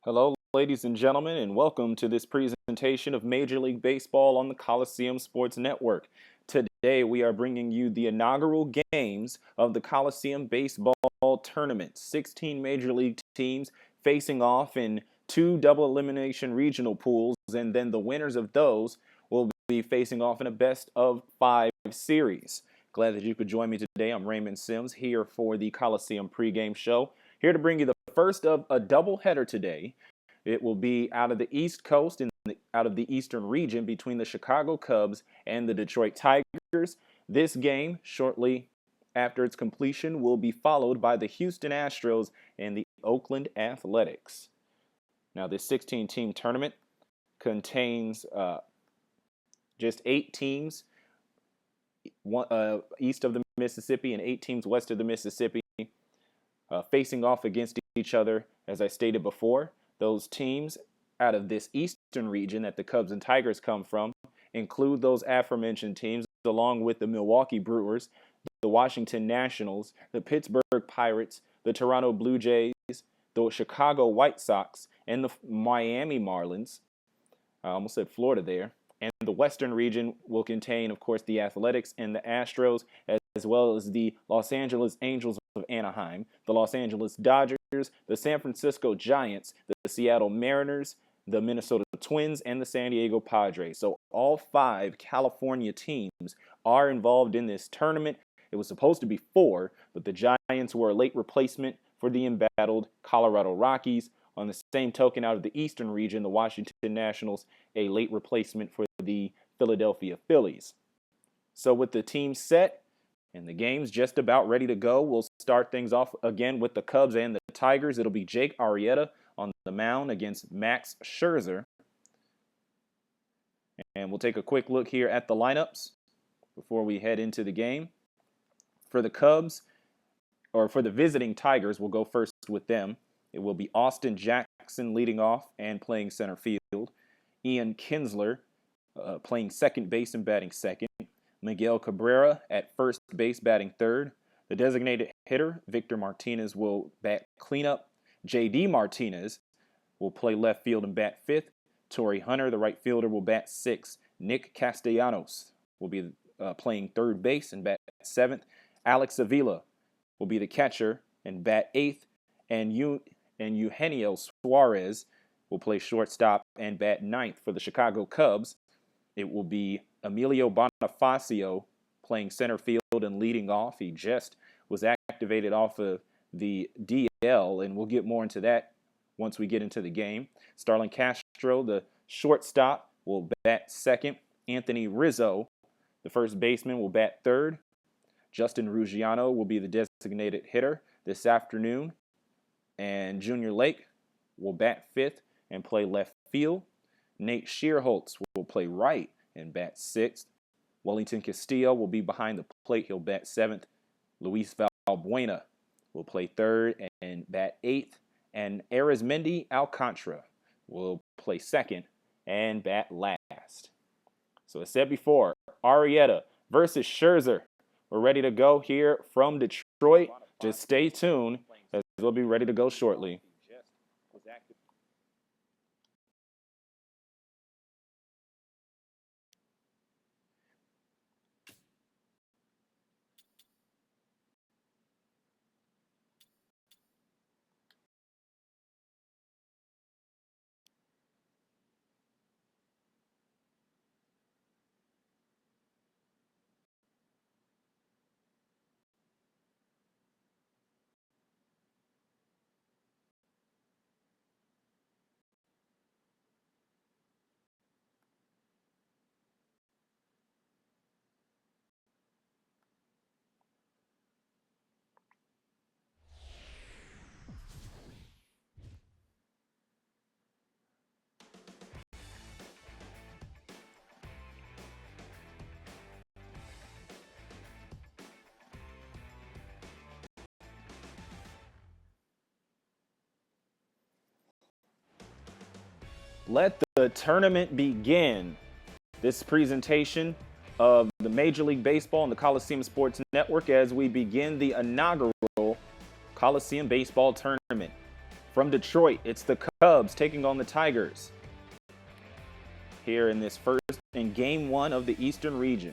Hello, ladies and gentlemen, and welcome to this presentation of Major League Baseball on the Coliseum Sports Network. Today, we are bringing you the inaugural games of the Coliseum Baseball Tournament. 16 Major League teams facing off in two double elimination regional pools, and then the winners of those will be facing off in a best-of-5 series. Glad that you could join me today. I'm Raymond Sims here for the Coliseum pregame show. Here to bring you the first of a doubleheader today. It will be out of the East Coast and out of the Eastern region between the Chicago Cubs and the Detroit Tigers. This game, shortly after its completion, will be followed by the Houston Astros and the Oakland Athletics. Now, this 16-team tournament contains just 8 teams east of the Mississippi and 8 teams west of the Mississippi. Facing off against each other, as I stated before. Those teams out of this eastern region that the Cubs and Tigers come from include those aforementioned teams, along with the Milwaukee Brewers, the Washington Nationals, the Pittsburgh Pirates, the Toronto Blue Jays, the Chicago White Sox, and the Miami Marlins. I almost said Florida there. And the western region will contain, of course, the Athletics and the Astros, as well as the Los Angeles Angels of Anaheim, the Los Angeles Dodgers, the San Francisco Giants, the Seattle Mariners, the Minnesota Twins, and the San Diego Padres. So all 5 California teams are involved in this tournament. It was supposed to be 4, but the Giants were a late replacement for the embattled Colorado Rockies. On the same token, out of the eastern region, the Washington Nationals, a late replacement for the Philadelphia Phillies. So with the team set and the game's just about ready to go, we'll start things off again with the Cubs and the Tigers. It'll be Jake Arrieta on the mound against Max Scherzer. And we'll take a quick look here at the lineups before we head into the game. For the Cubs, or for the visiting Tigers, we'll go first with them. It will be Austin Jackson leading off and playing center field. Ian Kinsler playing second base and batting second. Miguel Cabrera at first base batting third. The designated hitter, Victor Martinez, will bat cleanup. J.D. Martinez will play left field and bat fifth. Torrey Hunter, the right fielder, will bat sixth. Nick Castellanos will be playing third base and bat seventh. Alex Avila will be the catcher and bat eighth. And Eugenio Suarez will play shortstop and bat ninth. For the Chicago Cubs, it will be Emilio Bonifacio playing center field and leading off. He just was activated off of the DL, and we'll get more into that once we get into the game. Starlin Castro, the shortstop, will bat second. Anthony Rizzo, the first baseman, will bat third. Justin Ruggiano will be the designated hitter this afternoon. And Junior Lake will bat fifth and play left field. Nate Shearholtz will play right and bat sixth. Wellington Castillo will be behind the plate. He'll bat seventh. Luis Valbuena will play third and bat eighth. And Arizmendi Alcantara will play second and bat last. So as said before, Arrieta versus Scherzer. We're ready to go here from Detroit. Just stay tuned, as we'll be ready to go shortly. Let the tournament begin. This presentation of the Major League Baseball and the Coliseum Sports Network as we begin the inaugural Coliseum Baseball Tournament. From Detroit, it's the Cubs taking on the Tigers here in game 1 of the Eastern region.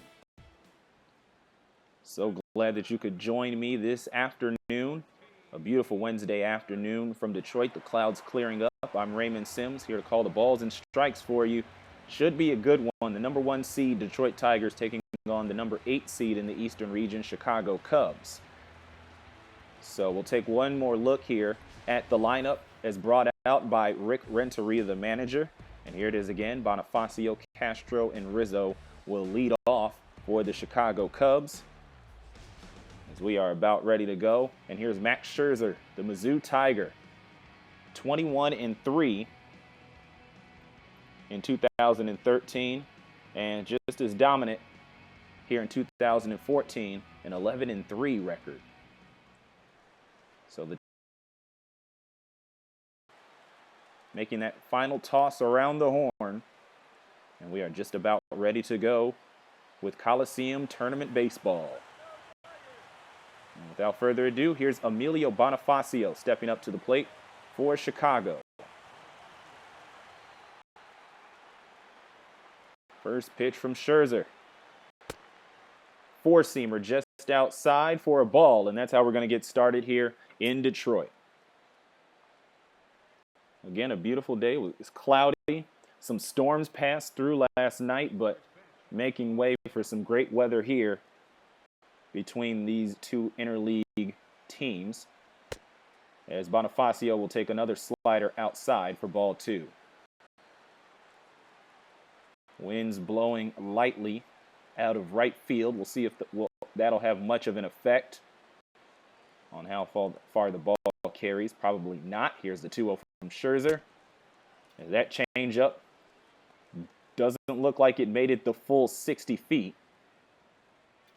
So glad that you could join me this afternoon. A beautiful Wednesday afternoon from Detroit. The clouds clearing up. I'm Raymond Sims here to call the balls and strikes for you. Should be a good one. The number 1 seed, Detroit Tigers, taking on the number 8 seed in the Eastern region, Chicago Cubs. So we'll take one more look here at the lineup as brought out by Rick Renteria, the manager. And here it is again. Bonifacio, Castro, and Rizzo will lead off for the Chicago Cubs as we are about ready to go. And here's Max Scherzer, the Mizzou Tiger, 21-3 in 2013, and just as dominant here in 2014, an 11-3 record. So making that final toss around the horn, and we are just about ready to go with Coliseum Tournament Baseball. And without further ado, here's Emilio Bonifacio stepping up to the plate for Chicago. First pitch from Scherzer. Four-seamer just outside for a ball, and that's how we're going to get started here in Detroit. Again, a beautiful day. It's cloudy. Some storms passed through last night, but making way for some great weather here between these two interleague teams, as Bonifacio will take another slider outside for ball 2. Winds blowing lightly out of right field. We'll see if that'll have much of an effect on how far the ball carries. Probably not. Here's the 2-0 from Scherzer. And that changeup doesn't look like it made it the full 60 feet.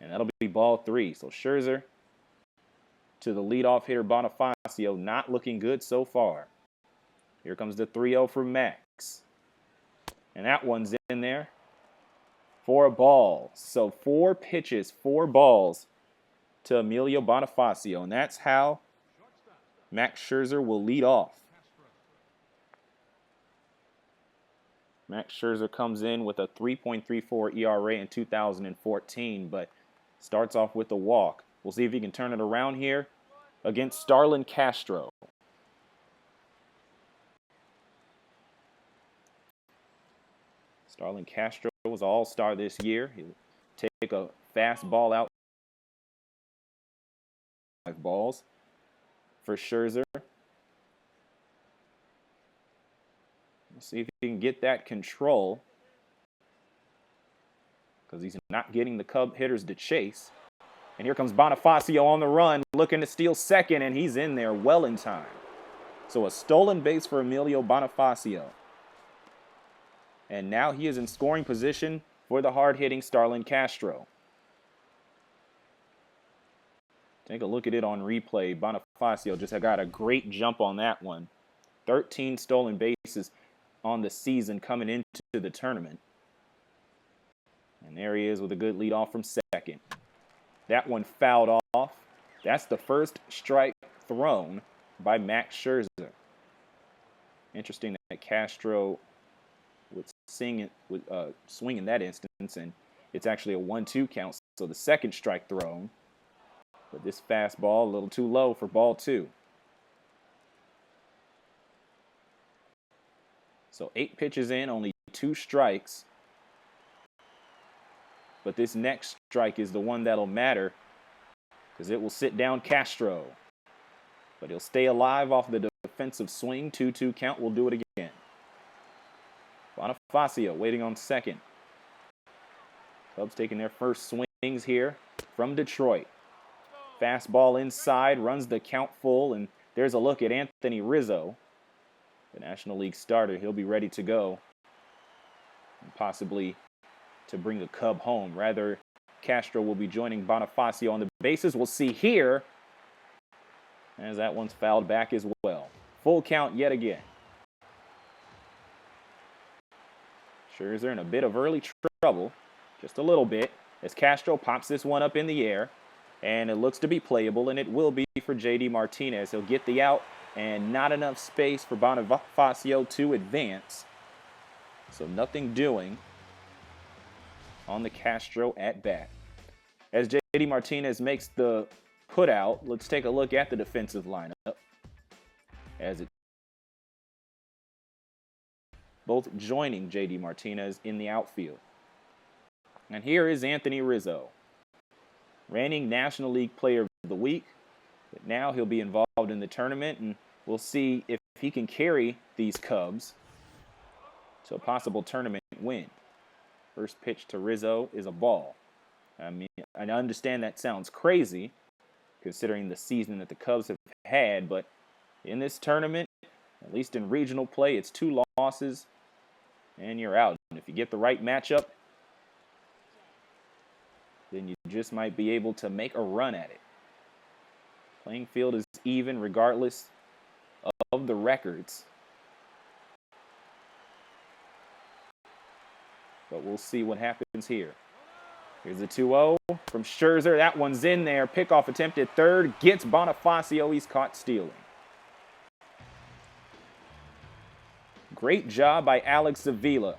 And that'll be ball 3. So Scherzer to the leadoff hitter Bonifacio, not looking good so far. Here comes the 3-0 from Max. And that one's in there for a ball. So 4 pitches, 4 balls to Emilio Bonifacio. And that's how Max Scherzer will lead off. Max Scherzer comes in with a 3.34 ERA in 2014, but starts off with a walk. We'll see if he can turn it around here against Starlin Castro. Starlin Castro was an all-star this year. He'll take a fastball out. 5 balls for Scherzer. Let's see if he can get that control, because he's not getting the Cub hitters to chase. And here comes Bonifacio on the run, looking to steal second, and he's in there well in time. So a stolen base for Emilio Bonifacio. And now he is in scoring position for the hard-hitting Starlin Castro. Take a look at it on replay. Bonifacio just got a great jump on that one. 13 stolen bases on the season coming into the tournament. And there he is with a good lead off from second. That one fouled off. That's the first strike thrown by Max Scherzer. Interesting that Castro would swing in that instance, and it's actually a 1-2 count. So the second strike thrown. But this fastball a little too low for ball 2. So 8 pitches in, only 2 strikes. But this next strike is the one that'll matter, because it will sit down Castro. But he'll stay alive off the defensive swing. 2-2 count. Will do it again. Bonifacio waiting on second. Cubs taking their first swings here from Detroit. Fastball inside, runs the count full, and there's a look at Anthony Rizzo, the National League starter. He'll be ready to go, and possibly to bring a Cub home. Rather, Castro will be joining Bonifacio on the bases. We'll see here, as that one's fouled back as well. Full count yet again. Scherzer in a bit of early trouble, just a little bit, as Castro pops this one up in the air. And it looks to be playable, and it will be for J.D. Martinez. He'll get the out and not enough space for Bonifacio to advance. So nothing doing on the Castro at bat. As JD Martinez makes the put out, let's take a look at the defensive lineup. As it both joining JD Martinez in the outfield. And here is Anthony Rizzo, reigning National League Player of the Week. But now he'll be involved in the tournament, and we'll see if he can carry these Cubs to a possible tournament win. First pitch to Rizzo is a ball. I mean, I understand that sounds crazy considering the season that the Cubs have had, but in this tournament, at least in regional play, it's 2 losses and you're out. And if you get the right matchup, then you just might be able to make a run at it. Playing field is even regardless of the records. But we'll see what happens here. Here's a 2-0 from Scherzer. That one's in there. Pickoff attempt at third. Gets Bonifacio. He's caught stealing. Great job by Alex Avila.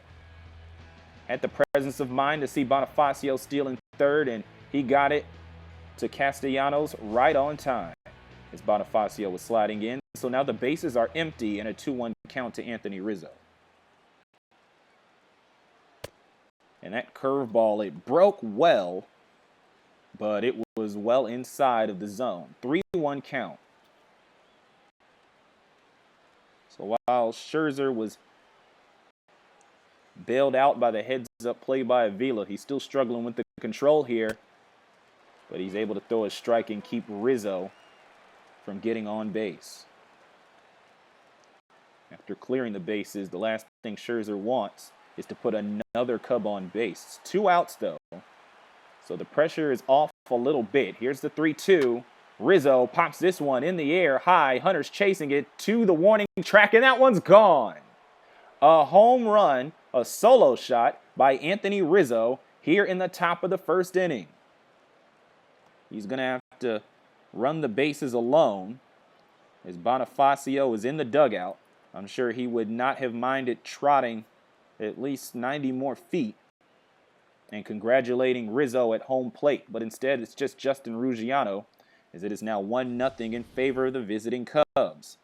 Had the presence of mind to see Bonifacio stealing third, and he got it to Castellanos right on time as Bonifacio was sliding in. So now the bases are empty and a 2-1 count to Anthony Rizzo. And that curveball, it broke well, but it was well inside of the zone. 3-1 count. So while Scherzer was bailed out by the heads-up play by Avila, he's still struggling with the control here, but he's able to throw a strike and keep Rizzo from getting on base. After clearing the bases, the last thing Scherzer wants is to put another Cub on base. It's 2 outs, though, so the pressure is off a little bit. Here's the 3-2. Rizzo pops this one in the air high. Hunter's chasing it to the warning track, and that one's gone. A home run, a solo shot by Anthony Rizzo here in the top of the first inning. He's going to have to run the bases alone as Bonifacio is in the dugout. I'm sure he would not have minded trotting at least 90 more feet and congratulating Rizzo at home plate. But instead, it's just Justin Ruggiano, as it is now 1-0 in favor of the visiting Cubs.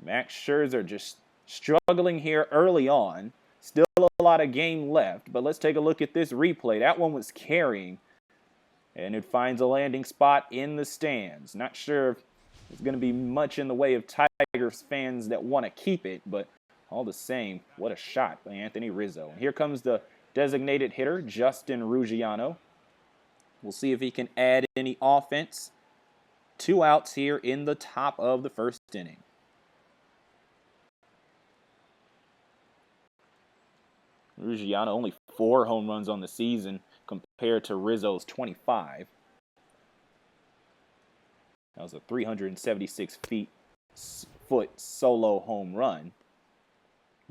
Max Scherzer just struggling here early on. Still a lot of game left, but let's take a look at this replay. That one was carrying, and it finds a landing spot in the stands. Not sure if there's going to be much in the way of Tigers fans that want to keep it, but all the same, what a shot by Anthony Rizzo. And here comes the designated hitter, Justin Ruggiano. We'll see if he can add any offense. 2 outs here in the top of the first inning. Ruggiano only 4 home runs on the season compared to Rizzo's 25. That was a 376-foot solo home run.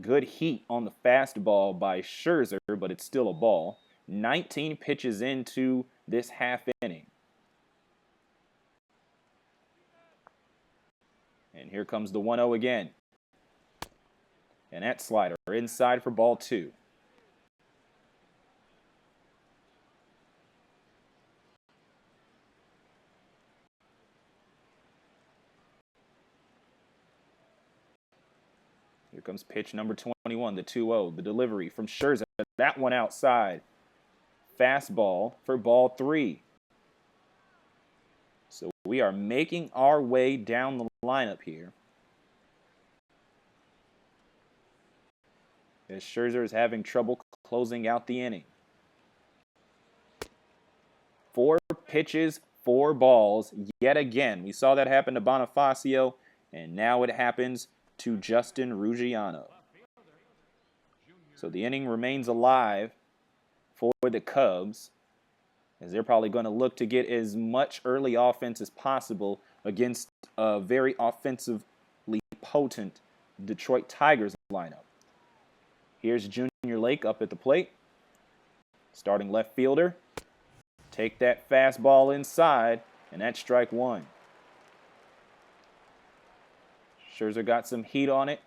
Good heat on the fastball by Scherzer, but it's still a ball. 19 pitches into this half inning. And here comes the 1-0 again. And that slider inside for ball 2. Here comes pitch number 21, the 2-0, the delivery from Scherzer. That one outside. Fastball for ball 3. So we are making our way down the lineup here. As Scherzer is having trouble closing out the inning. 4 pitches, 4 balls, yet again. We saw that happen to Bonifacio, and now it happens to Justin Ruggiano. So the inning remains alive for the Cubs, as they're probably going to look to get as much early offense as possible against a very offensively potent Detroit Tigers lineup. Here's Junior Lake up at the plate. Starting left fielder. Take that fastball inside, and that's strike 1. Scherzer got some heat on it.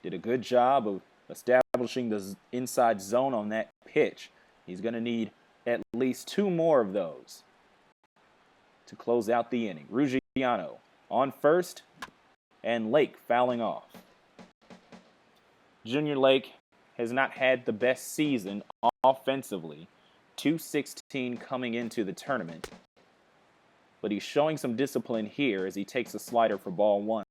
Did a good job of establishing the inside zone on that pitch. He's going to need at least 2 more of those to close out the inning. Ruggiano on first, and Lake fouling off. Junior Lake has not had the best season offensively. .216 coming into the tournament. But he's showing some discipline here as he takes a slider for ball 1.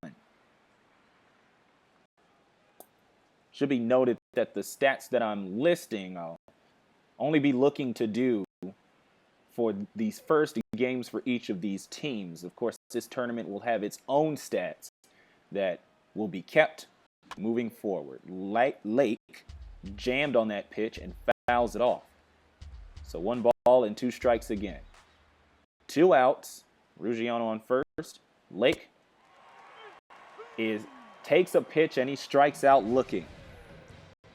Should be noted that the stats that I'm listing, I'll only be looking to do for these first games for each of these teams. Of course, this tournament will have its own stats that will be kept moving forward. Lake jammed on that pitch and fouls it off. So 1 ball and 2 strikes again. 2 outs. Ruggiano on first. Lake takes a pitch and he strikes out looking.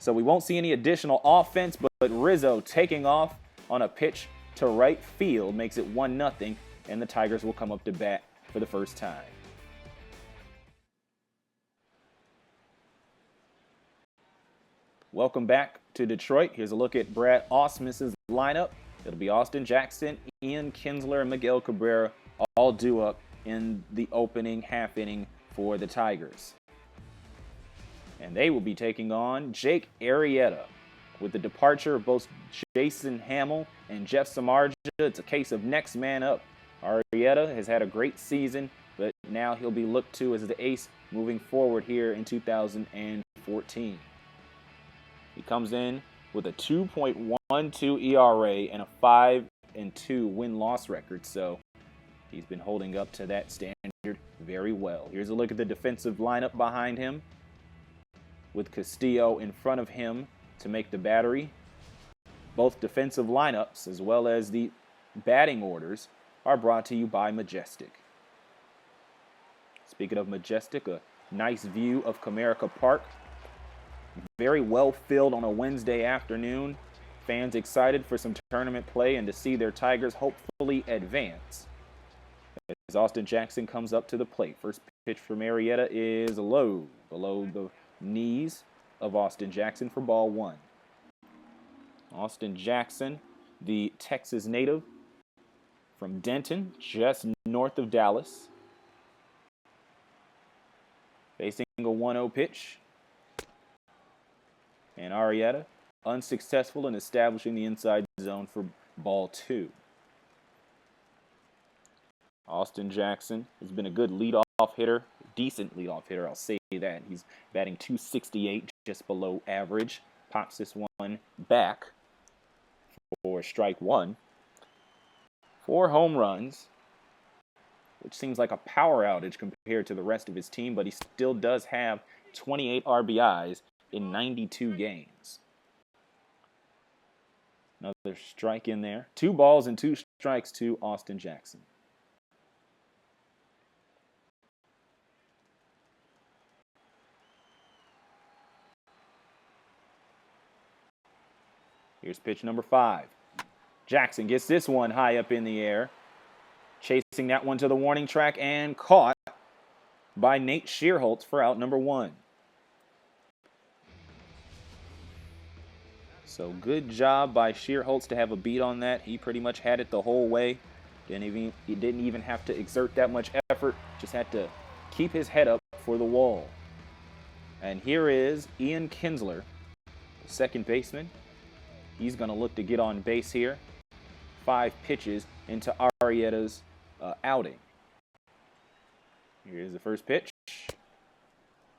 So we won't see any additional offense, but Rizzo taking off on a pitch to right field makes it 1-0, and the Tigers will come up to bat for the first time. Welcome back to Detroit. Here's a look at Brad Ausmus's lineup. It'll be Austin Jackson, Ian Kinsler, and Miguel Cabrera all due up in the opening half inning for the Tigers. And they will be taking on Jake Arrieta. With the departure of both Jason Hamill and Jeff Samardzija, it's a case of next man up. Arrieta has had a great season, but now he'll be looked to as the ace moving forward here in 2014. He comes in with a 2.12 ERA and a 5-2 win-loss record, so he's been holding up to that standard very well. Here's a look at the defensive lineup behind him, with Castillo in front of him to make the battery. Both defensive lineups, as well as the batting orders, are brought to you by Majestic. Speaking of Majestic, a nice view of Comerica Park. Very well filled on a Wednesday afternoon. Fans excited for some tournament play and to see their Tigers hopefully advance. As Austin Jackson comes up to the plate. First pitch from Arrieta is low, below the knees of Austin Jackson for ball 1. Austin Jackson, the Texas native from Denton, just north of Dallas. Facing a 1-0 pitch. And Arrieta unsuccessful in establishing the inside zone for ball 2. Austin Jackson has been a good leadoff hitter, decent leadoff hitter, I'll say that. He's batting .268, just below average. Pops this one back for strike 1. 4 home runs, which seems like a power outage compared to the rest of his team, but he still does have 28 RBIs in 92 games. Another strike in there. 2 balls and 2 strikes to Austin Jackson. Here's pitch number 5. Jackson gets this one high up in the air. Chasing that one to the warning track and caught by Nate Shearholtz for out number 1. So good job by Shearholtz to have a beat on that. He pretty much had it the whole way. He didn't even have to exert that much effort. Just had to keep his head up for the wall. And here is Ian Kinsler, the second baseman. He's going to look to get on base here. 5 pitches into Arrieta's outing. Here's the first pitch.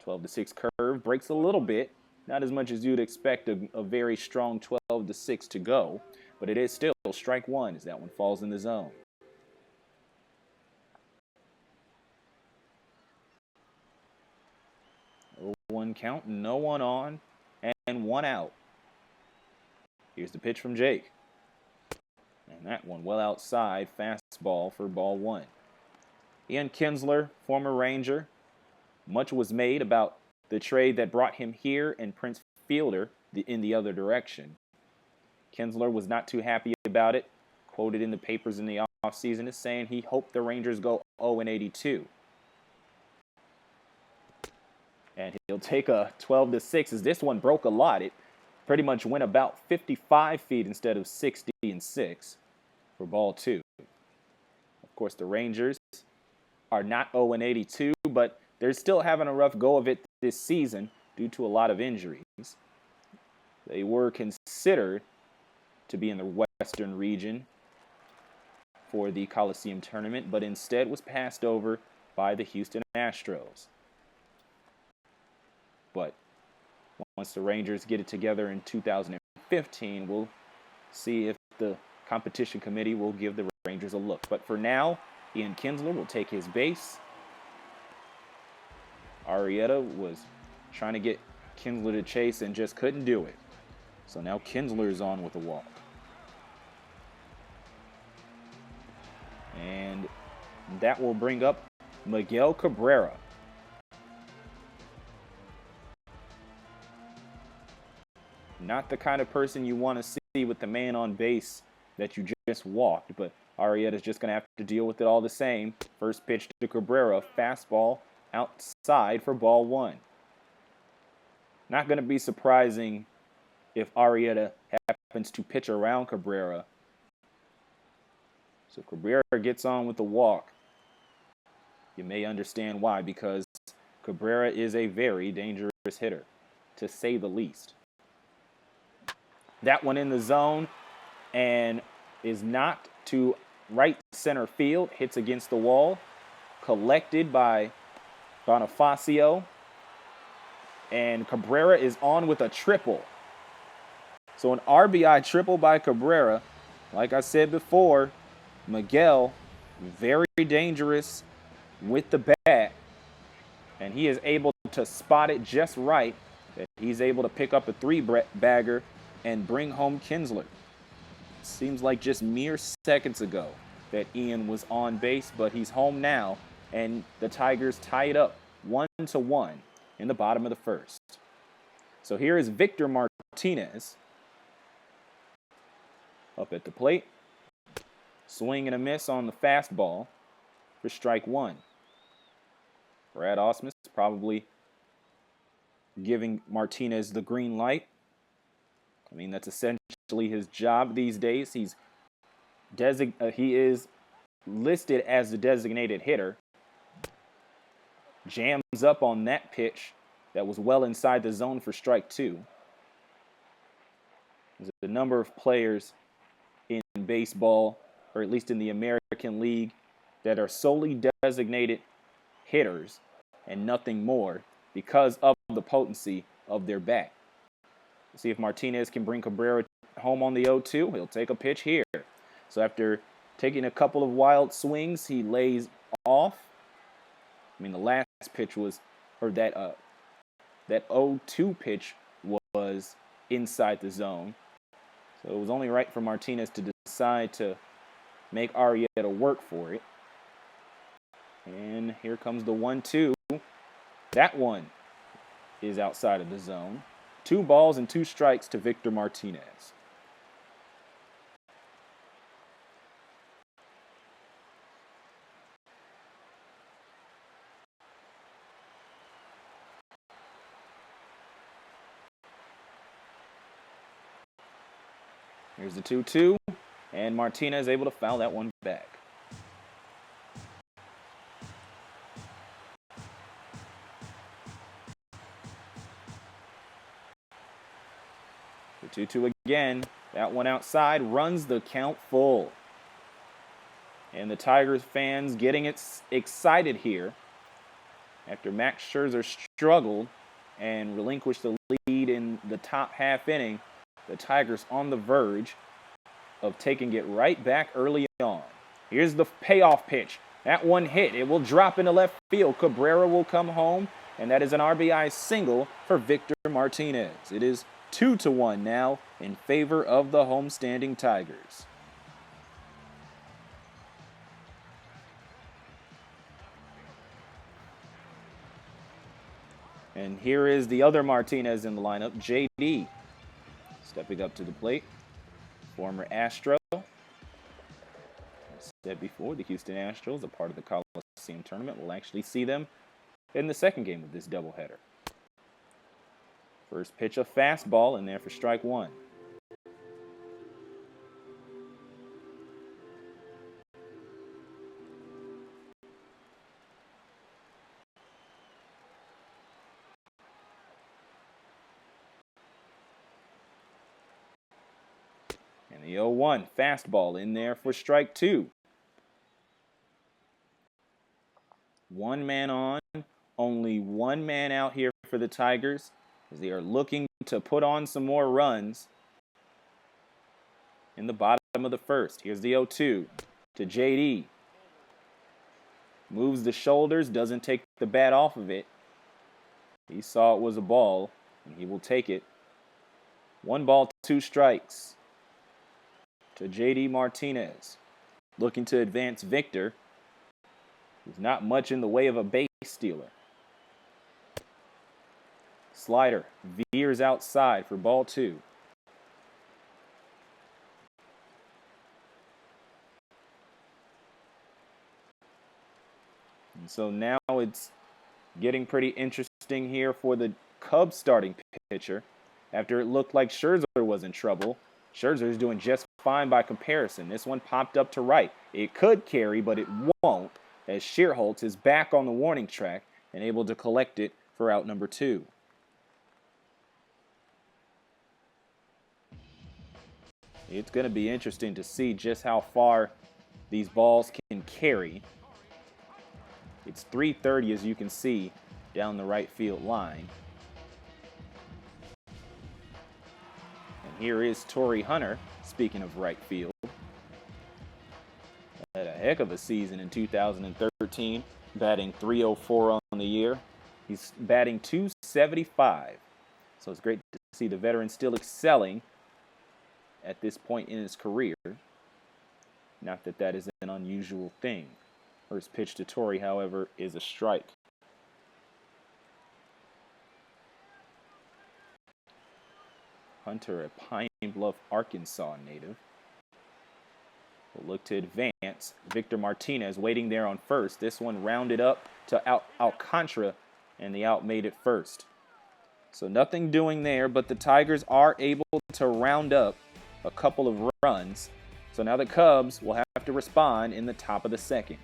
12-6 curve. Breaks a little bit. Not as much as you'd expect a very strong 12-6 to go. But it is still strike 1 as that one falls in the zone. Oh, 1 count, no one on, and 1 out. Here's the pitch from Jake. And that one well outside, fastball for ball 1. Ian Kinsler, former Ranger. Much was made about the trade that brought him here and Prince Fielder in the other direction. Kinsler was not too happy about it. Quoted in the papers in the offseason as saying he hoped the Rangers go 0-82. And he'll take a 12-6 as this one broke a lot. It pretty much went about 55 feet instead of 60-6 for ball 2. Of course, the Rangers are not 0-82, but they're still having a rough go of it this season due to a lot of injuries. They were considered to be in the Western region for the Coliseum Tournament, but instead was passed over by the Houston Astros. But once the Rangers get it together in 2015, we'll see if the competition committee will give the Rangers a look. But for now, Ian Kinsler will take his base. Arrieta was trying to get Kinsler to chase and just couldn't do it. So now Kinsler is on with the walk. And that will bring up Miguel Cabrera. Not the kind of person you want to see with the man on base that you just walked, but Arrieta is just going to have to deal with it all the same. First pitch to Cabrera, fastball outside for ball 1. Not going to be surprising if Arrieta happens to pitch around Cabrera. So Cabrera gets on with the walk. You may understand why, because Cabrera is a very dangerous hitter, to say the least. That one in the zone and is knocked to right center field, hits against the wall, collected by Bonifacio, and Cabrera is on with a triple. So an RBI triple by Cabrera. Like I said before, Miguel, very dangerous with the bat, and he is able to spot it just right that he's able to pick up a 3-bagger and bring home Kinsler. Seems like just mere seconds ago that Ian was on base, but he's home now, and the Tigers tie it up 1-1 in the bottom of the first. So here is Victor Martinez up at the plate. Swing and a miss on the fastball for strike 1. Brad Ausmus probably giving Martinez the green light. I mean, that's essentially his job these days. He is listed as the designated hitter. Jams up on that pitch that was well inside the zone for strike 2. There's a number of players in baseball, or at least in the American League, that are solely designated hitters and nothing more because of the potency of their bat. See if Martinez can bring Cabrera home on the 0-2. He'll take a pitch here. So after taking a couple of wild swings, he lays off. I mean, the last pitch was, or that 0-2 pitch was inside the zone. So it was only right for Martinez to decide to make Arrieta work for it. And here comes the 1-2. That one is outside of the zone. 2 balls and 2 strikes to Victor Martinez. Here's the 2-2, and Martinez able to foul that one back. The 2-2 again. That one outside runs the count full. And the Tigers fans getting excited here after Max Scherzer struggled and relinquished the lead in the top half inning. The Tigers on the verge of taking it right back early on. Here's the payoff pitch. That one hit. It will drop into left field. Cabrera will come home, and that is an RBI single for Victor Martinez. It is 2-1 now in favor of the homestanding Tigers. And here is the other Martinez in the lineup, JD. Stepping up to the plate, former Astro. As said before, the Houston Astros, a part of the Coliseum Tournament. We'll actually see them in the second game of this doubleheader. First pitch, a fastball in there for strike one. And the 0-1 fastball in there for strike two. One man on, only one man out here for the Tigers as they are looking to put on some more runs in the bottom of the first. Here's the 0-2 to JD. Moves the shoulders, doesn't take the bat off of it. He saw it was a ball, and he will take it. 1 ball, 2 strikes to JD Martinez. Looking to advance Victor, who's not much in the way of a base stealer. Slider veers outside for ball 2. And so now it's getting pretty interesting here for the Cubs starting pitcher. After it looked like Scherzer was in trouble, Scherzer is doing just fine by comparison. This one popped up to right. It could carry, but it won't, as Schierholtz is back on the warning track and able to collect it for out number 2. It's going to be interesting to see just how far these balls can carry. It's 330, as you can see, down the right field line. And here is Torrey Hunter, speaking of right field. Had a heck of a season in 2013, batting .304 on the year. He's batting .275. So it's great to see the veteran still excelling at this point in his career. Not that that is an unusual thing. First pitch to Torrey, however, is a strike. Hunter, a Pine Bluff, Arkansas native, will look to advance. Victor Martinez waiting there on first. This one rounded up to Alcantara, and the out made it first. So nothing doing there, but the Tigers are able to round up a couple of runs. So now the Cubs will have to respond in the top of the second.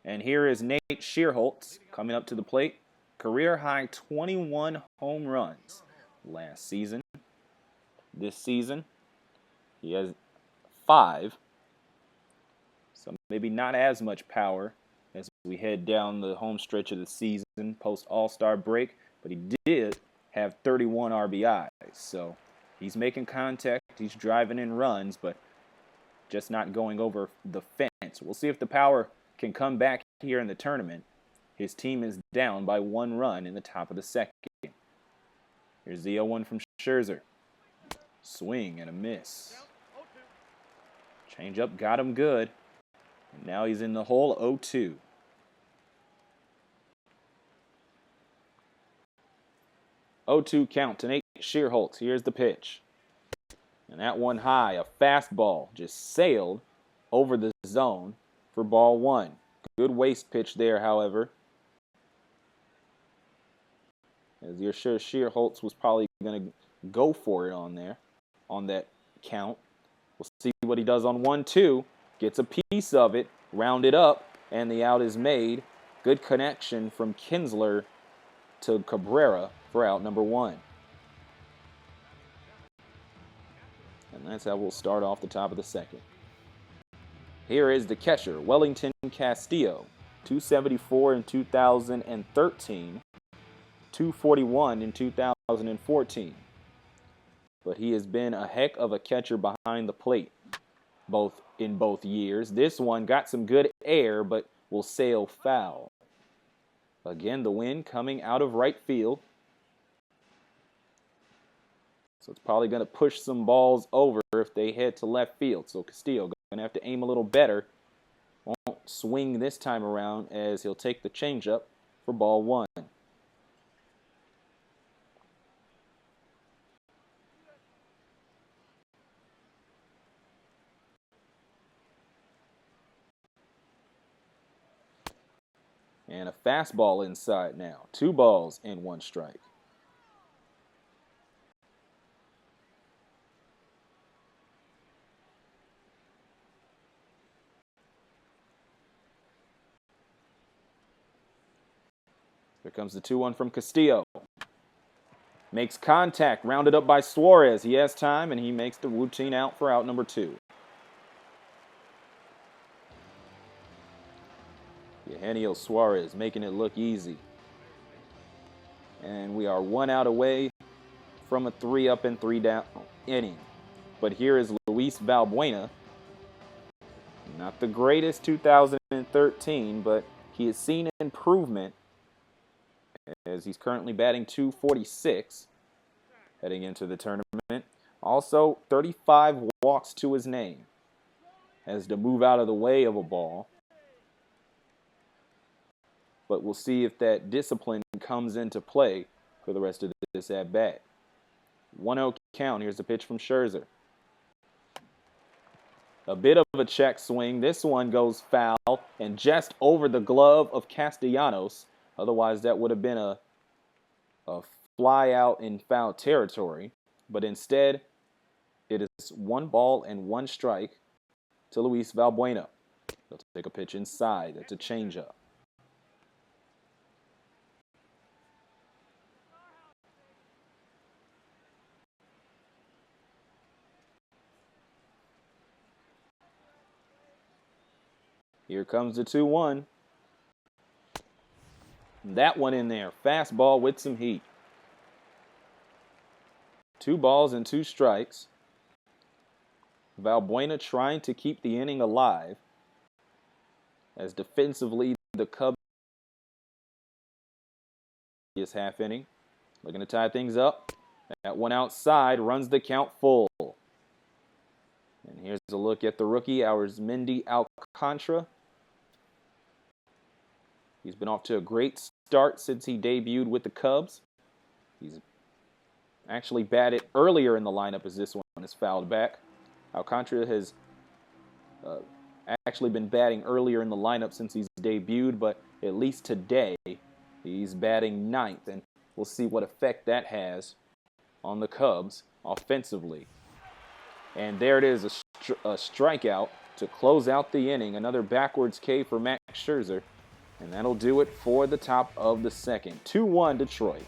And here is Nate Schierholtz coming up to the plate. Career high 21 home runs last season. This season, he has 5. So maybe not as much power as we head down the home stretch of the season post All-Star break. But he did have 31 RBIs. So he's making contact. He's driving in runs, but just not going over the fence. We'll see if the power can come back here in the tournament. His team is down by 1 run in the top of the second. Here's the 0-1 from Scherzer. Swing and a miss. Changeup got him good. And now he's in the hole. 0-2. Count to Nate Schierholtz. Here's the pitch. And that one high, a fastball, just sailed over the zone for ball 1. Good waist pitch there, however. As you're sure Schierholtz was probably going to go for it on that count. We'll see what he does on 1-2. Gets a piece of it, rounded up, and the out is made. Good connection from Kinsler to Cabrera for out number 1. And that's how we'll start off the top of the second. Here is the catcher, Wellington Castillo, 274 in 2013, 241 in 2014. But he has been a heck of a catcher behind the plate in both years. This one got some good air, but will sail foul. Again, the wind coming out of right field. So it's probably going to push some balls over if they head to left field. So Castillo going to have to aim a little better. Won't swing this time around as he'll take the changeup for ball 1. And a fastball inside now. 2 balls and 1 strike. Here comes the 2-1 from Castillo. Makes contact, rounded up by Suarez. He has time, and he makes the routine out for out number 2. Eugenio Suarez making it look easy. And we are 1 out away from a 3-up and 3-down inning. But here is Luis Valbuena. Not the greatest 2013, but he has seen improvement as he's currently batting .246 heading into the tournament. Also, 35 walks to his name. Has to move out of the way of a ball. But we'll see if that discipline comes into play for the rest of this at-bat. 1-0 count. Here's the pitch from Scherzer. A bit of a check swing. This one goes foul and just over the glove of Castellanos. Otherwise, that would have been a fly out in foul territory. But instead, it is 1 ball and 1 strike to Luis Valbuena. He'll take a pitch inside. That's a changeup. Here comes the 2-1. That one in there. Fastball with some heat. 2 balls and 2 strikes. Valbuena trying to keep the inning alive. As defensively, the Cubs is half inning. Looking to tie things up. That one outside runs the count full. And here's a look at the rookie, Arismendi Alcantara. He's been off to a great start since he debuted with the Cubs. He's actually batted earlier in the lineup as this one is fouled back. Alcantara has actually been batting earlier in the lineup since he's debuted, but at least today he's batting 9th, and we'll see what effect that has on the Cubs offensively. And there it is, a strikeout to close out the inning. Another backwards K for Max Scherzer. And that'll do it for the top of the second. 2-1 Detroit.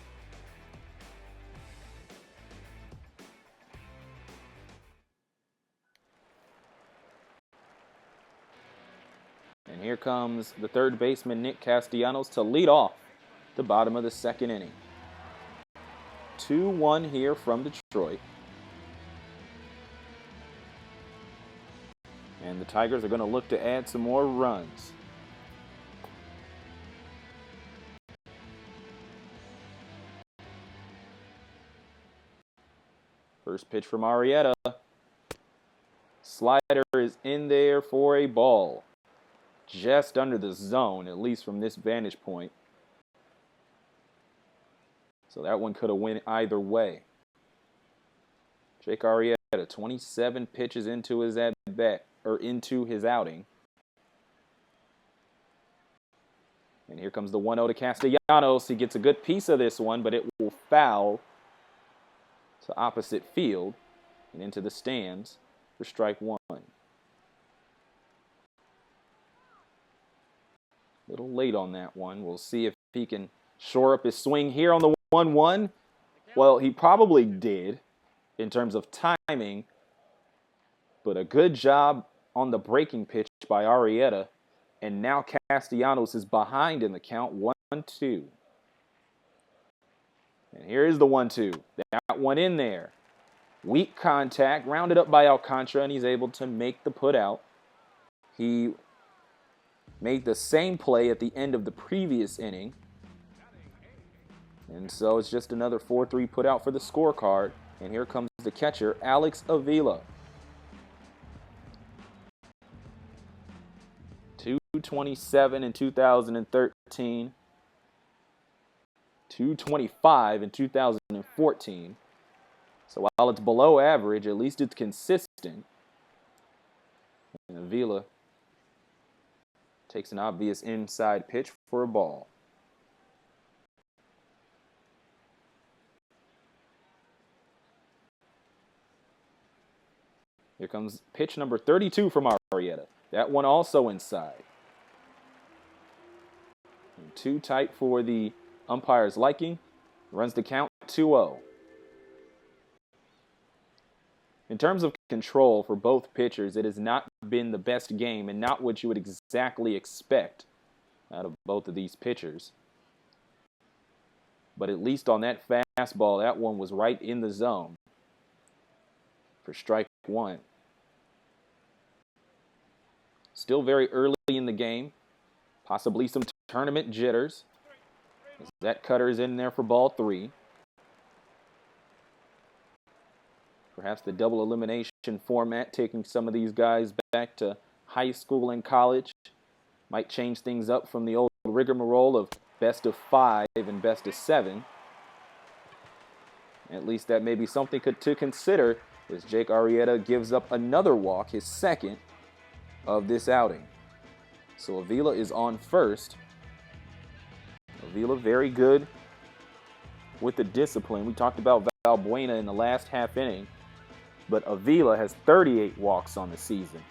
And here comes the third baseman, Nick Castellanos, to lead off the bottom of the second inning. 2-1 here from Detroit. And the Tigers are going to look to add some more runs. First pitch from Arrieta. Slider is in there for a ball. Just under the zone, at least from this vantage point. So that one could have went either way. Jake Arrieta, 27 pitches into his at-bat, or into his outing. And here comes the 1-0 to Castellanos. He gets a good piece of this one, but it will foul to opposite field and into the stands for strike 1. A little late on that one. We'll see if he can shore up his swing here on the 1-1. Well, he probably did in terms of timing, but a good job on the breaking pitch by Arrieta. And now Castellanos is behind in the count, 1-2. And here is the 1-2. That one in there. Weak contact, rounded up by Alcantara, and he's able to make the put out. He made the same play at the end of the previous inning. And so it's just another 4-3 put out for the scorecard. And here comes the catcher, Alex Avila. 227 in 2013. 225 in 2014. So while it's below average, at least it's consistent. And Avila Takes an obvious inside pitch for a ball. Here comes pitch number 32 from Arrieta. That one also inside. And too tight for the umpire's liking. Runs the count 2-0. In terms of control for both pitchers, it has not been the best game and not what you would exactly expect out of both of these pitchers. But at least on that fastball, that one was right in the zone for strike one. Still very early in the game. Possibly some tournament jitters. That cutter is in there for ball three. Perhaps the double elimination format, taking some of these guys back to high school and college, might change things up from the old rigmarole of best of 5 and best of 7. At least that may be something to consider as Jake Arrieta gives up another walk, his second of this outing. So Avila is on first. Avila very good with the discipline. We talked about Valbuena in the last half inning. But Avila has 38 walks on the season.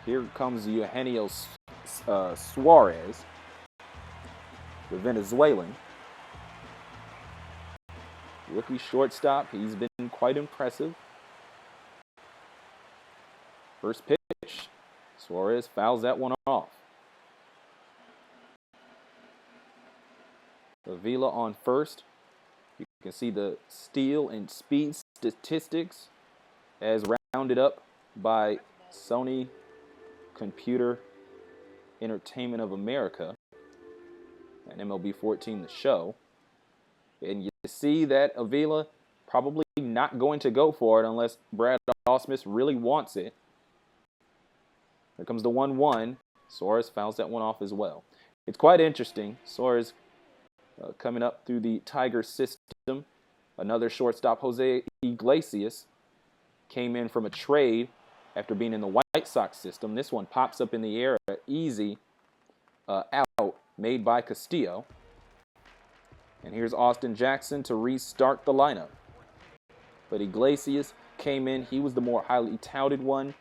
Here comes Eugenio Suarez, the Venezuelan. Rookie shortstop. He's been quite impressive. First pitch. Suarez fouls that one off. Avila on first. You can see the steal and speed statistics as rounded up by Sony Computer Entertainment of America and MLB 14 The Show. And you see that Avila probably not going to go for it unless Brad Ausmus really wants it. Here comes the 1-1. Suarez fouls that one off as well. It's quite interesting. Suarez coming up through the Tiger system. Another shortstop, Jose Iglesias, came in from a trade after being in the White Sox system. This one pops up in the air, easy out made by Castillo. And here's Austin Jackson to restart the lineup. But Iglesias came in. He was the more highly touted one.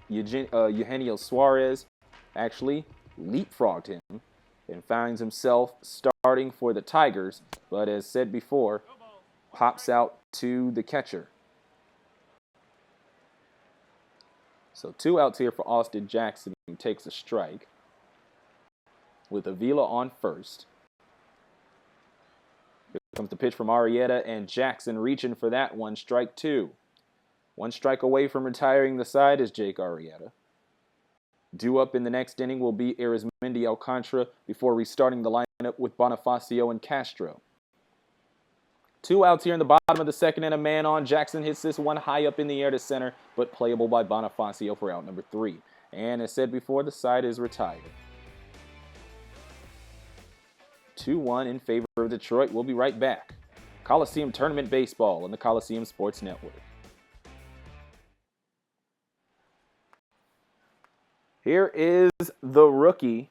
Eugenio Suarez actually leapfrogged him and finds himself starting for the Tigers. But as said before, pops out to the catcher. So 2 outs here for Austin Jackson, who takes a strike with Avila on first. Here comes the pitch from Arrieta, and Jackson reaching for that one, strike 2. 1 strike away from retiring the side is Jake Arrieta. Due up in the next inning will be Arizmendi Alcantara before restarting the lineup with Bonifacio and Castro. 2 outs here in the bottom of the second and a man on. Jackson hits this one high up in the air to center, but playable by Bonifacio for out number 3. And as said before, the side is retired. 2-1 in favor of Detroit. We'll be right back. Coliseum Tournament Baseball on the Coliseum Sports Network. Here is the rookie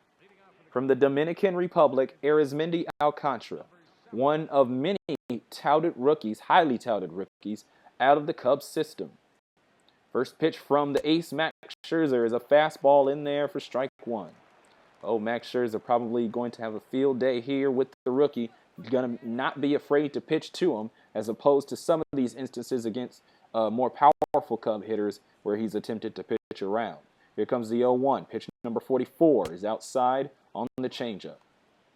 from the Dominican Republic, Arizmendi Alcantara. One of many touted rookies, highly touted rookies, out of the Cubs system. First pitch from the ace, Max Scherzer, is a fastball in there for strike 1. Oh, Max Scherzer probably going to have a field day here with the rookie. Going to not be afraid to pitch to him, as opposed to some of these instances against more powerful Cub hitters where he's attempted to pitch around. Here comes the 0-1. Pitch number 44 is outside on the changeup.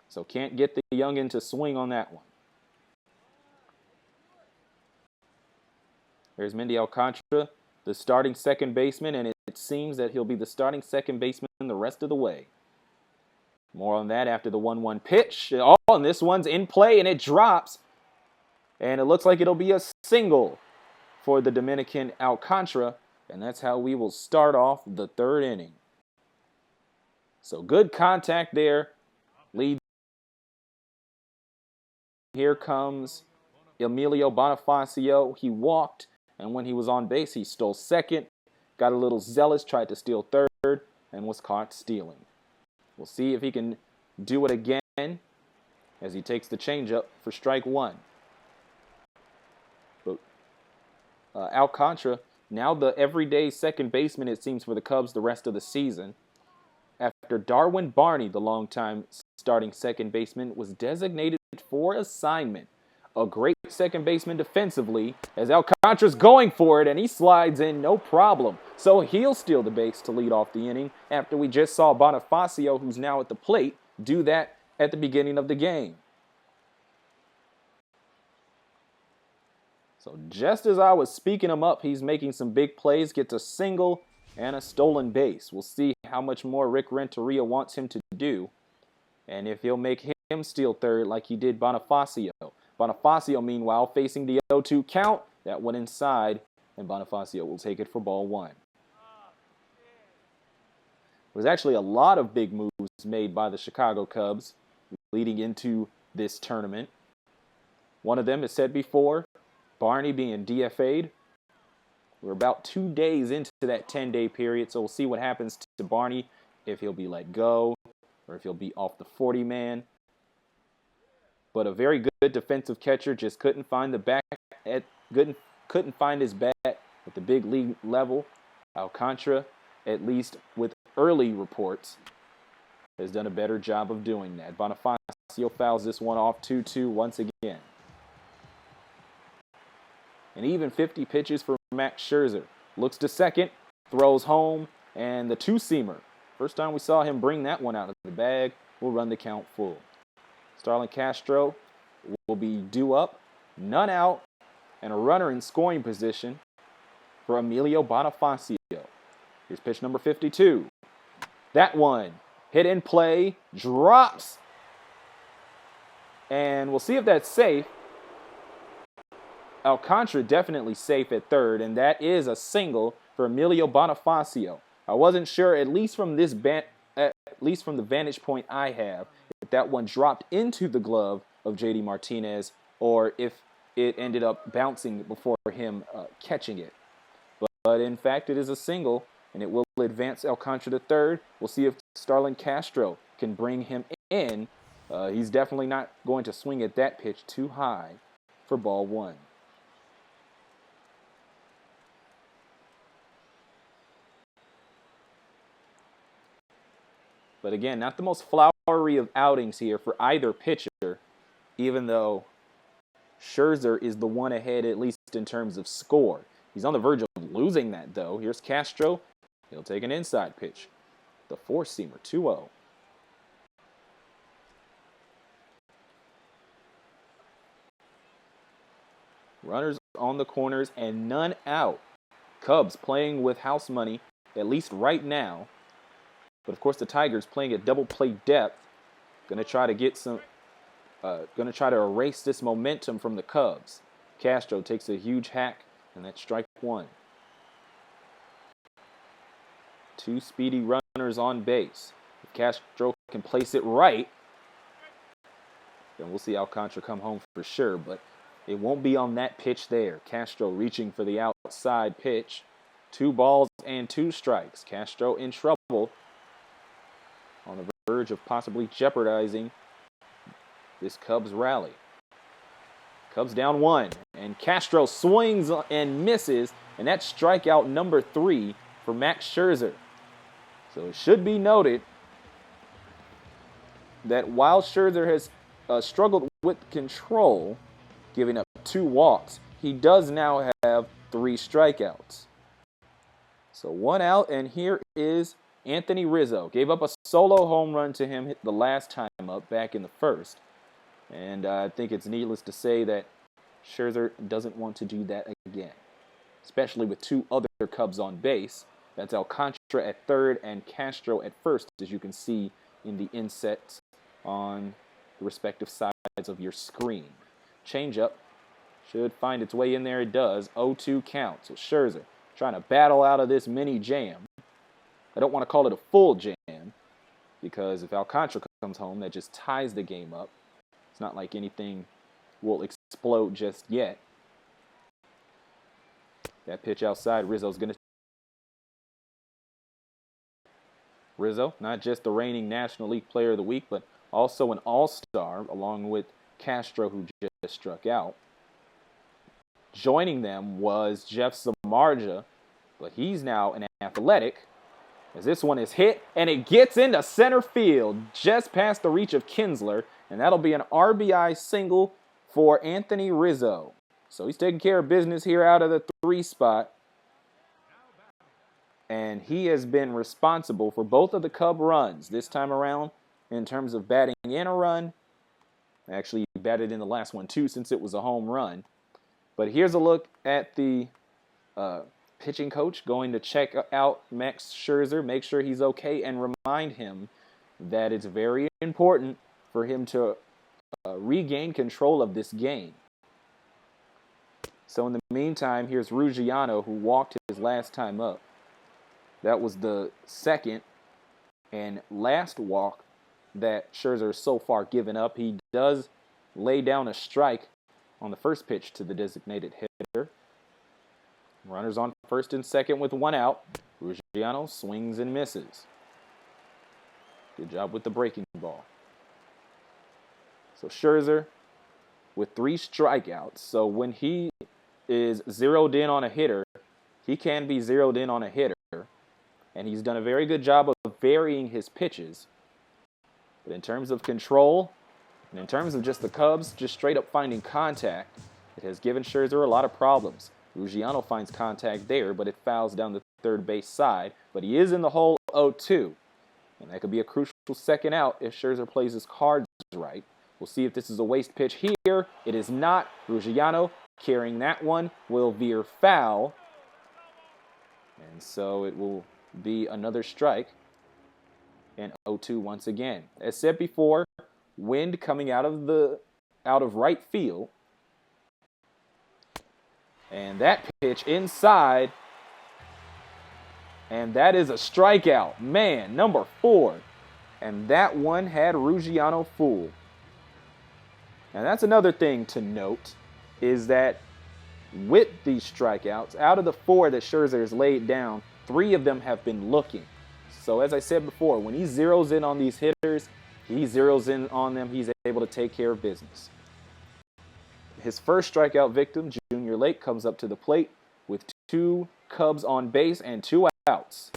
So can't get the youngin to swing on that one. There's Mendy Alcantara, the starting second baseman, and it seems that he'll be the starting second baseman the rest of the way. More on that after the 1-1 pitch. Oh, and this one's in play, and it drops. And it looks like it'll be a single for the Dominican Alcantara. And that's how we will start off the 3rd inning. So good contact there. Lead. Here comes Emilio Bonifacio. He walked, and when he was on base, he stole second. Got a little zealous, tried to steal third, and was caught stealing. We'll see if he can do it again as he takes the changeup for strike one. But Alcantara, now the everyday second baseman, it seems, for the Cubs the rest of the season. After Darwin Barney, the longtime starting second baseman, was designated for assignment. A great second baseman defensively, as Alcantara's going for it, and he slides in no problem. So he'll steal the base to lead off the inning after we just saw Bonifacio, who's now at the plate, do that at the beginning of the game. So just as I was speaking him up, he's making some big plays, gets a single and a stolen base. We'll see how much more Rick Renteria wants him to do, and if he'll make him steal third like he did Bonifacio. Bonifacio, meanwhile, facing the 0-2 count. That went inside, and Bonifacio will take it for ball one. There's actually a lot of big moves made by the Chicago Cubs leading into this tournament. One of them is said before, Barney being DFA'd. We're about 2 days into that 10-day period, so we'll see what happens to Barney, if he'll be let go or if he'll be off the 40-man. But a very good defensive catcher just couldn't find the bat couldn't find his bat at the big league level. Alcantara, at least with early reports, has done a better job of doing that. Bonifacio fouls this one off 2-2 once again. And even 50 pitches for Max Scherzer. Looks to second, throws home, and the two-seamer. First time we saw him bring that one out of the bag. We'll run the count full. Starlin Castro will be due up, none out, and a runner in scoring position for Emilio Bonifacio. Here's pitch number 52. That one, hit in play, drops, and we'll see if that's safe. Alcantara definitely safe at third, and that is a single for Emilio Bonifacio. I wasn't sure, at least from the vantage point I have, if that one dropped into the glove of J.D. Martinez or if it ended up bouncing before him catching it. But in fact, it is a single, and it will advance Alcantara to third. We'll see if Starlin Castro can bring him in. He's definitely not going to swing at that pitch too high for ball one. But again, not the most flowery of outings here for either pitcher, even though Scherzer is the one ahead, at least in terms of score. He's on the verge of losing that, though. Here's Castro. He'll take an inside pitch. The four-seamer, 2-0. Runners on the corners and none out. Cubs playing with house money, at least right now. But of course, the Tigers playing at double play depth, going to try to erase this momentum from the Cubs. Castro takes a huge hack, and that's strike one. Two speedy runners on base. If Castro can place it right, then we'll see Alcantara come home for sure, but it won't be on that pitch there. Castro reaching for the outside pitch. 2 balls and 2 strikes. Castro in trouble, on the verge of possibly jeopardizing this Cubs rally. Cubs down 1, and Castro swings and misses, and that's strikeout number 3 for Max Scherzer. So it should be noted that while Scherzer has struggled with control, giving up 2 walks, he does now have 3 strikeouts. So 1 out, and here is Anthony Rizzo. Gave up a solo home run to him the last time up back in the first. And I think it's needless to say that Scherzer doesn't want to do that again, especially with 2 other Cubs on base. That's Alcantara at third and Castro at first, as you can see in the insets on the respective sides of your screen. Changeup should find its way in there. It does. 0-2 count. So Scherzer trying to battle out of this mini jam. I don't want to call it a full jam, because if Alcantara comes home, that just ties the game up. It's not like anything will explode just yet. That pitch outside, Rizzo's going to Rizzo, not just the reigning National League Player of the Week, but also an all-star, along with Castro, who just struck out. Joining them was Jeff Samardzija, but he's now an Athletic, as this one is hit, and it gets into center field, just past the reach of Kinsler, and that'll be an RBI single for Anthony Rizzo. So he's taking care of business here out of the 3 spot. And he has been responsible for both of the Cub runs this time around in terms of batting in a run. Actually, he batted in the last one too, since it was a home run. But here's a look at the pitching coach going to check out Max Scherzer, make sure he's okay, and remind him that it's very important for him to regain control of this game. So in the meantime, here's Ruggiano, who walked his last time up. That was the second and last walk that Scherzer has so far given up. He does lay down a strike on the first pitch to the designated hitter. Runners on first and second with 1 out. Ruggiano swings and misses. Good job with the breaking ball. So Scherzer with 3 strikeouts. So when he is zeroed in on a hitter, he can be zeroed in on a hitter. And he's done a very good job of varying his pitches. But in terms of control, and in terms of just the Cubs just straight up finding contact, it has given Scherzer a lot of problems. Ruggiano finds contact there, but it fouls down the third base side. But he is in the hole 0-2. And that could be a crucial second out if Scherzer plays his cards right. We'll see if this is a waste pitch here. It is not. Ruggiano carrying that one will veer foul. And so it will be another strike. And 0-2 once again. As said before, wind coming out of right field. And that pitch inside. And that is a strikeout. Man, number 4. And that one had Ruggiano fooled. And that's another thing to note, is that with these strikeouts, out of the 4 that Scherzer has laid down, 3 of them have been looking. So as I said before, when he zeroes in on these hitters, he zeroes in on them. He's able to take care of business. His first strikeout victim, Junior Lake, comes up to the plate with 2 Cubs on base and 2 outs.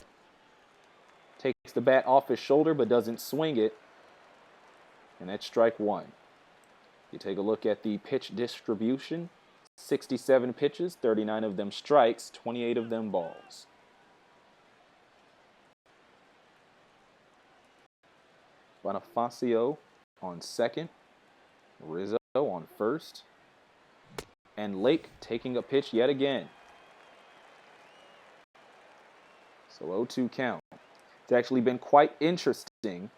Takes the bat off his shoulder but doesn't swing it. And that's strike 1. You take a look at the pitch distribution. 67 pitches, 39 of them strikes, 28 of them balls. Bonifacio on second. Rizzo on first. And Lake taking a pitch yet again. So 0-2 count. It's actually been quite interesting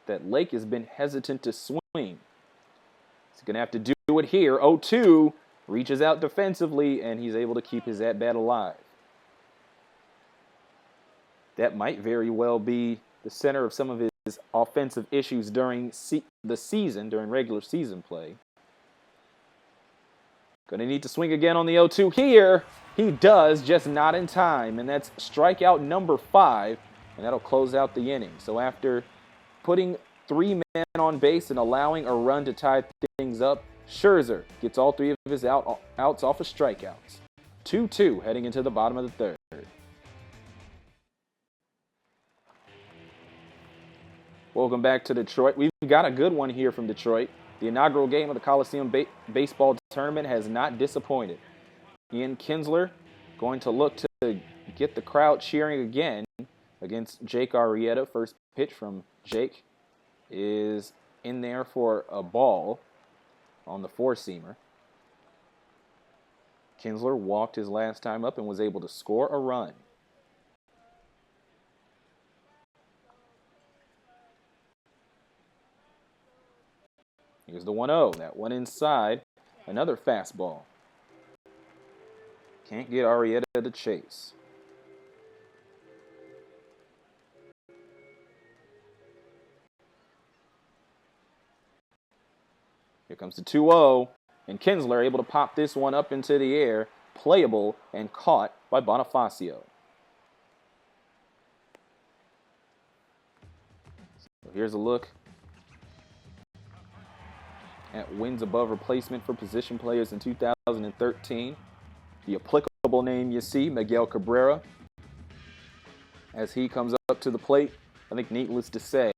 that Lake has been hesitant to swing. He's going to have to do it here. 0-2, reaches out defensively, and he's able to keep his at-bat alive. That might very well be the center of some of his offensive issues during the season, during regular season play. Going to need to swing again on the 0-2 here. He does, just not in time, and that's strikeout number 5, and that'll close out the inning. So after putting 3 men on base and allowing a run to tie things up, Scherzer gets all 3 of his outs off of strikeouts. 2-2 heading into the bottom of the third. Welcome back to Detroit. We've got a good one here from Detroit. The inaugural game of the Coliseum Baseball Tournament has not disappointed. Ian Kinsler going to look to get the crowd cheering again against Jake Arrieta. First pitch from Jake is in there for a ball on the 4-seamer. Kinsler walked his last time up and was able to score a run. Here's the 1-0. That one inside. Another fastball. Can't get Arrieta to chase. Here comes the 2-0. And Kinsler able to pop this one up into the air. playable and caught by Bonifacio. So here's a look at wins above replacement for position players in 2013. The applicable name you see, Miguel Cabrera. As he comes up to the plate, I think needless to say,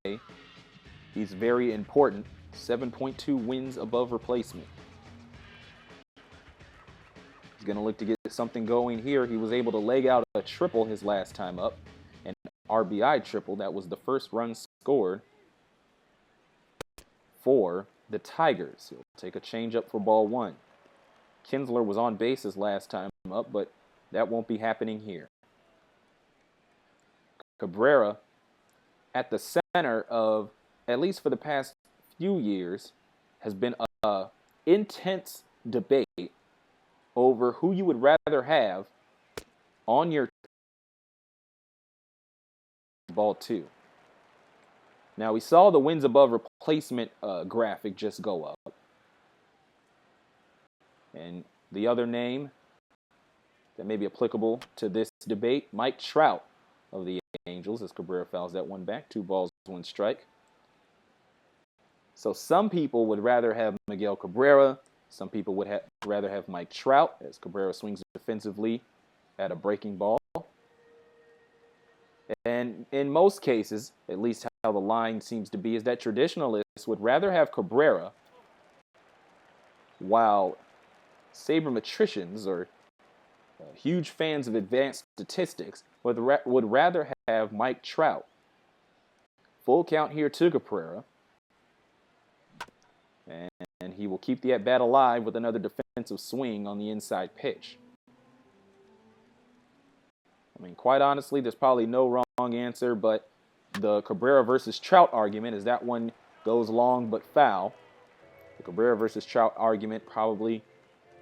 he's very important. 7.2 wins above replacement. He's going to look to get something going here. He was able to leg out a triple his last time up, an RBI triple. That was the first run scored for the Tigers. He'll take a changeup for ball one. Kinsler was on base his last time up, but that won't be happening here. Cabrera, at the center of, at least for the past few years, has been an intense debate over who you would rather have on your ball two. Now, we saw the wins above replacement graphic just go up. And the other name that may be applicable to this debate, Mike Trout of the Angels, as Cabrera fouls that one back. 2 balls, 1 strike. So some people would rather have Miguel Cabrera. Some people would rather have Mike Trout, as Cabrera swings defensively at a breaking ball. And in most cases, at least how the line seems to be, is that traditionalists would rather have Cabrera, while sabermetricians or huge fans of advanced statistics would rather have Mike Trout. Full count here to Cabrera. And he will keep the at-bat alive with another defensive swing on the inside pitch. I mean, quite honestly, there's probably no wrong answer, but the Cabrera versus Trout argument is that one goes long but foul. The Cabrera versus Trout argument probably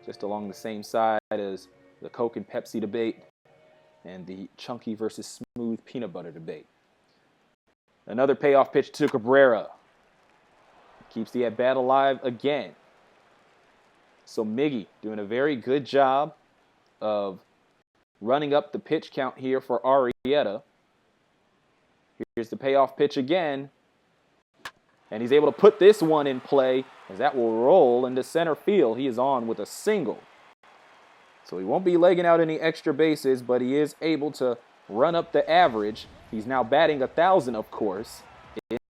just along the same side as the Coke and Pepsi debate and the chunky versus smooth peanut butter debate. Another payoff pitch to Cabrera. Keeps the at-bat alive again. So Miggy doing a very good job of running up the pitch count here for Arrieta. Here's the payoff pitch again. And he's able to put this one in play as that will roll into center field. He is on with a single. So he won't be legging out any extra bases, but he is able to run up the average. He's now batting 1,000, of course,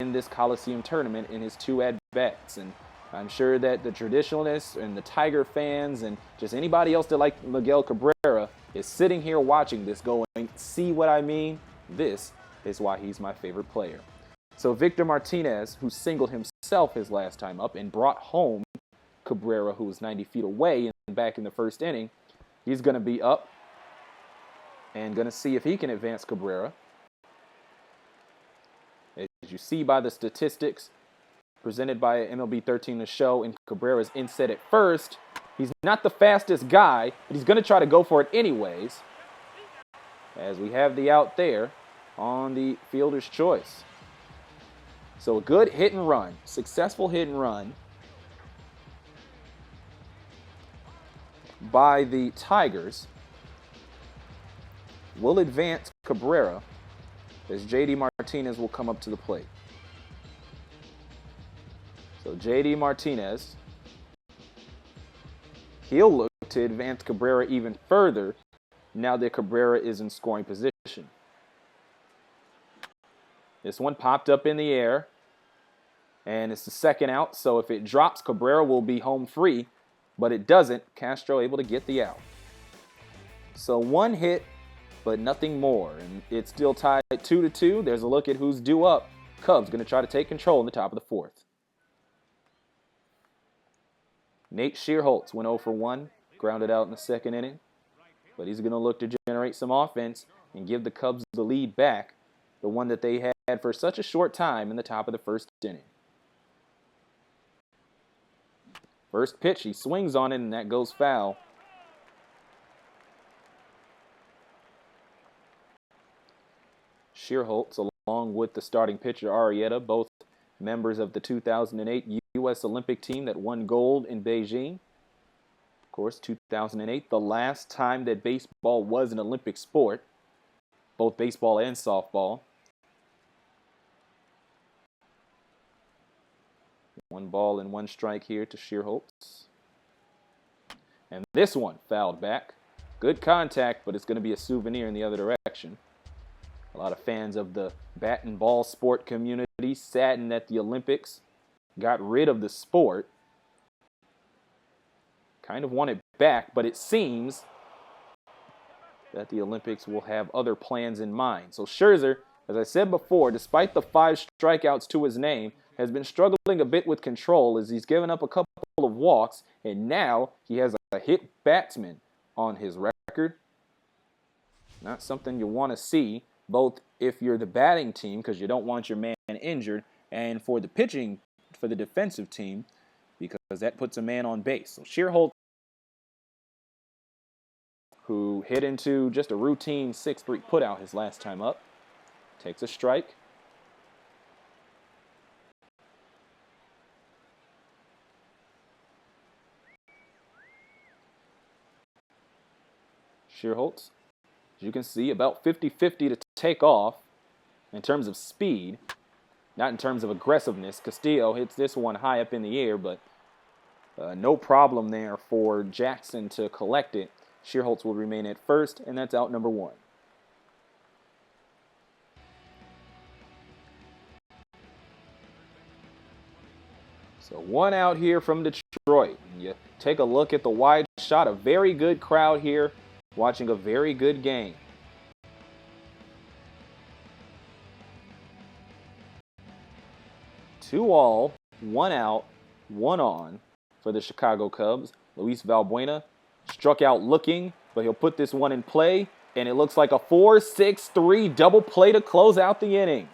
in this Coliseum tournament in his 2 at-bats. And I'm sure that the traditionalists and the Tiger fans and just anybody else that like Miguel Cabrera is sitting here watching this going, see what I mean? This is why he's my favorite player. So Victor Martinez, who singled himself his last time up and brought home Cabrera, who was 90 feet away and back in the first inning, he's going to be up and going to see if he can advance Cabrera. As you see by the statistics presented by MLB 13 The Show, and Cabrera's inset at first, he's not the fastest guy, but he's going to try to go for it anyways, as we have the out there on the fielder's choice. So a good hit and run, successful hit and run by the Tigers will advance Cabrera as J.D. Martinez will come up to the plate. So J.D. Martinez, he'll look to advance Cabrera even further now that Cabrera is in scoring position. This one popped up in the air, and it's the second out, so if it drops, Cabrera will be home free, but it doesn't. Castro able to get the out. So one hit, but nothing more, and it's still tied at 2-2. There's a look at who's due up. Cubs going to try to take control in the top of the 4th. Nate Shearholtz went 0 for 1, grounded out in the second inning, but he's going to look to generate some offense and give the Cubs the lead back, the one that they had for such a short time in the top of the first inning. First pitch, he swings on it, and that goes foul. Shearholtz, along with the starting pitcher Arrieta, both members of the 2008 U.S. Olympic team that won gold in Beijing. Of course, 2008, the last time that baseball was an Olympic sport, both baseball and softball. 1 ball and 1 strike here to Scherzer. And this one fouled back. Good contact, but it's going to be a souvenir in the other direction. A lot of fans of the bat and ball sport community saddened that the Olympics got rid of the sport. Kind of want it back, but it seems that the Olympics will have other plans in mind. So Scherzer, as I said before, despite the 5 strikeouts to his name, has been struggling a bit with control as he's given up a couple of walks, and now he has a hit batsman on his record. Not something you want to see, both if you're the batting team, because you don't want your man injured, and for the pitching, for the defensive team, because that puts a man on base. So Scherzer, who hit into just a routine 6-3 putout his last time up, takes a strike. Scherzer, as you can see, about 50-50 to take off in terms of speed, not in terms of aggressiveness. Castillo hits this one high up in the air, but no problem there for Jackson to collect it. Scherzer will remain at first, and that's out number 1. So 1 out here from Detroit. You take a look at the wide shot. A very good crowd here watching a very good game. Two all, 1 out, 1 on for the Chicago Cubs. Luis Valbuena struck out looking, but he'll put this one in play, and it looks like a 4-6-3 double play to close out the inning.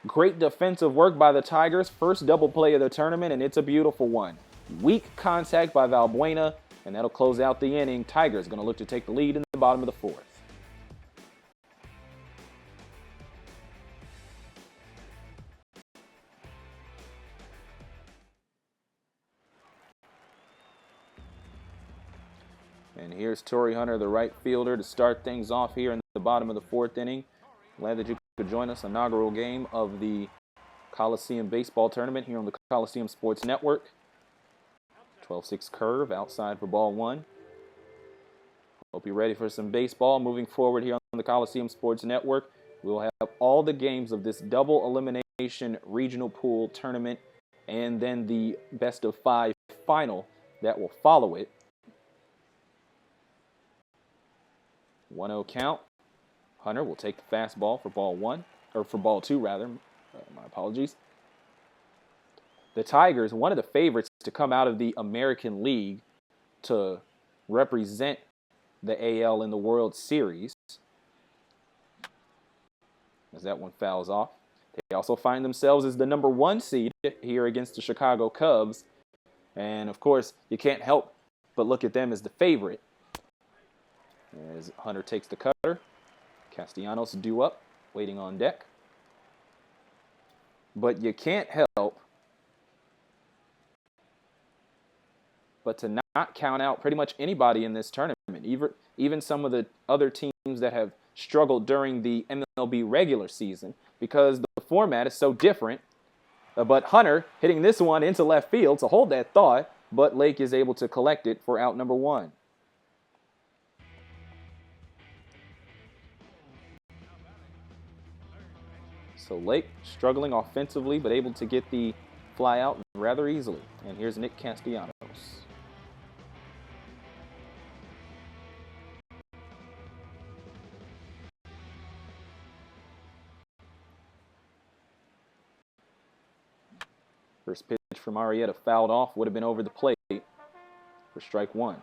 Great defensive work by the Tigers. First double play of the tournament, and it's a beautiful one. Weak contact by Valbuena, and that'll close out the inning. Tigers going to look to take the lead in the bottom of the 4th. And here's Torrey Hunter, the right fielder, to start things off here in the bottom of the 4th inning. Glad that you could join us. Inaugural game of the Coliseum Baseball Tournament here on the Coliseum Sports Network. 12-6 curve outside for ball 1. Hope you're ready for some baseball. Moving forward here on the Coliseum Sports Network, we'll have all the games of this double elimination regional pool tournament and then the best of 5 final that will follow it. 1-0 count. Hunter will take the fastball for ball 1, or for ball 2 rather. My apologies. The Tigers, one of the favorites to come out of the American League to represent the AL in the World Series. As that one fouls off. They also find themselves as the number 1 seed here against the Chicago Cubs. And of course, you can't help but look at them as the favorite. As Hunter takes the cutter. Castellanos due up, waiting on deck. But you can't help but to not count out pretty much anybody in this tournament, even some of the other teams that have struggled during the MLB regular season, because the format is so different. But Hunter hitting this one into left field, so hold that thought, but Lake is able to collect it for out number 1. So Lake struggling offensively, but able to get the fly out rather easily. And here's Nick Castellanos. First pitch from Arrieta fouled off, would have been over the plate for strike 1.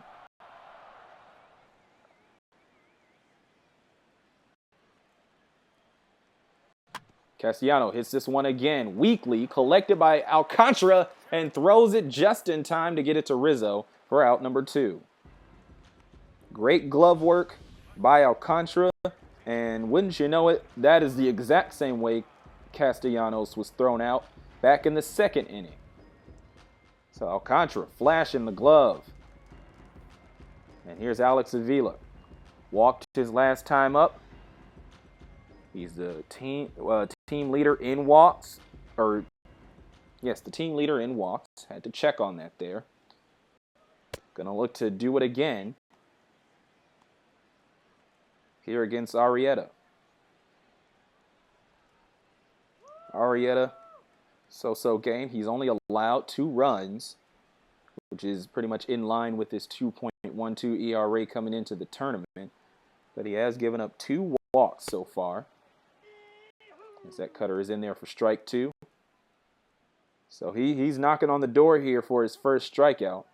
Castellano hits this one again, weakly, collected by Alcantara, and throws it just in time to get it to Rizzo for out number 2. Great glove work by Alcantara, and wouldn't you know it, that is the exact same way Castellanos was thrown out back in the 2nd inning. So Alcantara flashing the glove. And here's Alex Avila. Walked his last time up. He's the team leader in walks. The team leader in walks. Had to check on that there. Gonna look to do it again here against Arrieta. Arrieta, so game. He's only allowed 2 runs, which is pretty much in line with his 2.12 ERA coming into the tournament. But he has given up 2 walks so far. As that cutter is in there for strike 2. So he's knocking on the door here for his first strikeout.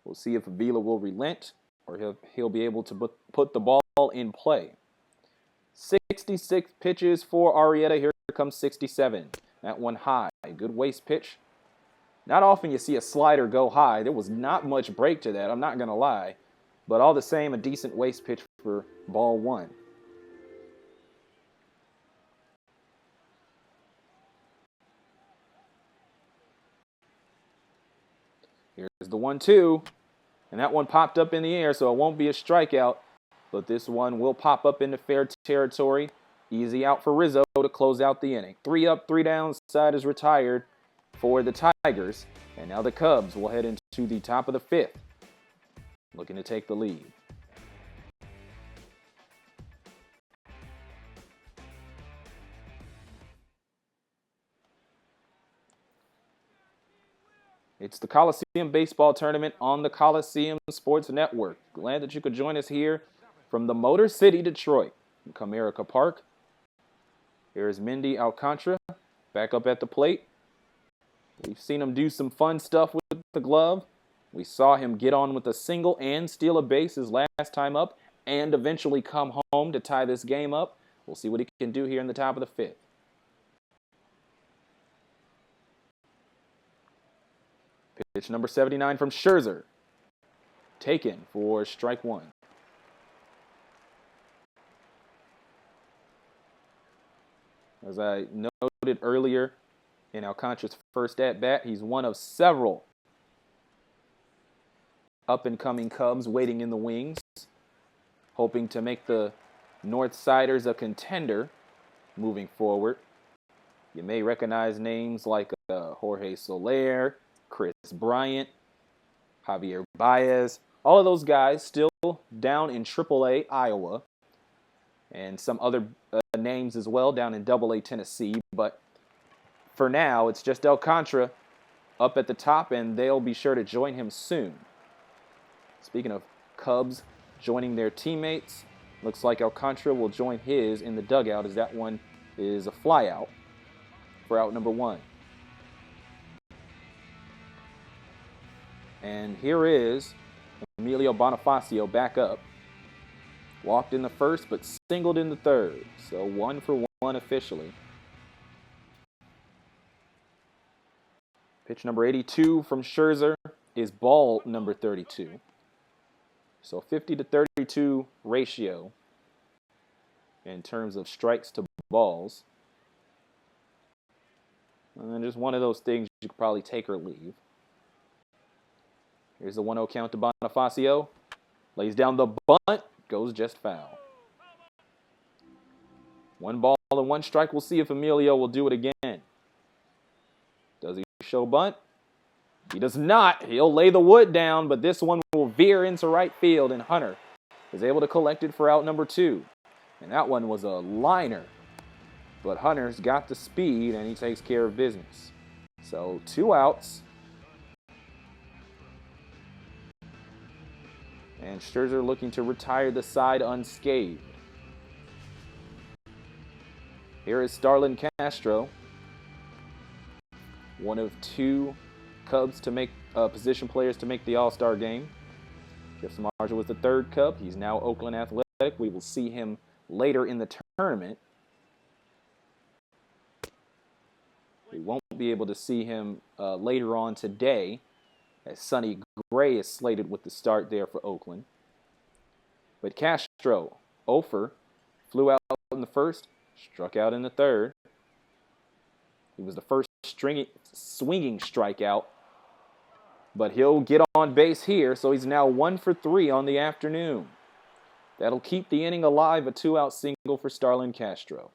We'll see if Avila will relent or he'll be able to put the ball in play. 66 pitches for Arrieta. Here comes 67. That one high. Good waist pitch. Not often you see a slider go high. There was not much break to that, I'm not going to lie. But all the same, a decent waist pitch for ball 1. Here's the 1-2. And that one popped up in the air, so it won't be a strikeout. But this one will pop up into fair territory. Easy out for Rizzo to close out the inning. 3 up, 3 down. Side is retired for the Tigers. And now the Cubs will head into the top of the 5th, looking to take the lead. It's the Coliseum Baseball Tournament on the Coliseum Sports Network. Glad that you could join us here from the Motor City, Detroit, in Comerica Park. Here's Mendy Alcantara back up at the plate. We've seen him do some fun stuff with the glove. We saw him get on with a single and steal a base his last time up and eventually come home to tie this game up. We'll see what he can do here in the top of the 5th. Pitch number 79 from Scherzer. Taken for strike 1. As I noted earlier in Alcantara's first at-bat, he's one of several up-and-coming Cubs waiting in the wings, hoping to make the North Siders a contender moving forward. You may recognize names like Jorge Soler, Chris Bryant, Javier Baez, all of those guys still down in AAA Iowa, and some other names as well down in AA Tennessee. But for now, it's just Alcantara up at the top, and they'll be sure to join him soon. Speaking of Cubs joining their teammates, looks like Alcantara will join his in the dugout, as that one is a flyout for out number 1. And here is Emilio Bonifacio back up. Walked in the first, but singled in the third. So 1 for 1 officially. Pitch number 82 from Scherzer is ball number 32. So 50 to 32 ratio in terms of strikes to balls. And just one of those things you could probably take or leave. Here's the 1-0 count to Bonifacio. Lays down the bunt. Goes just foul. 1 ball and 1 strike. We'll see if Emilio will do it again. Does he show bunt? He does not. He'll lay the wood down, but this one will veer into right field, and Hunter is able to collect it for out number 2. And that one was a liner. But Hunter's got the speed, and he takes care of business. So 2 outs. And Scherzer looking to retire the side unscathed. Here is Starlin Castro. One of 2 Cubs to make position players to make the All-Star game. Jeff Samardzija was the 3rd Cub. He's now Oakland Athletic. We will see him later in the tournament. We won't be able to see him later on today, as Sonny Gray is slated with the start there for Oakland. But Castro, 0-for, flew out in the first, struck out in the third. He was the first swinging strikeout But he'll get on base here, so he's now 1 for 3 on the afternoon. That'll keep the inning alive, a 2-out single for Starlin Castro.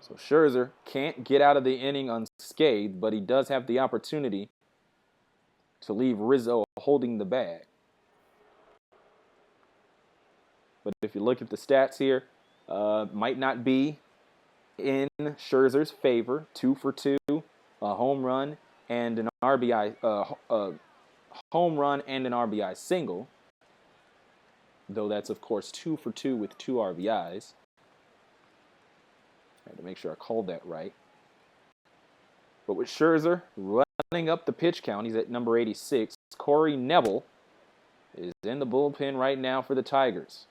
So Scherzer can't get out of the inning unscathed, but he does have the opportunity to leave Rizzo holding the bag. But if you look at the stats here, might not be in Scherzer's favor. 2 for 2, a home run and an RBI, home run and an RBI single. Though that's of course 2 for 2 with 2 RBIs. I had to make sure I called that right. But with Scherzer running up the pitch count, he's at number 86. Corey Neville is in the bullpen right now for the Tigers.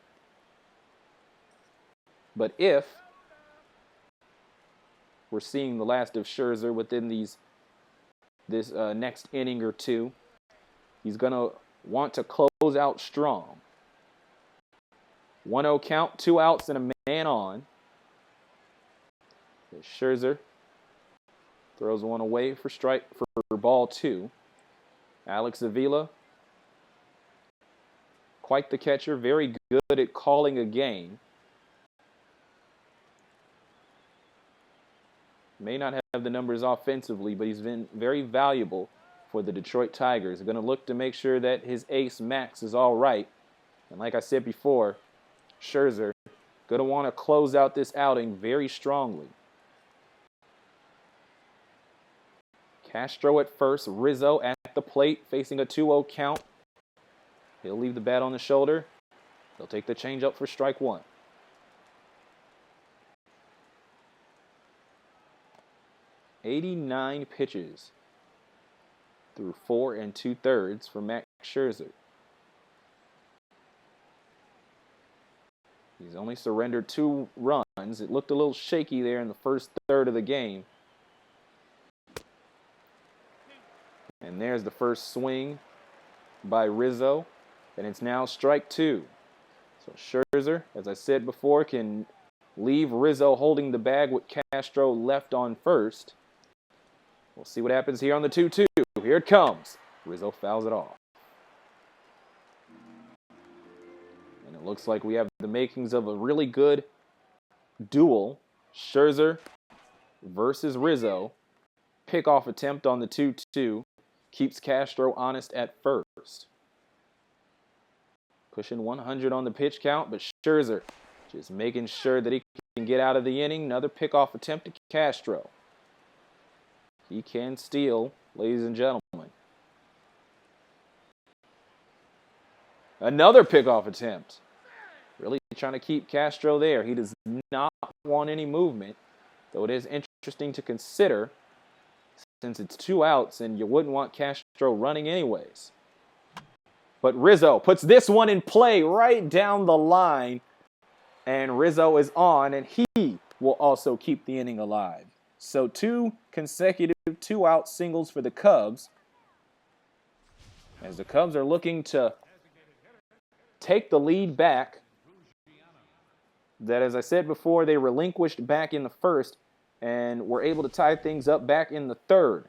But if we're seeing the last of Scherzer within this next inning or two, he's going to want to close out strong. 1-0 count, 2 outs, and a man on. Scherzer throws one away for strike for ball 2. Alex Avila, quite the catcher, very good at calling a game. May not have the numbers offensively, but he's been very valuable for the Detroit Tigers. They're going to look to make sure that his ace Max is all right. And like I said before, Scherzer going to want to close out this outing very strongly. Castro at first, Rizzo at the plate facing a 2-0 count. He'll leave the bat on the shoulder. He'll take the changeup for strike 1. "89 pitches through 4 2/3 for Max Scherzer. He's only surrendered 2 runs. It looked a little shaky there in the first third of the game. And there's the first swing by Rizzo, and it's now strike 2. So Scherzer, as I said before, can leave Rizzo holding the bag with Castro left on first. We'll see what happens here on the 2-2. Here it comes. Rizzo fouls it off. And it looks like we have the makings of a really good duel. Scherzer versus Rizzo. Pickoff attempt on the 2-2. Keeps Castro honest at first. Pushing 100 on the pitch count, but Scherzer just making sure that he can get out of the inning. Another pickoff attempt to Castro. He can steal, ladies and gentlemen. Another pickoff attempt. Really trying to keep Castro there. He does not want any movement, though it is interesting to consider since it's 2 outs and you wouldn't want Castro running anyways. But Rizzo puts this one in play right down the line, and Rizzo is on, and he will also keep the inning alive. So 2 consecutive 2-out singles for the Cubs, as the Cubs are looking to take the lead back that, as I said before, they relinquished back in the first and were able to tie things up back in the third.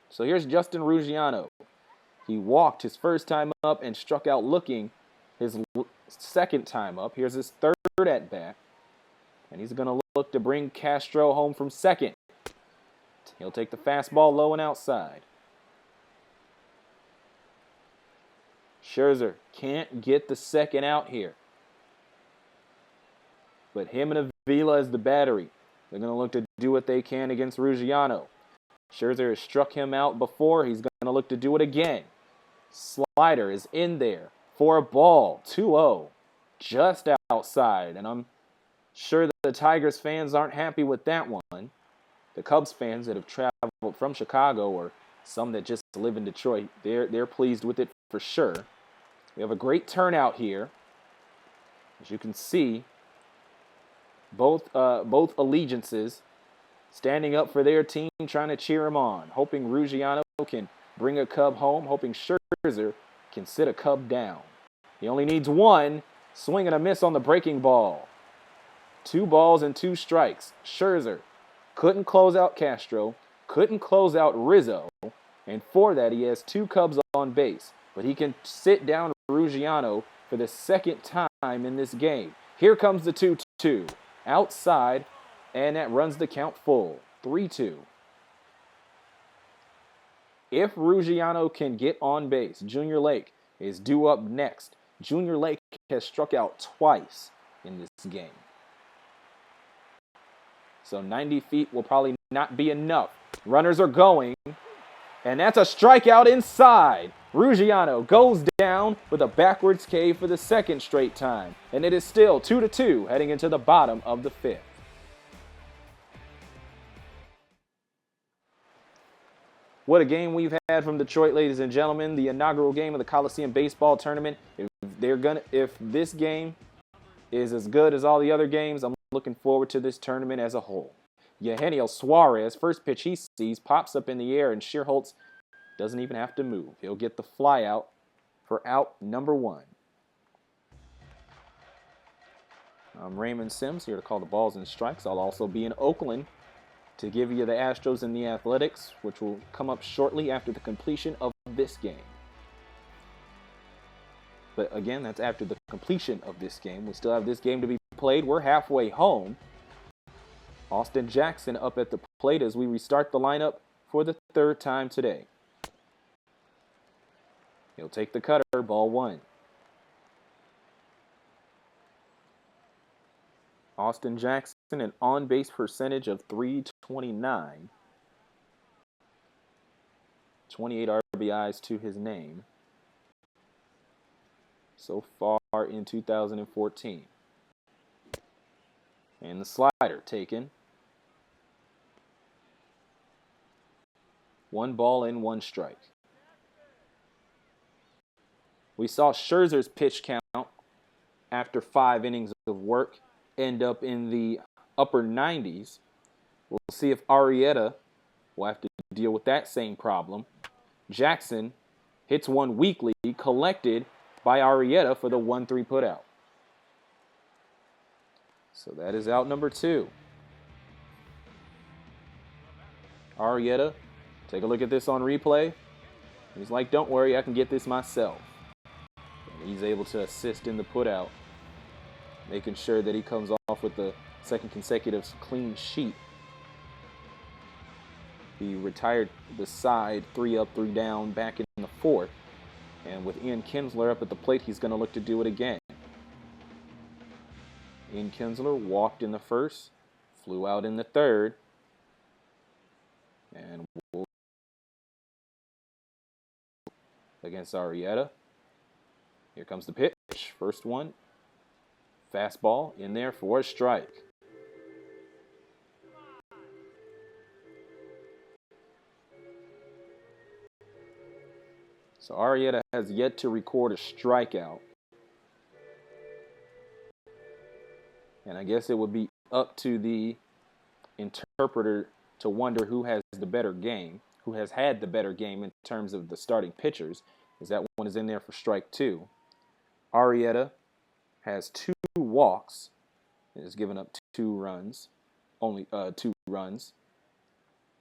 So here's Justin Ruggiano. He walked his first time up and struck out looking his second time up. Here's his third at bat. And he's going to look to bring Castro home from second. He'll take the fastball low and outside. Scherzer can't get the second out here. But him and Avila as the battery. They're going to look to do what they can against Ruggiano. Scherzer has struck him out before. He's going to look to do it again. Slider is in there for a ball. 2-0. Just outside. And I'm sure that the Tigers fans aren't happy with that one. The Cubs fans that have traveled from Chicago, or some that just live in Detroit, they're pleased with it for sure. We have a great turnout here. As you can see, both allegiances standing up for their team, trying to cheer them on, hoping Ruggiano can bring a Cub home, hoping Scherzer can sit a Cub down. He only needs one. Swing and a miss on the breaking ball. 2 balls and 2 strikes. Scherzer couldn't close out Castro, couldn't close out Rizzo, and for that he has 2 Cubs on base. But he can sit down Ruggiano for the second time in this game. Here comes the 2-2. Outside, and that runs the count full. 3-2. If Ruggiano can get on base, Junior Lake is due up next. Junior Lake has struck out twice in this game. So 90 feet will probably not be enough. Runners are going, and that's a strikeout inside. Ruggiano goes down with a backwards K for the second straight time, and it is still 2-2 heading into the bottom of the 5th. What a game we've had from Detroit, ladies and gentlemen. The inaugural game of the Coliseum Baseball Tournament. If this game is as good as all the other games, I'm looking forward to this tournament as a whole. Eugenio Suarez, first pitch he sees, pops up in the air, and Schierholtz doesn't even have to move. He'll get the fly out for out number 1. I'm Raymond Sims, here to call the balls and strikes. I'll also be in Oakland to give you the Astros and the Athletics, which will come up shortly after the completion of this game. But again, that's after the completion of this game. We still have this game to be played. We're halfway home. Austin Jackson up at the plate as we restart the lineup for the 3rd time today. He'll take the cutter, ball 1. Austin Jackson, an on-base percentage of .329. 28 RBIs to his name so far in 2014. And the slider taken. 1 ball and 1 strike. We saw Scherzer's pitch count after 5 innings of work end up in the upper 90s. We'll see if Arrieta will have to deal with that same problem. Jackson hits one weakly, collected by Arrieta for the 1-3 putout. So that is out number 2. Arrieta, take a look at this on replay. He's like, don't worry, I can get this myself. And he's able to assist in the putout, making sure that he comes off with the second consecutive clean sheet. He retired the side 3 up, 3 down back in the 4th. And with Ian Kinsler up at the plate, he's going to look to do it again. Ian Kinsler walked in the 1st, flew out in the 3rd. And against Arrieta. Here comes the pitch. First one. Fastball in there for a strike. So Arrieta has yet to record a strikeout. And I guess it would be up to the interpreter to wonder who has the better game, who has had the better game in terms of the starting pitchers, as that one is in there for strike 2. Arrieta has 2 walks and has given up 2 runs, only 2 runs.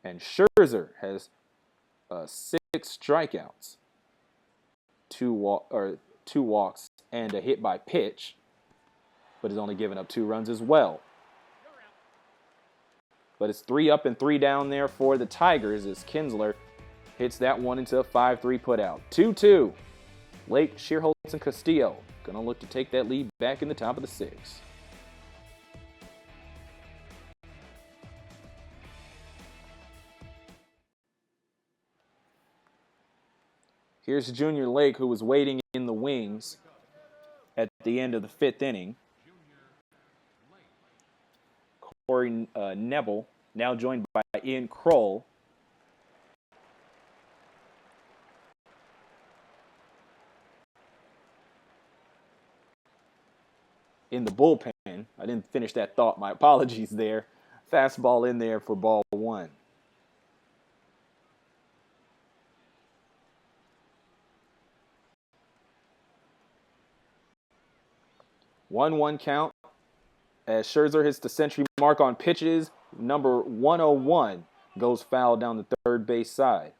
And Scherzer has 6 strikeouts, 2 walks, and a hit by pitch, but has only given up 2 runs as well. But it's 3 up and 3 down there for the Tigers as Kinsler hits that one into a 5-3 putout. 2-2. Lake, Schierholtz, and Castillo going to look to take that lead back in the top of the 6th. Here's Junior Lake, who was waiting in the wings at the end of the 5th inning. Corey Neville, now joined by Ian Kroll. In the bullpen. I didn't finish that thought. My apologies there. Fastball in there for ball 1. One count As Scherzer hits the century mark on pitches, number 101 goes foul down the third base side.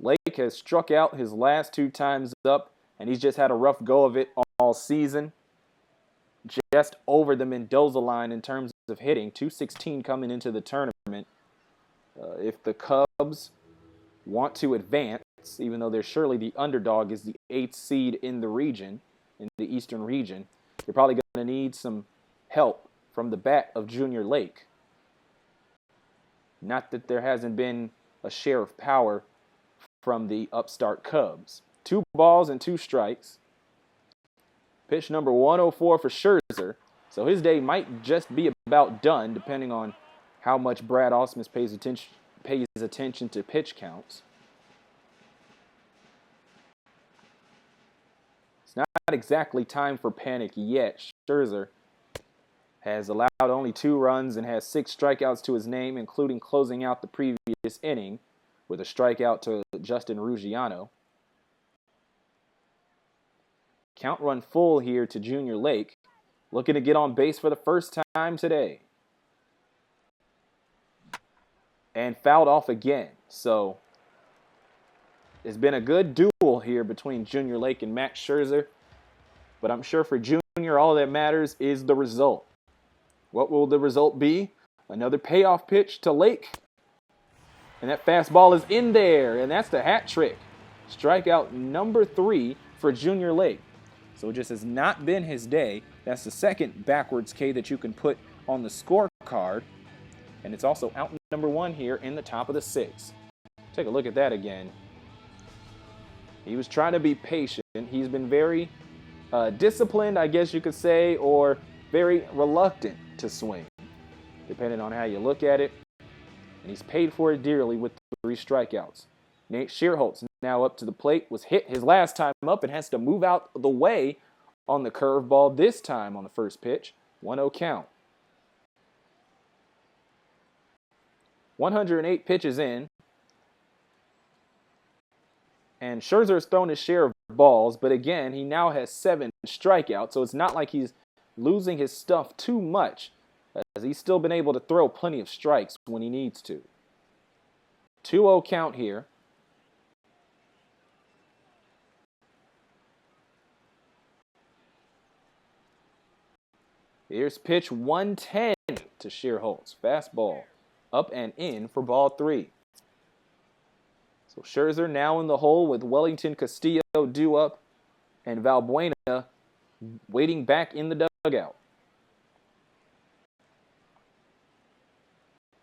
Lake has struck out his last 2 times up, and he's just had a rough go of it all season. Just over the Mendoza line in terms of hitting, 216 coming into the tournament. If the Cubs want to advance, even though they're surely the underdog, is the 8th seed in the region, in the Eastern region, they're probably going to need some help from the bat of Junior Lake. Not that there hasn't been a share of power from the upstart Cubs. 2 balls and 2 strikes. Pitch number 104 for Scherzer. So his day might just be about done, depending on how much Brad Ausmus pays attention to pitch counts. It's not exactly time for panic yet. Scherzer has allowed only 2 runs and has 6 strikeouts to his name, including closing out the previous inning with a strikeout to Justin Ruggiano. Count run full here to Junior Lake, looking to get on base for the first time today. And fouled off again. So it's been a good duel here between Junior Lake and Max Scherzer. But I'm sure for Junior, all that matters is the result. What will the result be? Another payoff pitch to Lake. And that fastball is in there. And that's the hat trick. Strikeout number 3 for Junior Lake. So it just has not been his day. That's the second backwards K that you can put on the scorecard. And it's also out number 1 here in the top of the 6th. Take a look at that again. He was trying to be patient. He's been very disciplined, I guess you could say, or very reluctant to swing, depending on how you look at it. And he's paid for it dearly with 3 strikeouts. Nate Shearholtz now up to the plate, was hit his last time up and has to move out the way on the curveball this time on the first pitch. 1-0 count. 108 pitches in. And Scherzer has thrown his share of balls, but again, he now has 7 strikeouts, so it's not like he's losing his stuff too much, as he's still been able to throw plenty of strikes when he needs to. 2-0 count here. Here's pitch 110 to Shearholtz. Fastball up and in for ball 3. So Scherzer now in the hole with Wellington Castillo due up and Valbuena waiting back in the dugout.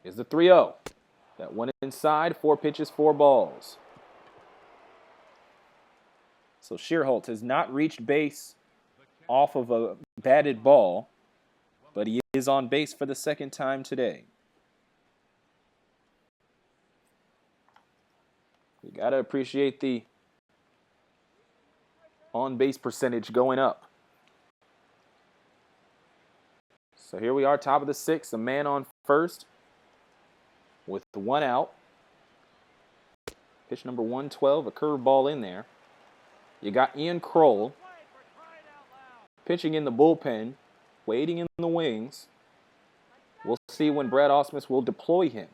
Here's the 3-0. That one inside, 4 pitches, 4 balls. So Shearholtz has not reached base off of a batted ball, but he is on base for the second time today. You got to appreciate the on-base percentage going up. So here we are, top of the 6th, a man on first with 1 out. Pitch number 112, a curveball in there. You got Ian Kroll pitching in the bullpen, waiting in the wings. We'll see when Brad Ausmus will deploy him.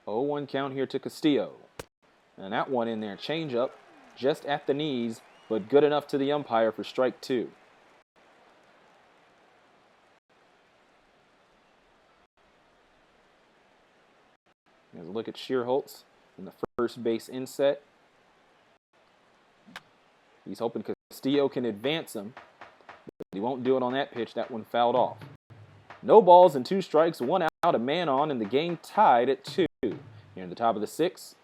Oh, 1 count here to Castillo. And that one in there, changeup, just at the knees, but good enough to the umpire for strike 2. Here's a look at Shearholtz in the first base inset. He's hoping Castillo can advance him, but he won't do it on that pitch. That one fouled off. No balls and 2 strikes, 1 out, a man on, and the game tied at 2. Here in the top of the 6th.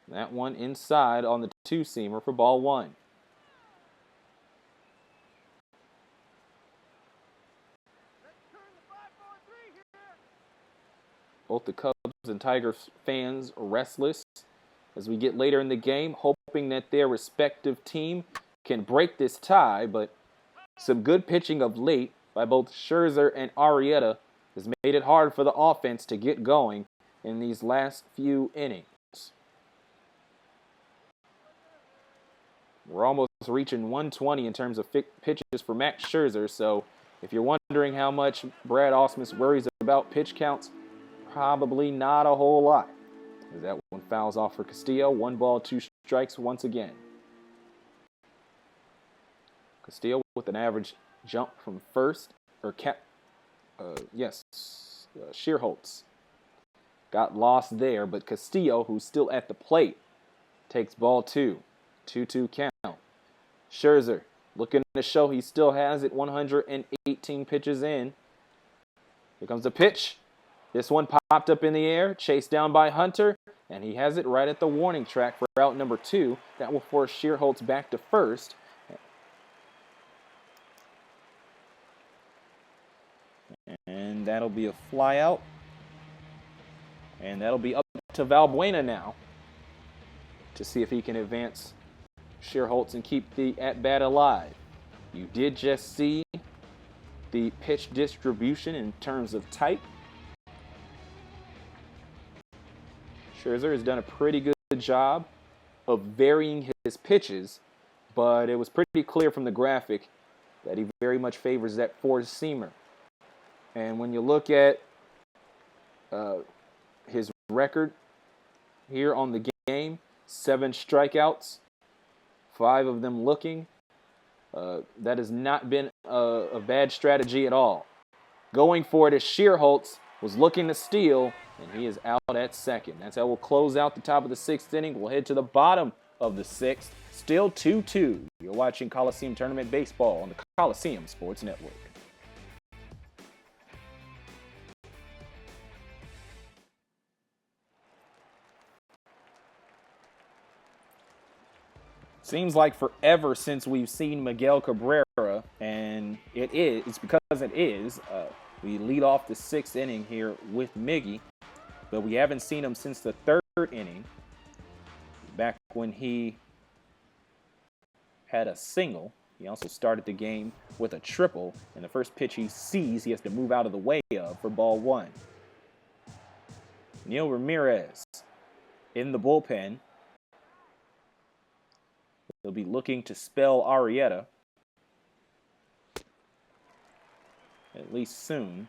That one inside on the 2-seamer for ball 1. Both the Cubs and Tigers fans are restless as we get later in the game, hoping that their respective team can break this tie, but some good pitching of late by both Scherzer and Arrieta has made it hard for the offense to get going in these last few innings. We're almost reaching 120 in terms of pitches for Max Scherzer. So if you're wondering how much Brad Ausmus worries about pitch counts, probably not a whole lot. As that one fouls off for Castillo. 1 ball, 2 strikes once again. Castillo with an average jump from first, Schierholtz got lost there, but Castillo, who's still at the plate, takes ball 2. 2-2 count. Scherzer looking to show he still has it. 118 pitches in. Here comes the pitch. This one popped up in the air, chased down by Hunter, and he has it right at the warning track for out number 2. That will force Schierholtz back to first. And that'll be a fly out. And that'll be up to Valbuena now to see if he can advance Schierholtz and keep the at-bat alive. You did just see the pitch distribution in terms of type. Scherzer has done a pretty good job of varying his pitches, but it was pretty clear from the graphic that he very much favors that four-seamer. And when you look at his record here on the game, 7 strikeouts, 5 of them looking. That has not been a bad strategy at all. Going for it as Schierholtz was looking to steal, and he is out at second. That's how we'll close out the top of the 6th inning. We'll head to the bottom of the 6th. Still 2-2. You're watching Coliseum Tournament Baseball on the Coliseum Sports Network. Seems like forever since we've seen Miguel Cabrera, and it's because it is. We lead off the 6th inning here with Miggy, but we haven't seen him since the 3rd inning, back when he had a single. He also started the game with a triple, and the first pitch he sees, he has to move out of the way of for ball 1. Neil Ramirez in the bullpen. He'll be looking to spell Arrieta, at least soon.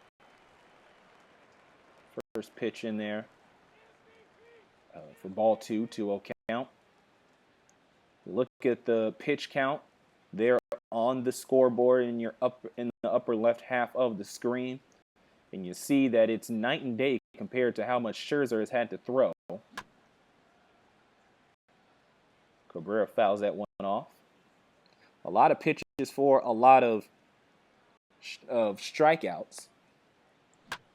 First pitch in there for ball 2, 2-0 count. Look at the pitch count there on the scoreboard in the upper left half of the screen, and you see that it's night and day compared to how much Scherzer has had to throw. Cabrera fouls that one off. A lot of pitches for a lot of strikeouts.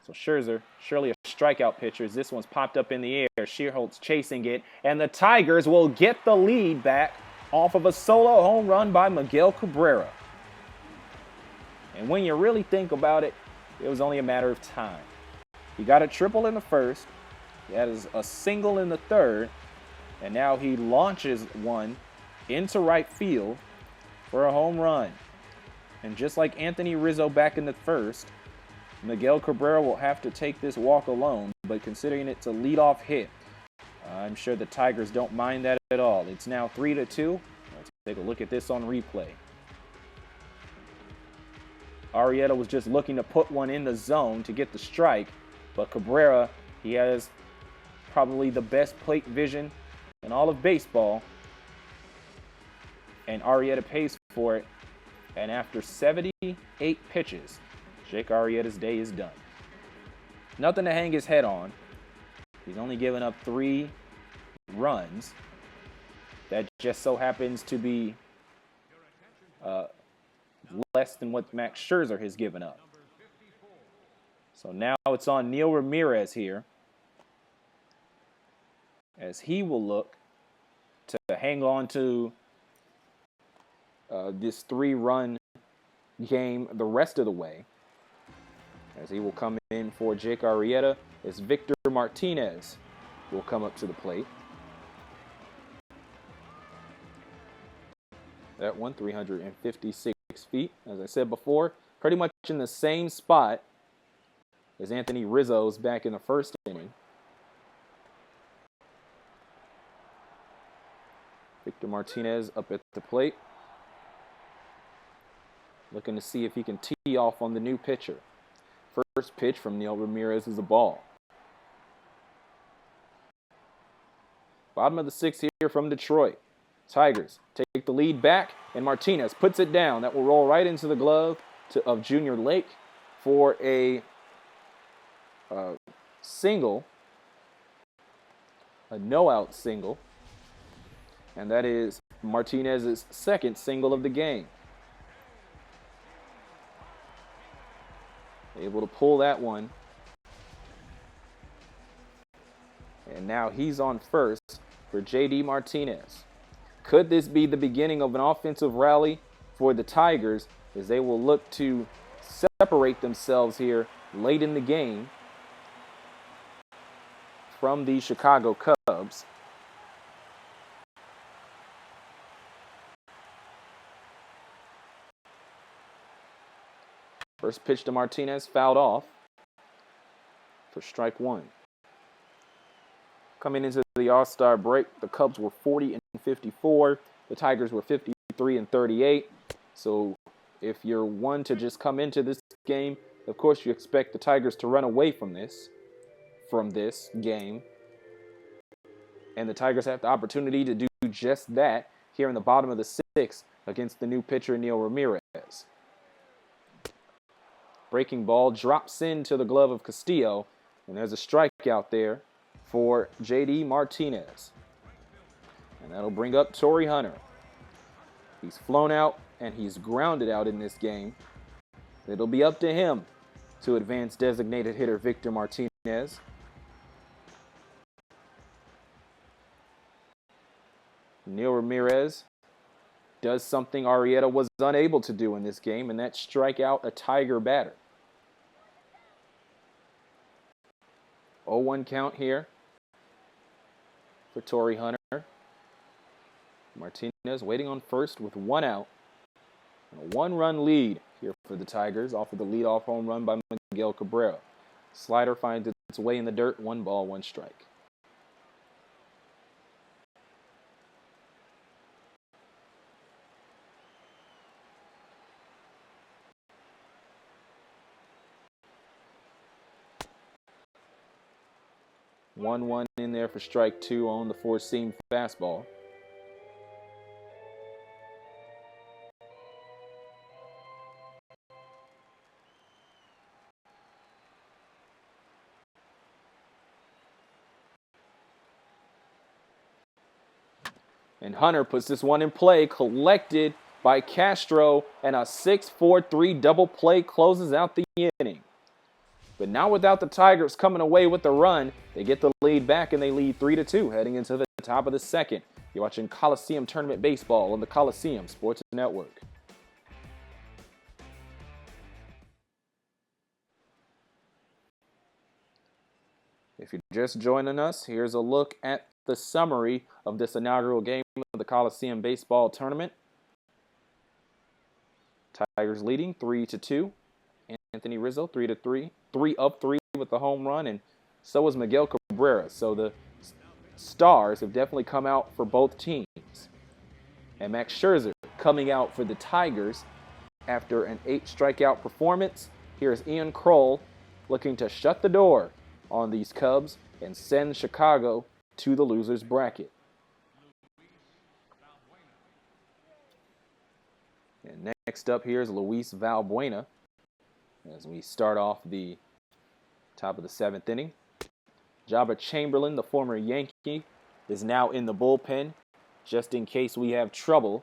So Scherzer, surely a strikeout pitcher. This one's popped up in the air. Schierholtz chasing it. And the Tigers will get the lead back off of a solo home run by Miguel Cabrera. And when you really think about it, it was only a matter of time. He got a triple in the first. He had a single in the third. And now he launches one into right field for a home run. And just like Anthony Rizzo back in the first, Miguel Cabrera will have to take this walk alone. But considering it's a leadoff hit, I'm sure the Tigers don't mind that at all. It's now 3-2. Let's take a look at this on replay. Arrieta was just looking to put one in the zone to get the strike. But Cabrera, he has probably the best plate vision in all of baseball, and Arrieta pays for it. And after 78 pitches, Jake Arrieta's day is done. Nothing to hang his head on. He's only given up 3 runs. That just so happens to be less than what Max Scherzer has given up. So now it's on Neil Ramirez here, as he will look to hang on to this 3-run game the rest of the way, as he will come in for Jake Arrieta, as Victor Martinez will come up to the plate. That one, 356 feet, as I said before, pretty much in the same spot as Anthony Rizzo's back in the first inning. Victor Martinez up at the plate. Looking to see if he can tee off on the new pitcher. First pitch from Neil Ramirez is a ball. Bottom of the sixth here from Detroit. Tigers take the lead back, and Martinez puts it down. That will roll right into the glove of Junior Lake for a single, a no-out single. And that is Martinez's second single of the game. Able to pull that one. And now he's on first for J.D. Martinez. Could this be the beginning of an offensive rally for the Tigers as they will look to separate themselves here late in the game from the Chicago Cubs? First pitch to Martinez, fouled off for strike one. Coming into the All-Star break, the Cubs were 40-54. The Tigers were 53-38. So if you're one to just come into this game, of course you expect the Tigers to run away from this game. And the Tigers have the opportunity to do just that here in the bottom of the sixth against the new pitcher, Neil Ramirez. Breaking ball drops into the glove of Castillo, and there's a strikeout there for J.D. Martinez. And that'll bring up Torrey Hunter. He's flown out and he's grounded out in this game. It'll be up to him to advance designated hitter Victor Martinez. Neil Ramirez does something Arrieta was unable to do in this game, and that's strike out a Tiger batter. 0-1 count here for Torrey Hunter. Martinez waiting on first with one out. And a one-run lead here for the Tigers off of the leadoff home run by Miguel Cabrera. Slider finds its way in the dirt. 1 ball, 1 strike. One in there for strike two on the four-seam fastball. And Hunter puts this one in play, collected by Castro, and a 6-4-3 double play closes out the inning. But now without the Tigers coming away with the run, they get the lead back and they lead 3-2 heading into the top of the second. You're watching Coliseum Tournament Baseball on the Coliseum Sports Network. If you're just joining us, here's a look at the summary of this inaugural game of the Coliseum Baseball Tournament. Tigers leading 3-2. Anthony Rizzo 3-3. 3 up 3 with the home run, and so is Miguel Cabrera. So the stars have definitely come out for both teams. And Max Scherzer coming out for the Tigers after an 8-strikeout performance. Here's Ian Kroll looking to shut the door on these Cubs and send Chicago to the loser's bracket. And next up here is Luis Valbuena as we start off the top of the 7th inning. Jabba Chamberlain, the former Yankee, is now in the bullpen just in case we have trouble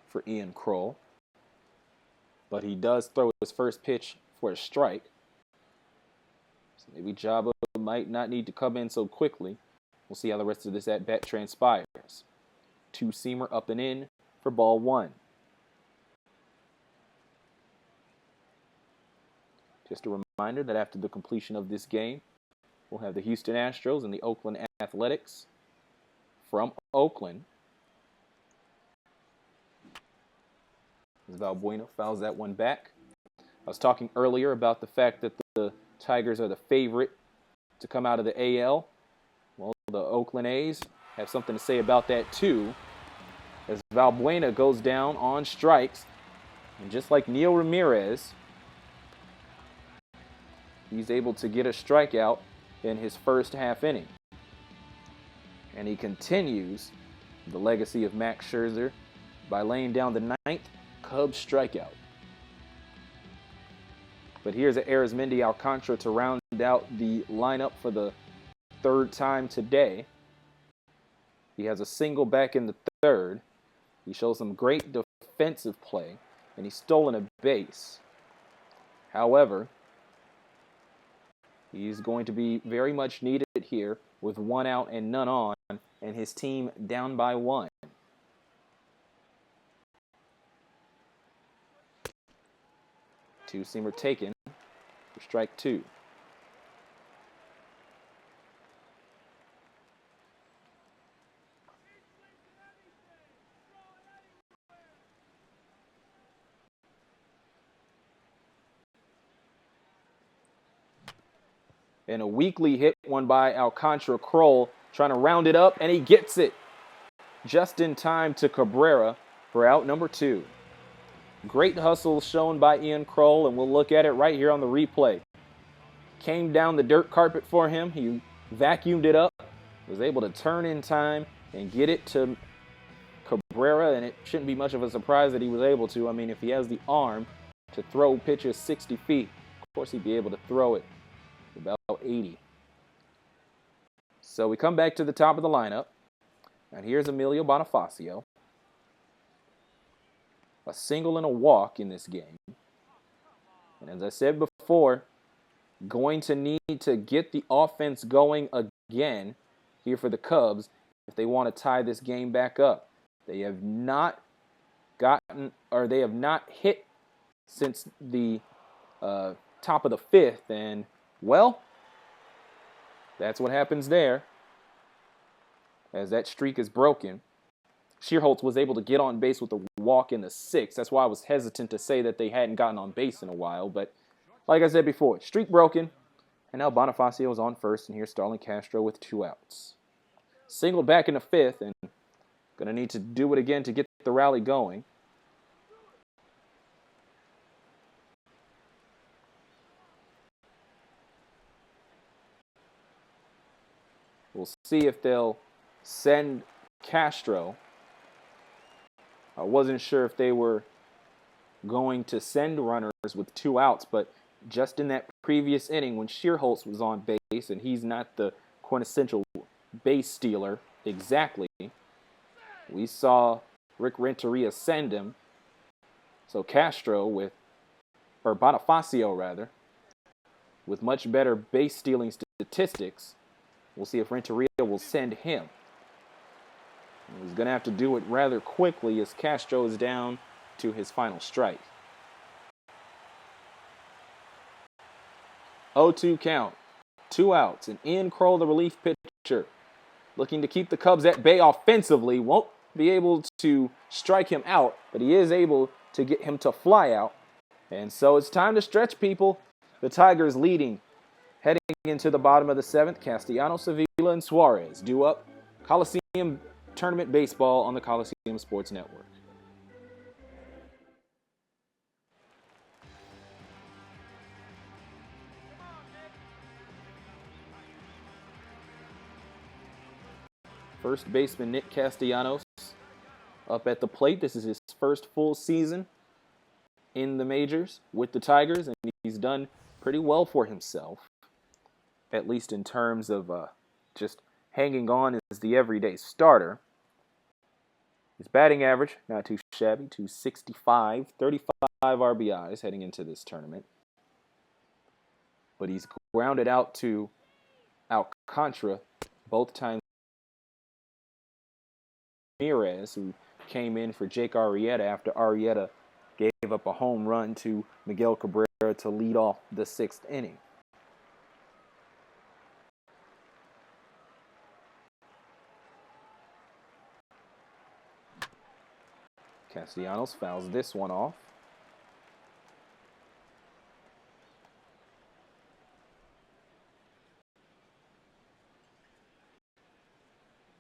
for Ian Kroll. But he does throw his first pitch for a strike. So maybe Jabba might not need to come in so quickly. We'll see how the rest of this at-bat transpires. Two-seamer up and in for ball 1. Just a reminder that after the completion of this game, we'll have the Houston Astros and the Oakland Athletics from Oakland. As Valbuena fouls that one back. I was talking earlier about the fact that the Tigers are the favorite to come out of the AL. Well, the Oakland A's have something to say about that too, as Valbuena goes down on strikes. And just like Neil Ramirez, he's able to get a strikeout in his first half inning. And he continues the legacy of Max Scherzer by laying down the 9th Cubs strikeout. But here's Arizmendi Alcantara to round out the lineup for the 3rd time today. He has a single back in the 3rd. He shows some great defensive play, and he's stolen a base. However, he's going to be very much needed here with 1 out and none on, and his team down by 1. Two-seamer taken for strike 2. And a weakly hit one by Alcantara Kroll, trying to round it up, and he gets it just in time to Cabrera for out number 2. Great hustle shown by Ian Kroll, and we'll look at it right here on the replay. Came down the dirt carpet for him. He vacuumed it up, was able to turn in time and get it to Cabrera, and it shouldn't be much of a surprise that he was able to. I mean, if he has the arm to throw pitches 60 feet, of course he'd be able to throw it about 80. So we come back to the top of the lineup, and here's Emilio Bonifacio. A single and a walk in this game. And as I said before, going to need to get the offense going again here for the Cubs if they want to tie this game back up. They have not hit since the top of the 5th, and well, that's what happens there as that streak is broken. Schierholtz was able to get on base with a walk in the 6th. That's why I was hesitant to say that they hadn't gotten on base in a while. But like I said before, streak broken. And now Bonifacio is on first. And here's Starlin Castro with 2 outs. Single back in the 5th. And going to need to do it again to get the rally going. We'll see if they'll send Castro. I wasn't sure if they were going to send runners with 2 outs, but just in that previous inning when Schierholtz was on base, and he's not the quintessential base stealer exactly, we saw Rick Renteria send him. So Bonifacio rather, with much better base stealing statistics, we'll see if Renteria will send him. He's going to have to do it rather quickly as Castro is down to his final strike. 0-2 count, 2 outs, and Ian Kroll, the relief pitcher, looking to keep the Cubs at bay offensively. Won't be able to strike him out, but he is able to get him to fly out. And so it's time to stretch, people. The Tigers leading, heading into the bottom of the 7th. Castellanos, Sevilla, and Suarez due up. Coliseum Tournament Baseball on the Coliseum Sports Network. First baseman Nick Castellanos up at the plate. This is his first full season in the majors with the Tigers, and he's done pretty well for himself, at least in terms of just hanging on as the everyday starter. His batting average, not too shabby, 265, 35 RBIs heading into this tournament. But he's grounded out to Alcantara both times. Ramirez, who came in for Jake Arrieta after Arrieta gave up a home run to Miguel Cabrera to lead off the 6th inning. Castellanos fouls this one off.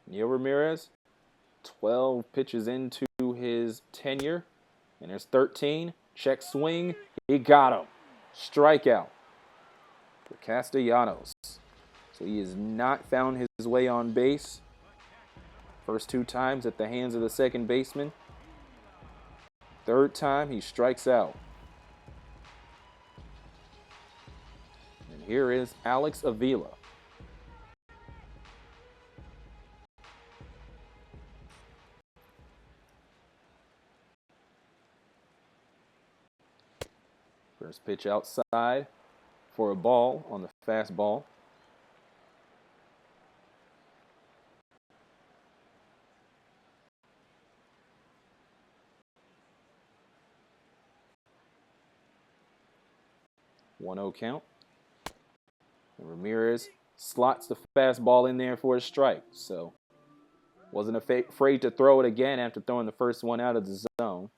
Neil Ramirez 12 pitches into his tenure. And there's 13. Check swing. He got him. Strikeout for Castellanos. So he has not found his way on base. First 2 times at the hands of the second baseman. Third time he strikes out. And here is Alex Avila. First pitch outside for a ball on the fastball. One 0 count. And Ramirez slots the fastball in there for a strike. So wasn't afraid to throw it again after throwing the first one out of the zone.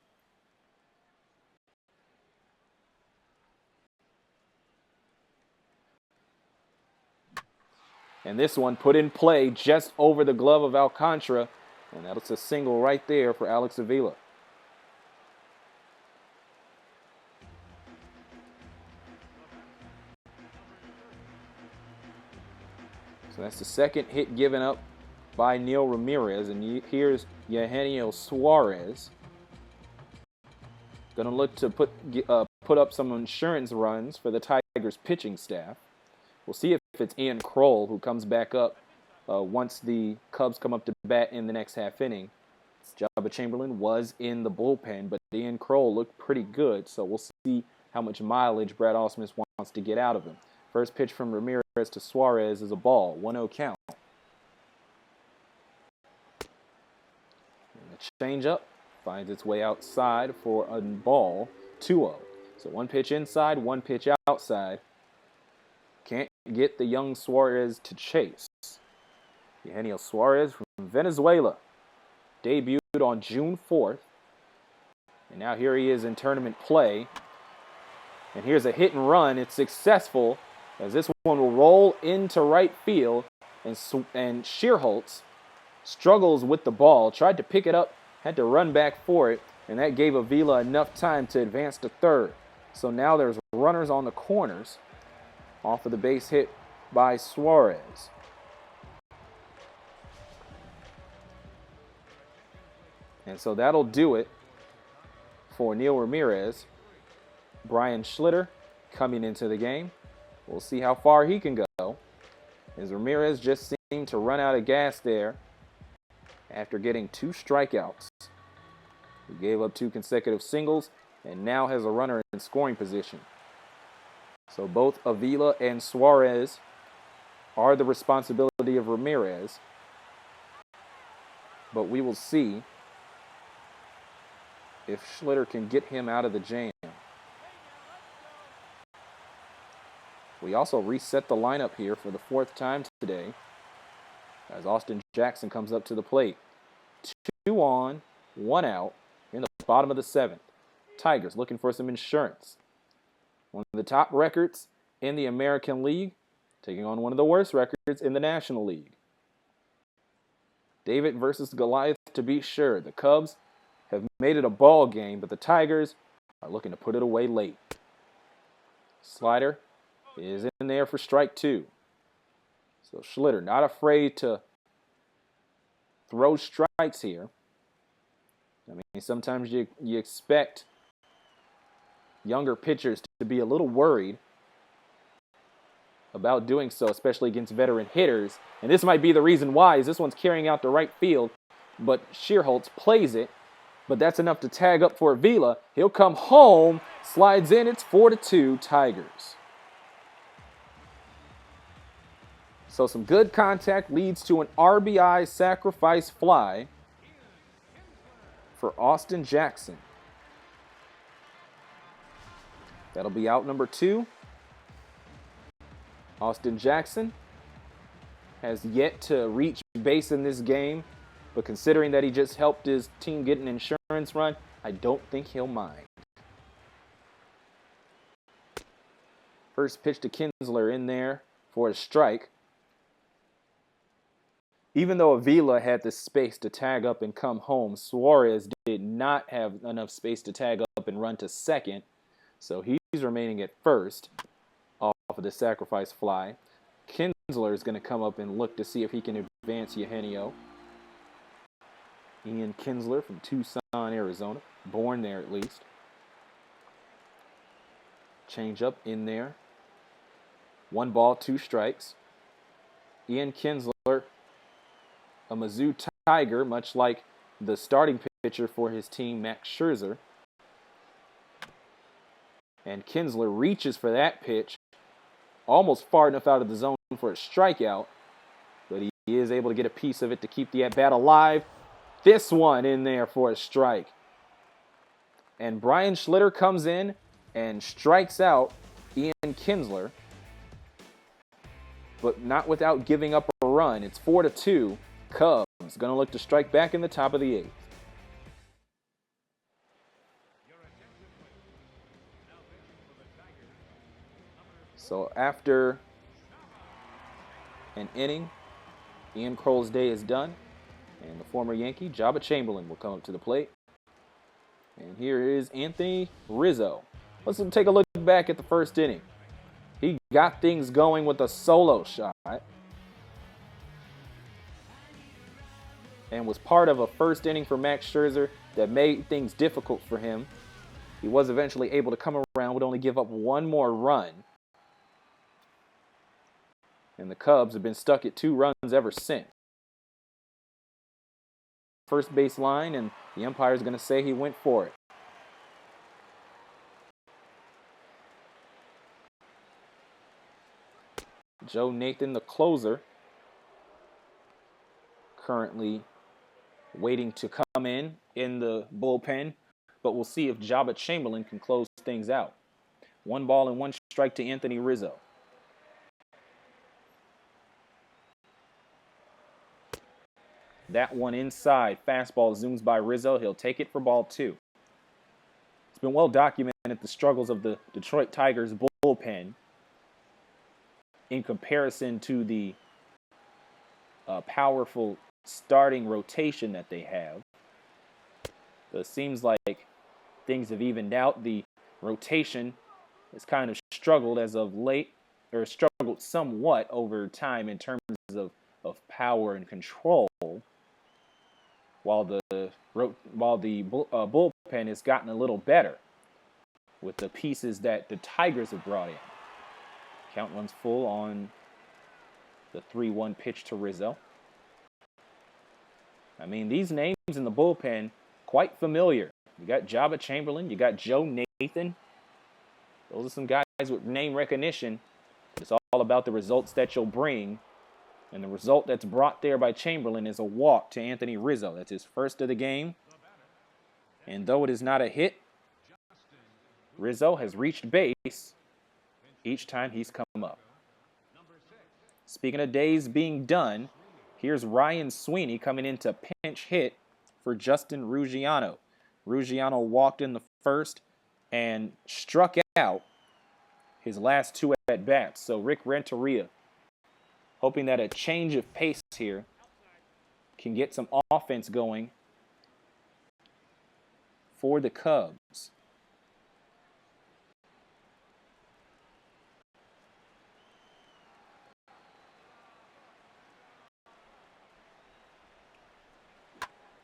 And this one put in play just over the glove of Alcantara. And that's a single right there for Alex Avila. So that's the second hit given up by Neil Ramirez. And here's Eugenio Suarez. Going to look to put up some insurance runs for the Tigers pitching staff. We'll see if it's Ian Kroll who comes back up once the Cubs come up to bat in the next half inning. Jabba Chamberlain was in the bullpen, but Ian Kroll looked pretty good, so we'll see how much mileage Brad Ausmus wants to get out of him. First pitch from Ramirez to Suarez is a ball, 1-0 count. And the changeup finds its way outside for a ball, 2-0. So one pitch inside, one pitch outside. Can't get the young Suarez to chase. Eugenio Suarez from Venezuela debuted on June 4th. And now here he is in tournament play. And here's a hit and run. It's successful as this one will roll into right field. And Scherzer struggles with the ball. Tried to pick it up, had to run back for it. And that gave Avila enough time to advance to third. So now there's runners on the corners off of the base hit by Suarez. And so that'll do it for Neil Ramirez. Brian Schlitter coming into the game. We'll see how far he can go. As Ramirez just seemed to run out of gas there after getting 2 strikeouts. He gave up 2 consecutive singles and now has a runner in scoring position. So both Avila and Suarez are the responsibility of Ramirez. But we will see if Schlitter can get him out of the jam. We also reset the lineup here for the 4th time today as Austin Jackson comes up to the plate. 2 on, 1 out in the bottom of the 7th. Tigers looking for some insurance. One of the top records in the American League, taking on one of the worst records in the National League. David versus Goliath to be sure. The Cubs have made it a ball game, but the Tigers are looking to put it away late. Slider is in there for strike 2. So Schlitter not afraid to throw strikes here. I mean, sometimes you expect younger pitchers to be a little worried about doing so, especially against veteran hitters. And this might be the reason why, is this one's carrying out to right field, but Scherzer plays it. But that's enough to tag up for Avila. He'll come home, slides in. It's 4-2 Tigers. So some good contact leads to an RBI sacrifice fly for Austin Jackson. That'll be out number 2. Austin Jackson has yet to reach base in this game, but considering that he just helped his team get an insurance run, I don't think he'll mind. First pitch to Kinsler in there for a strike. Even though Avila had the space to tag up and come home, Suarez did not have enough space to tag up and run to second. So he's remaining at first off of the sacrifice fly. Kinsler is going to come up and look to see if he can advance Eugenio. Ian Kinsler from Tucson, Arizona. Born there at least. Change up in there. 1 ball, 2 strikes. Ian Kinsler, a Mizzou Tiger, much like the starting pitcher for his team, Max Scherzer. And Kinsler reaches for that pitch, almost far enough out of the zone for a strikeout, but he is able to get a piece of it to keep the at-bat alive. This one in there for a strike. And Brian Schlitter comes in and strikes out Ian Kinsler, but not without giving up a run. It's 4-2. Cubs going to look to strike back in the top of the 8th. So after an inning, Ian Kroll's day is done, and the former Yankee, Jabba Chamberlain, will come up to the plate. And here is Anthony Rizzo. Let's take a look back at the first inning. He got things going with a solo shot and was part of a first inning for Max Scherzer that made things difficult for him. He was eventually able to come around, would only give up 1 more run. And the Cubs have been stuck at 2 runs ever since. First base line, and the umpire is going to say he went for it. Joe Nathan, the closer, currently waiting to come in the bullpen, but we'll see if Jabba Chamberlain can close things out. 1 ball and 1 strike to Anthony Rizzo. That one inside. Fastball zooms by Rizzo. He'll take it for ball 2. It's been well documented the struggles of the Detroit Tigers bullpen in comparison to the powerful starting rotation that they have. So it seems like things have evened out. The rotation has kind of struggled as of late, or struggled somewhat over time in terms of power and control, while the bullpen has gotten a little better with the pieces that the Tigers have brought in. Count runs full on the 3-1 pitch to Rizzo. I mean, these names in the bullpen, quite familiar. You got Jabba Chamberlain, you got Joe Nathan. Those are some guys with name recognition. It's all about the results that you'll bring. And the result that's brought there by Chamberlain is a walk to Anthony Rizzo. That's his first of the game. And though it is not a hit, Rizzo has reached base each time he's come up. Speaking of days being done, here's Ryan Sweeney coming in to pinch hit for Justin Ruggiano. Ruggiano walked in the first and struck out his last 2 at-bats. So Rick Renteria, hoping that a change of pace here can get some offense going for the Cubs.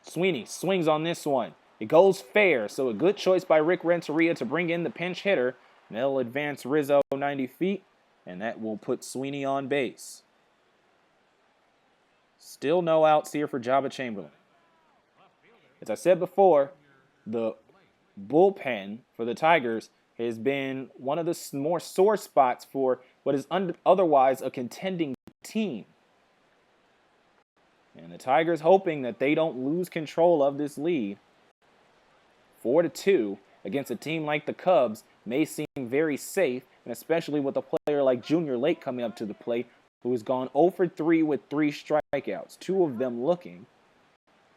Sweeney swings on this one. It goes fair, so a good choice by Rick Renteria to bring in the pinch hitter. And they'll advance Rizzo 90 feet, and that will put Sweeney on base. Still no outs here for Jabba Chamberlain. As I said before, the bullpen for the Tigers has been one of the more sore spots for what is otherwise a contending team. And the Tigers hoping that they don't lose control of this lead. 4-2 against a team like the Cubs may seem very safe, and especially with a player like Junior Lake coming up to the plate, who has gone 0 for 3 with 3 strikeouts, 2 of them looking.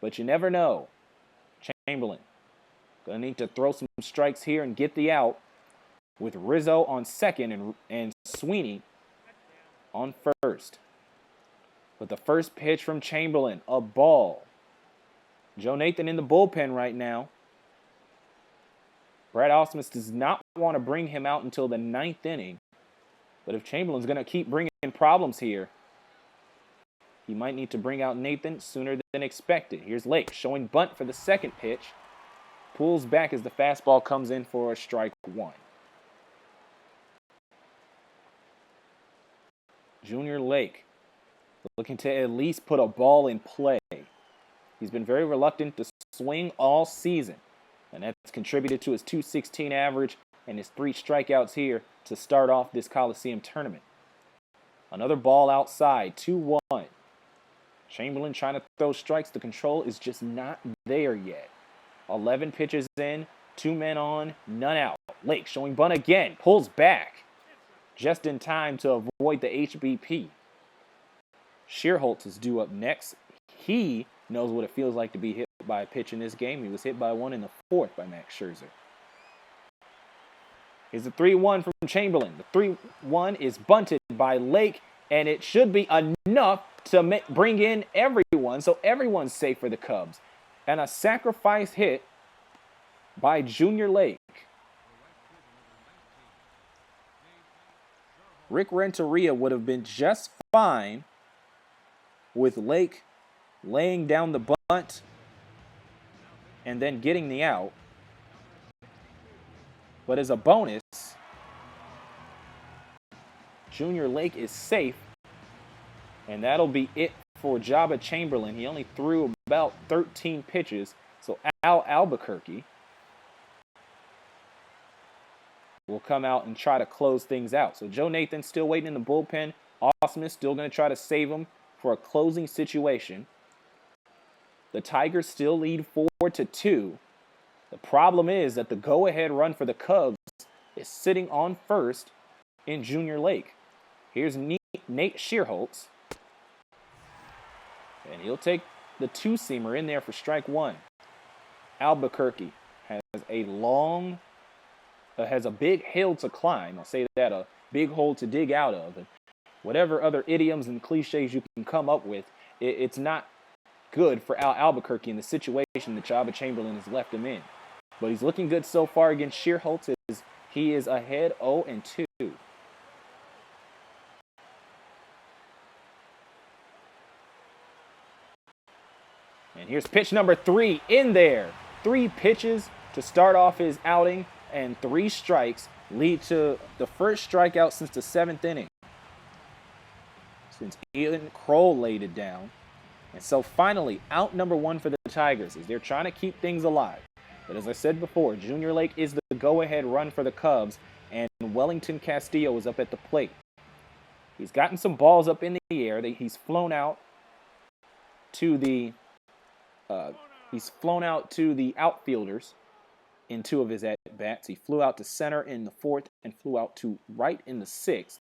But you never know. Chamberlain going to need to throw some strikes here and get the out, with Rizzo on second and Sweeney on first. But the first pitch from Chamberlain, a ball. Joe Nathan in the bullpen right now. Brad Ausmus does not want to bring him out until the 9th inning. But if Chamberlain's going to keep bringing problems here, he might need to bring out Nathan sooner than expected. Here's Lake showing bunt for the second pitch. Pulls back as the fastball comes in for a strike one. Junior Lake looking to at least put a ball in play. He's been very reluctant to swing all season, and that's contributed to his .216 average and his 3 strikeouts here to start off this Coliseum tournament. Another ball outside, 2-1. Chamberlain trying to throw strikes. The control is just not there yet. 11 pitches in, 2 men on, none out. Lake showing bunt again, pulls back just in time to avoid the HBP. Scherzer is due up next. He knows what it feels like to be hit by a pitch in this game. He was hit by one in the 4th by Max Scherzer. Here's the 3-1 from Chamberlain. The 3-1 is bunted by Lake, and it should be enough to bring in everyone, so everyone's safe for the Cubs. And a sacrifice hit by Junior Lake. Rick Renteria would have been just fine with Lake laying down the bunt and then getting the out. But as a bonus, Junior Lake is safe, and that'll be it for Jabba Chamberlain. He only threw about 13 pitches, so Al Albuquerque will come out and try to close things out. So Joe Nathan still waiting in the bullpen. Ausmus still going to try to save him for a closing situation. The Tigers still lead 4-2. The problem is that the go-ahead run for the Cubs is sitting on first in Junior Lake. Here's Nate Scherzer, and he'll take the 2-seamer in there for strike one. Albuquerque has a big hill to climb. I'll say that, a big hole to dig out of. And whatever other idioms and cliches you can come up with, it's not good for Al Albuquerque in the situation that Jabba Chamberlain has left him in. But he's looking good so far against Scherzer. He is ahead 0-2. And here's pitch number 3 in there. 3 pitches to start off his outing, and 3 strikes lead to the first strikeout since the 7th inning, since Ian Kroll laid it down. And so finally, out number 1 for the Tigers as they're trying to keep things alive. But as I said before, Junior Lake is the go-ahead run for the Cubs, and Wellington Castillo is up at the plate. He's gotten some balls up in the air. He's flown out to the outfielders in 2 of his at-bats. He flew out to center in the 4th and flew out to right in the 6th.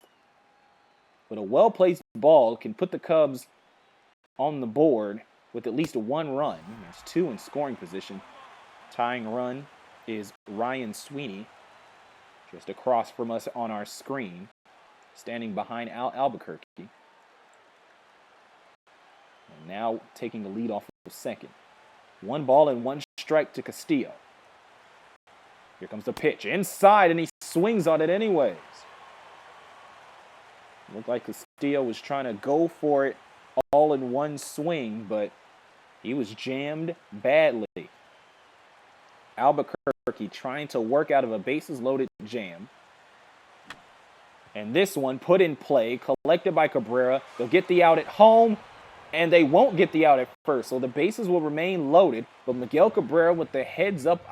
But a well-placed ball can put the Cubs on the board with at least 1 run. There's 2 in scoring position. Tying run is Ryan Sweeney, just across from us on our screen, standing behind Al Albuquerque. And now taking the lead off of second. 1 ball and 1 strike to Castillo. Here comes the pitch inside, and he swings on it anyways. Looked like Castillo was trying to go for it all in one swing, but he was jammed badly. Albuquerque trying to work out of a bases-loaded jam. And this one put in play, collected by Cabrera. They'll get the out at home, and they won't get the out at first. So the bases will remain loaded, but Miguel Cabrera with the heads-up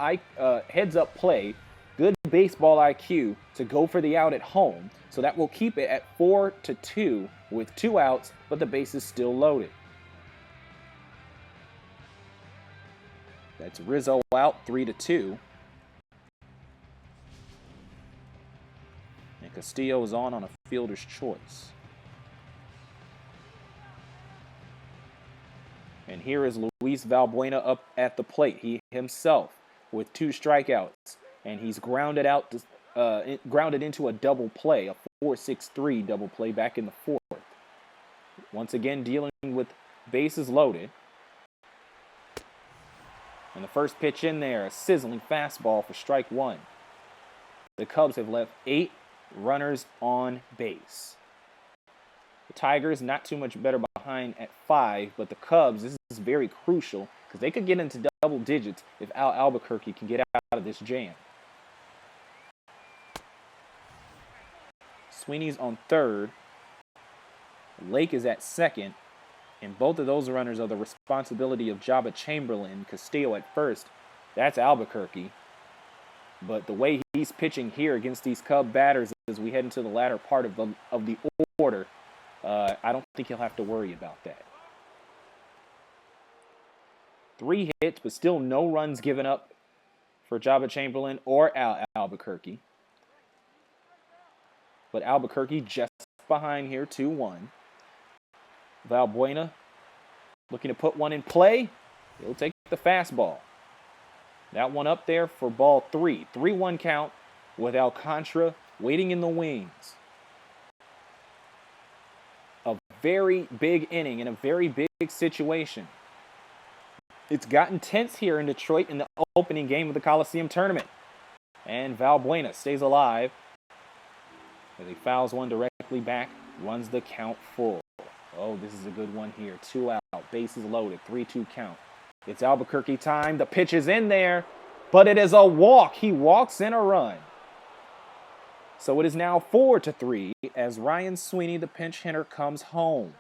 play, good baseball IQ to go for the out at home. So that will keep it at 4-2 with 2 outs, but the bases still loaded. That's Rizzo out, 3-2. And Castillo is on a fielder's choice. And here is Luis Valbuena up at the plate. He himself with 2 strikeouts. And he's grounded into a double play, a 4-6-3 double play back in the 4th. once again dealing with bases loaded. And the first pitch in there, a sizzling fastball for strike one. The Cubs have left 8 runners on base. The Tigers, not too much better behind at 5, but the Cubs, this is very crucial because they could get into double digits if Al Albuquerque can get out of this jam. Sweeney's on third. Lake is at second. And both of those runners are the responsibility of Jabba Chamberlain. Castillo at first. That's Albuquerque. But the way he's pitching here against these Cub batters as we head into the latter part of the order, I don't think he'll have to worry about that. 3 hits, but still no runs given up for Jabba Chamberlain or Albuquerque. But Albuquerque just behind here, 2-1. Valbuena looking to put one in play. He'll take the fastball. That one up there for ball 3. 3-1 count with Alcantara waiting in the wings. A very big inning in a very big situation. It's gotten tense here in Detroit in the opening game of the Coliseum Tournament. And Valbuena stays alive as he fouls one directly back, runs the count full. Oh, this is a good one here. 2 out, bases loaded, 3-2 count. It's Albuquerque time. The pitch is in there, but it is a walk. He walks in a run. So it is now 4-3 as Ryan Sweeney, the pinch hitter, comes home.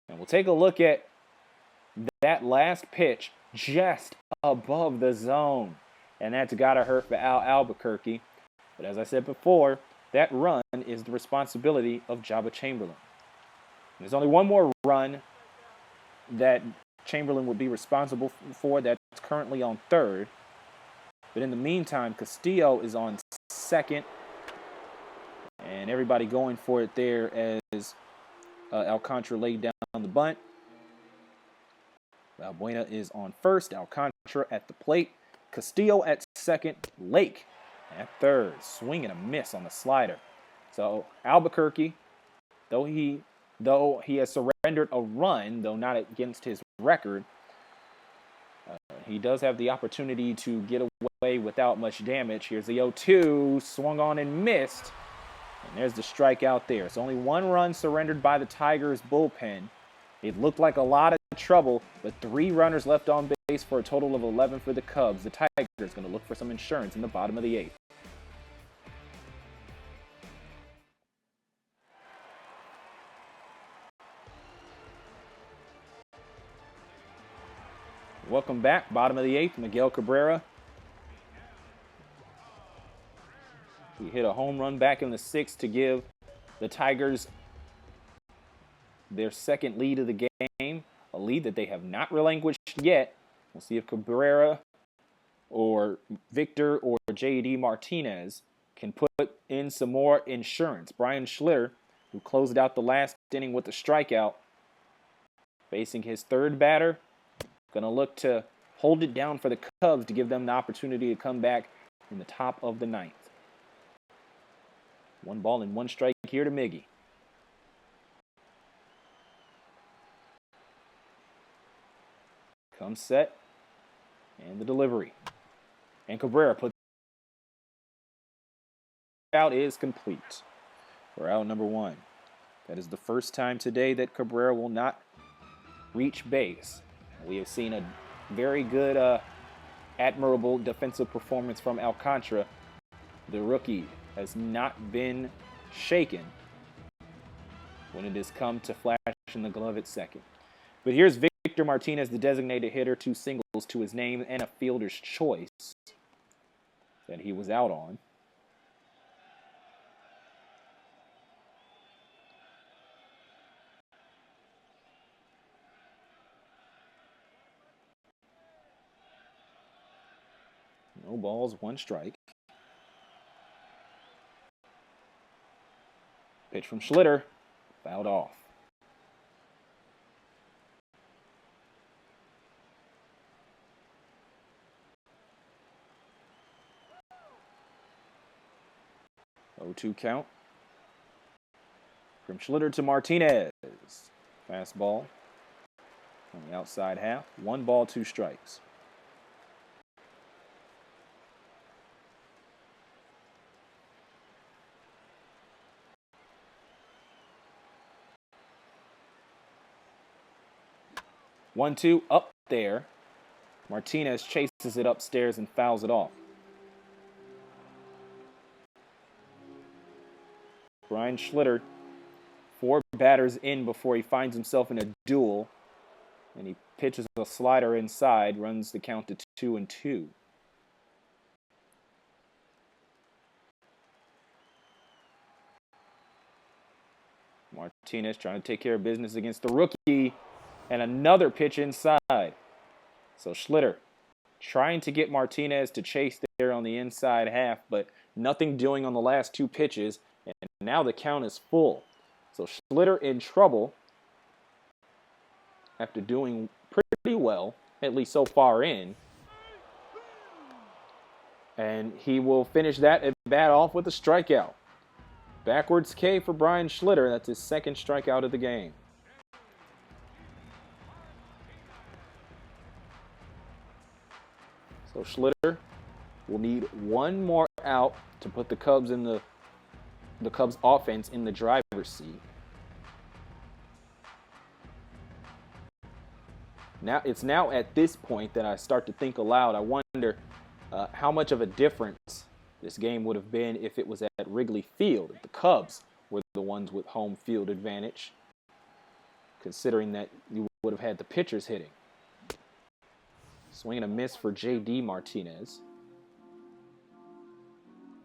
And we'll take a look at that last pitch just above the zone. And that's got to hurt for Al Albuquerque. But as I said before, that run is the responsibility of Jabba Chamberlain. And there's only one more run that Chamberlain would be responsible for that's currently on third. But in the meantime, Castillo is on second. And everybody going for it there as Alcantara laid down the bunt. Valbuena is on first. Alcantara at the plate. Castillo at second. Lake at third. Swing and a miss on the slider. So Albuquerque, though he has surrendered a run, though not against his record, he does have the opportunity to get away without much damage. Here's the 0-2, swung on and missed. And there's the strikeout there. It's only 1 run surrendered by the Tigers bullpen. It looked like a lot of trouble, but 3 runners left on base for a total of 11 for the Cubs. The Tigers going to look for some insurance in the bottom of the 8th. Welcome back. Bottom of the 8th, Miguel Cabrera. He hit a home run back in the 6th to give the Tigers their second lead of the game, a lead that they have not relinquished yet. We'll see if Cabrera or Victor or J.D. Martinez can put in some more insurance. Brian Schlitter, who closed out the last inning with a strikeout, facing his third batter, going to look to hold it down for the Cubs to give them the opportunity to come back in the top of the 9th. 1 ball and 1 strike here to Miggy. Comes set. And the delivery. And Cabrera puts out is complete. For out number 1. That is the first time today that Cabrera will not reach base. We have seen a very good, admirable defensive performance from Alcantara. The rookie has not been shaken when it has come to flashing the glove at second. But here's Victor Martinez, the designated hitter, 2 singles to his name and a fielder's choice that he was out on. No balls, 1 strike. Pitch from Schlitter, fouled off. Oh, 2 count. From Schlitter to Martinez. Fastball on the outside half. 1 ball, 2 strikes. One, two, up there. Martinez chases it upstairs and fouls it off. Brian Schlitter, 4 batters in before he finds himself in a duel. And he pitches a slider inside, runs the count to 2-2. Martinez trying to take care of business against the rookie. And another pitch inside. So Schlitter trying to get Martinez to chase there on the inside half, but nothing doing on the last 2 pitches. And now the count is full. So Schlitter in trouble after doing pretty well, at least so far in. And he will finish that at bat off with a strikeout. Backwards K for Brian Schlitter. That's his 2nd strikeout of the game. So Schlitter will need 1 more out to put the Cubs in the Cubs offense in the driver's seat. Now it's at this point that I start to think aloud. I wonder how much of a difference this game would have been if it was at Wrigley Field, if the Cubs were the ones with home field advantage, considering that you would have had the pitchers hitting. Swing and a miss for J.D. Martinez.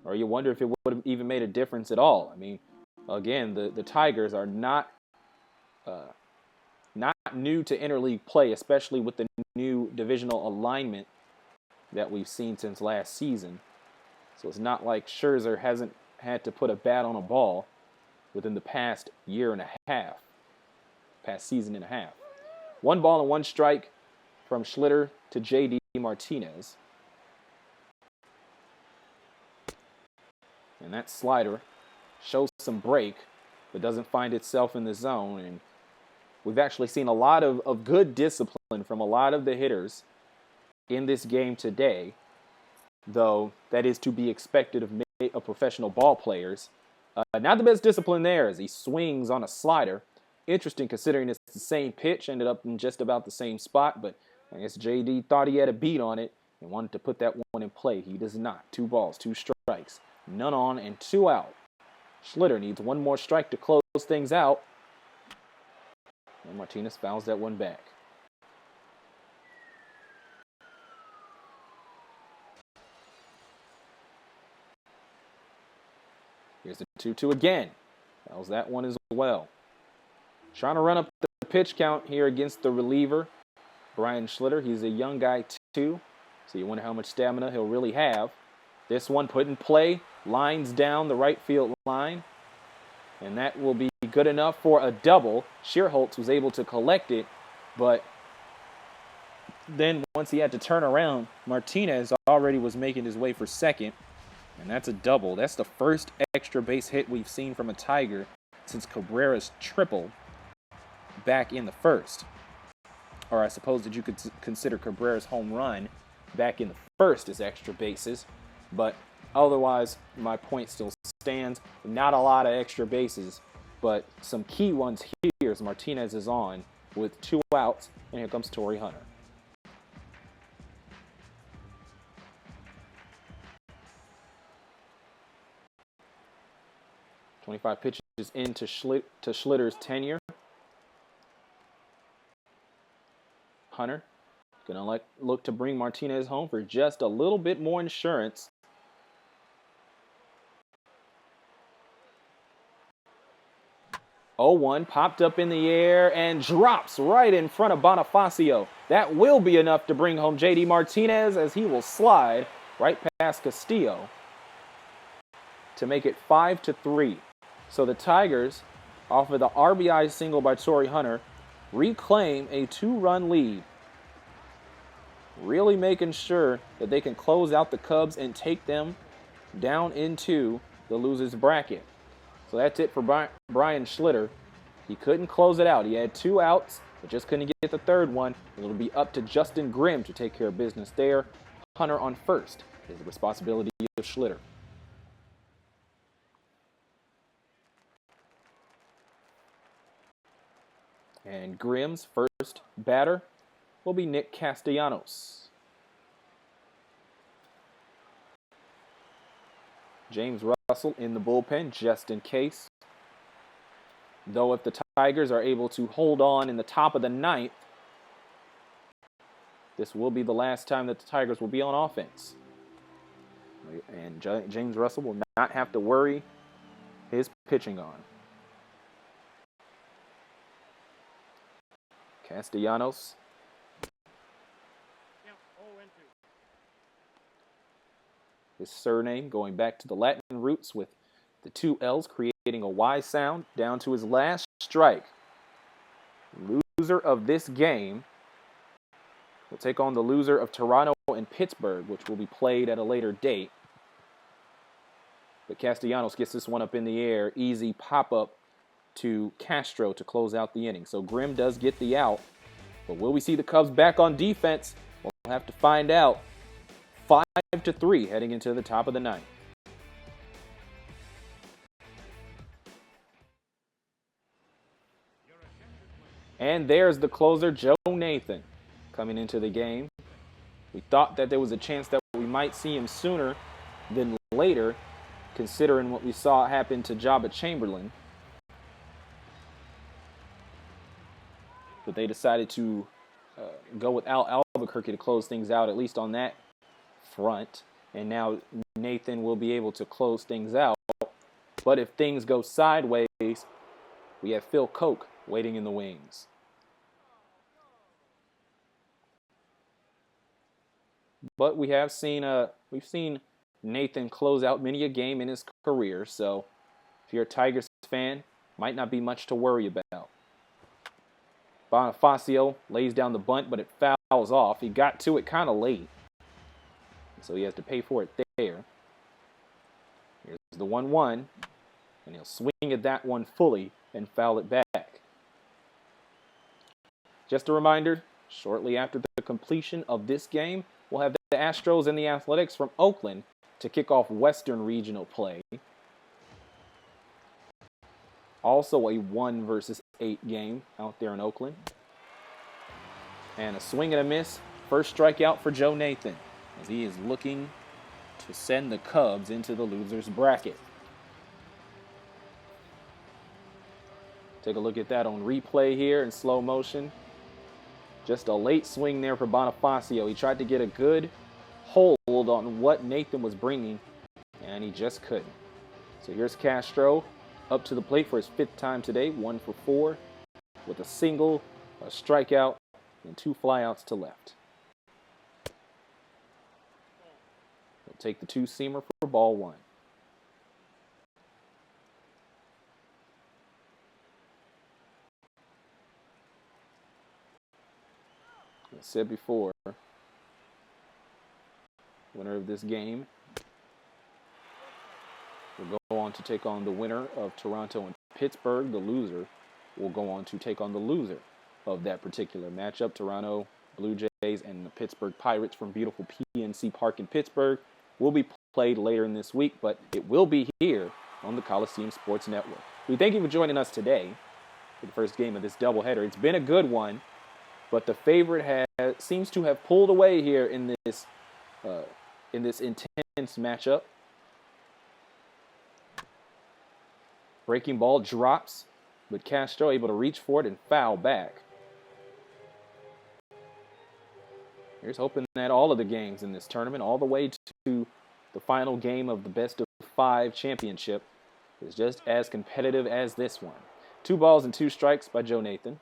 Or you wonder if it would have even made a difference at all. I mean, again, the Tigers are not new to interleague play, especially with the new divisional alignment that we've seen since last season. So it's not like Scherzer hasn't had to put a bat on a ball within the past season and a half. 1 ball and 1 strike from Schlitter to J.D. Martinez. And that slider shows some break, but doesn't find itself in the zone. And we've actually seen a lot of good discipline from a lot of the hitters in this game today, though that is to be expected of professional ball players. Not the best discipline there as he swings on a slider. Interesting considering it's the same pitch, ended up in just about the same spot, but I guess JD thought he had a beat on it and wanted to put that one in play. He does not. 2 balls, 2 strikes, none on and 2 out. Schlitter needs 1 more strike to close things out. And Martinez fouls that one back. Here's the 2-2 again. Fouls that one as well. Trying to run up the pitch count here against the reliever, Brian Schlitter. He's a young guy too, so you wonder how much stamina he'll really have. This one put in play, lines down the right field line, and that will be good enough for a double. Schierholtz was able to collect it, but then once he had to turn around, Martinez already was making his way for second, and that's a double. That's the first extra base hit we've seen from a Tiger since Cabrera's triple back in the first. Or I suppose that you could consider Cabrera's home run back in the first as extra bases. But otherwise, my point still stands. Not a lot of extra bases, but some key ones here as Martinez is on with 2 outs, and here comes Torrey Hunter. "25 pitches into Schlitter's tenure. Hunter going to look to bring Martinez home for just a little bit more insurance. "0-1 popped up in the air and drops right in front of Bonifacio. That will be enough to bring home J.D. Martinez as he will slide right past Castillo to make it 5-3. So the Tigers, off of the RBI single by Torrey Hunter, reclaim a 2-run lead. Really making sure that they can close out the Cubs and take them down into the losers bracket. So that's it for Brian Schlitter. He couldn't close it out. He had 2 outs, but just couldn't get the third one. It'll be up to Justin Grimm to take care of business there. Hunter on first is the responsibility of Schlitter. And Grimm's first batter will be Nick Castellanos. James Russell in the bullpen just in case. Though if the Tigers are able to hold on in the top of the 9th, this will be the last time that the Tigers will be on offense. And James Russell will not have to worry his pitching on. Castellanos. His surname going back to the Latin roots with the 2 L's creating a Y sound down to his last strike. Loser of this game will take on the loser of Toronto and Pittsburgh, which will be played at a later date. But Castellanos gets this one up in the air. Easy pop-up to Castro to close out the inning. So Grimm does get the out. But will we see the Cubs back on defense? We'll have to find out. 5-3 heading into the top of the 9th. And there's the closer, Joe Nathan, coming into the game. We thought that there was a chance that we might see him sooner than later, considering what we saw happen to Jabba Chamberlain. But they decided to go with Al Albuquerque to close things out, at least on that front. And now Nathan will be able to close things out. But if things go sideways, we have Phil Koch waiting in the wings. But we've seen Nathan close out many a game in his career. So if you're a Tigers fan, might not be much to worry about. Bonifacio lays down the bunt, but it fouls off. He got to it kind of late, so he has to pay for it there. Here's the 1-1, and he'll swing at that one fully and foul it back. Just a reminder, shortly after the completion of this game, we'll have the Astros and the Athletics from Oakland to kick off Western Regional play. Also a 1-8 game out there in Oakland. And a swing and a miss. First strikeout for Joe Nathan as he is looking to send the Cubs into the loser's bracket. Take a look at that on replay here in slow motion. Just a late swing there for Bonifacio. He tried to get a good hold on what Nathan was bringing, and he just couldn't. So here's Castro up to the plate for his 5th time today, 1 for 4, with a single, a strikeout, and 2 flyouts to left. He'll take the 2-seamer for ball 1. I said before, winner of this game will go on to take on the winner of Toronto and Pittsburgh. The loser will go on to take on the loser of that particular matchup. Toronto Blue Jays and the Pittsburgh Pirates from beautiful PNC Park in Pittsburgh will be played later in this week, but it will be here on the Coliseum Sports Network. We thank you for joining us today for the first game of this doubleheader. It's been a good one, but the favorite seems to have pulled away here in this intense matchup. Breaking ball drops, but Castro able to reach for it and foul back. Here's hoping that all of the games in this tournament, all the way to the final game of the best-of-5 championship, is just as competitive as this one. 2 balls and 2 strikes by Joe Nathan.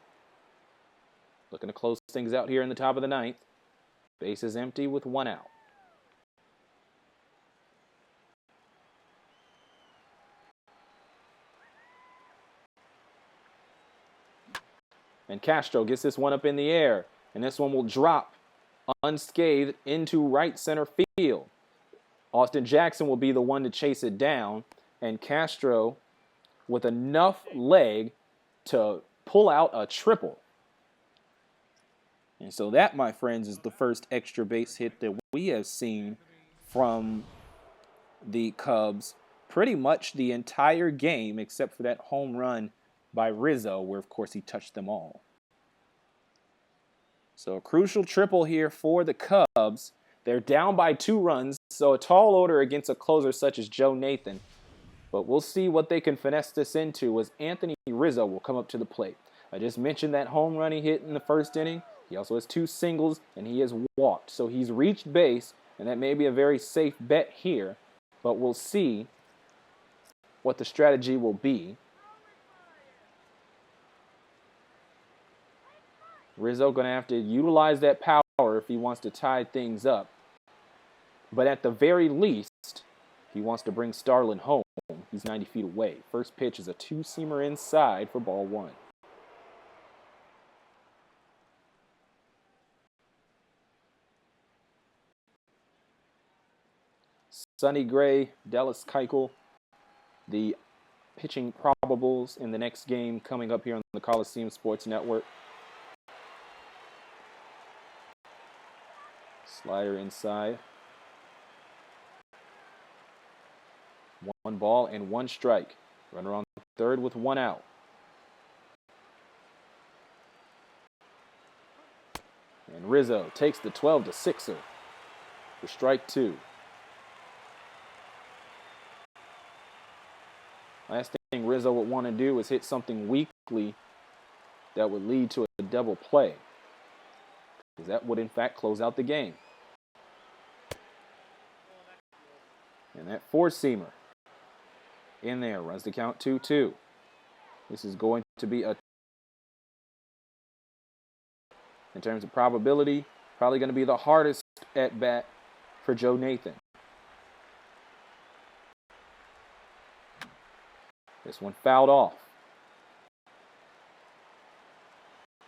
Looking to close things out here in the top of the 9th. Base is empty with 1 out. And Castro gets this one up in the air. And this one will drop unscathed into right center field. Austin Jackson will be the one to chase it down. And Castro with enough leg to pull out a triple. And so that, my friends, is the first extra base hit that we have seen from the Cubs pretty much the entire game, except for that home run by Rizzo, where, of course, he touched them all. So a crucial triple here for the Cubs. They're down by 2 runs, so a tall order against a closer such as Joe Nathan. But we'll see what they can finesse this into as Anthony Rizzo will come up to the plate. I just mentioned that home run he hit in the first inning. He also has 2 singles, and he has walked. So he's reached base, and that may be a very safe bet here. But we'll see what the strategy will be. Rizzo going to have to utilize that power if he wants to tie things up. But at the very least, he wants to bring Starlin home. He's 90 feet away. First pitch is a 2-seamer inside for ball 1. Sonny Gray, Dallas Keuchel, the pitching probables in the next game coming up here on the Coliseum Sports Network. Slider inside. 1 ball and 1 strike. Runner on third with 1 out. And Rizzo takes the 12-6er for strike 2. Last thing Rizzo would want to do is hit something weakly that would lead to a double play, because that would in fact close out the game. And that 4-seamer in there runs the count 2-2. This is going to be in terms of probability, probably going to be the hardest at bat for Joe Nathan. This one fouled off.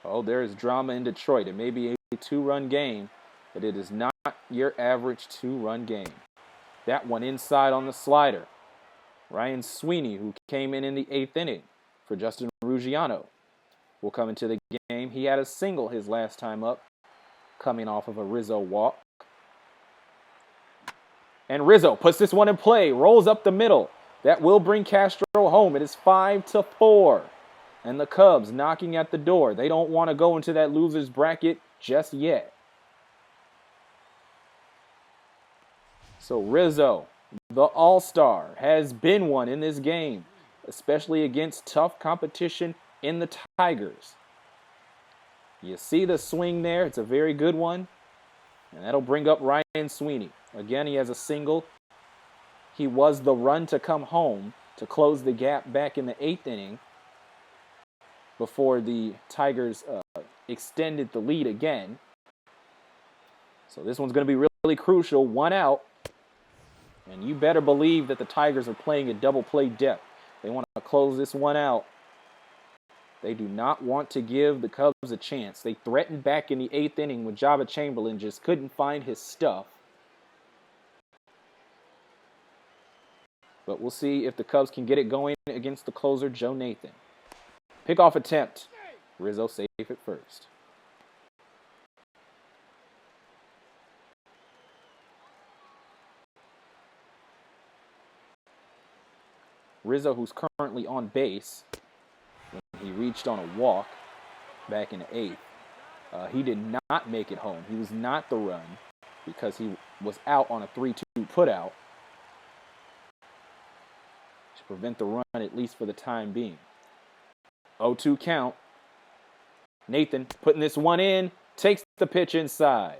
Oh, there is drama in Detroit. It may be a 2-run game, but it is not your average 2-run game. That one inside on the slider. Ryan Sweeney, who came in the 8th inning for Justin Ruggiano, will come into the game. He had a single his last time up, coming off of a Rizzo walk. And Rizzo puts this one in play, rolls up the middle. That will bring Castro home. It is 5-4. And the Cubs knocking at the door. They don't want to go into that loser's bracket just yet. So Rizzo, the all-star, has been one in this game, especially against tough competition in the Tigers. You see the swing there. It's a very good one. And that'll bring up Ryan Sweeney. Again, he has a single. He was the run to come home to close the gap back in the 8th inning before the Tigers extended the lead again. So this one's going to be really crucial. 1 out. And you better believe that the Tigers are playing at double play depth. They want to close this one out. They do not want to give the Cubs a chance. They threatened back in the 8th inning when Java Chamberlain just couldn't find his stuff. But we'll see if the Cubs can get it going against the closer, Joe Nathan. Pickoff attempt. Rizzo safe at first. Rizzo, who's currently on base, when he reached on a walk back in the 8th, he did not make it home. He was not the run because he was out on a 3-2 putout to prevent the run, at least for the time being. 0-2 count. Nathan putting this one in, takes the pitch inside.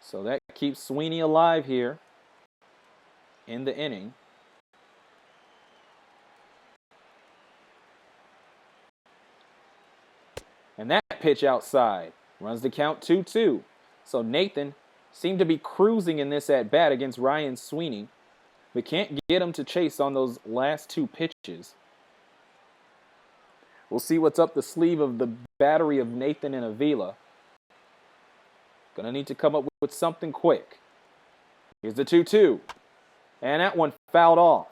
So that keeps Sweeney alive here in the inning. And that pitch outside runs the count 2-2. So Nathan seemed to be cruising in this at-bat against Ryan Sweeney, but can't get him to chase on those last 2 pitches. We'll see what's up the sleeve of the battery of Nathan and Avila. Gonna need to come up with something quick. Here's the 2-2. And that one fouled off.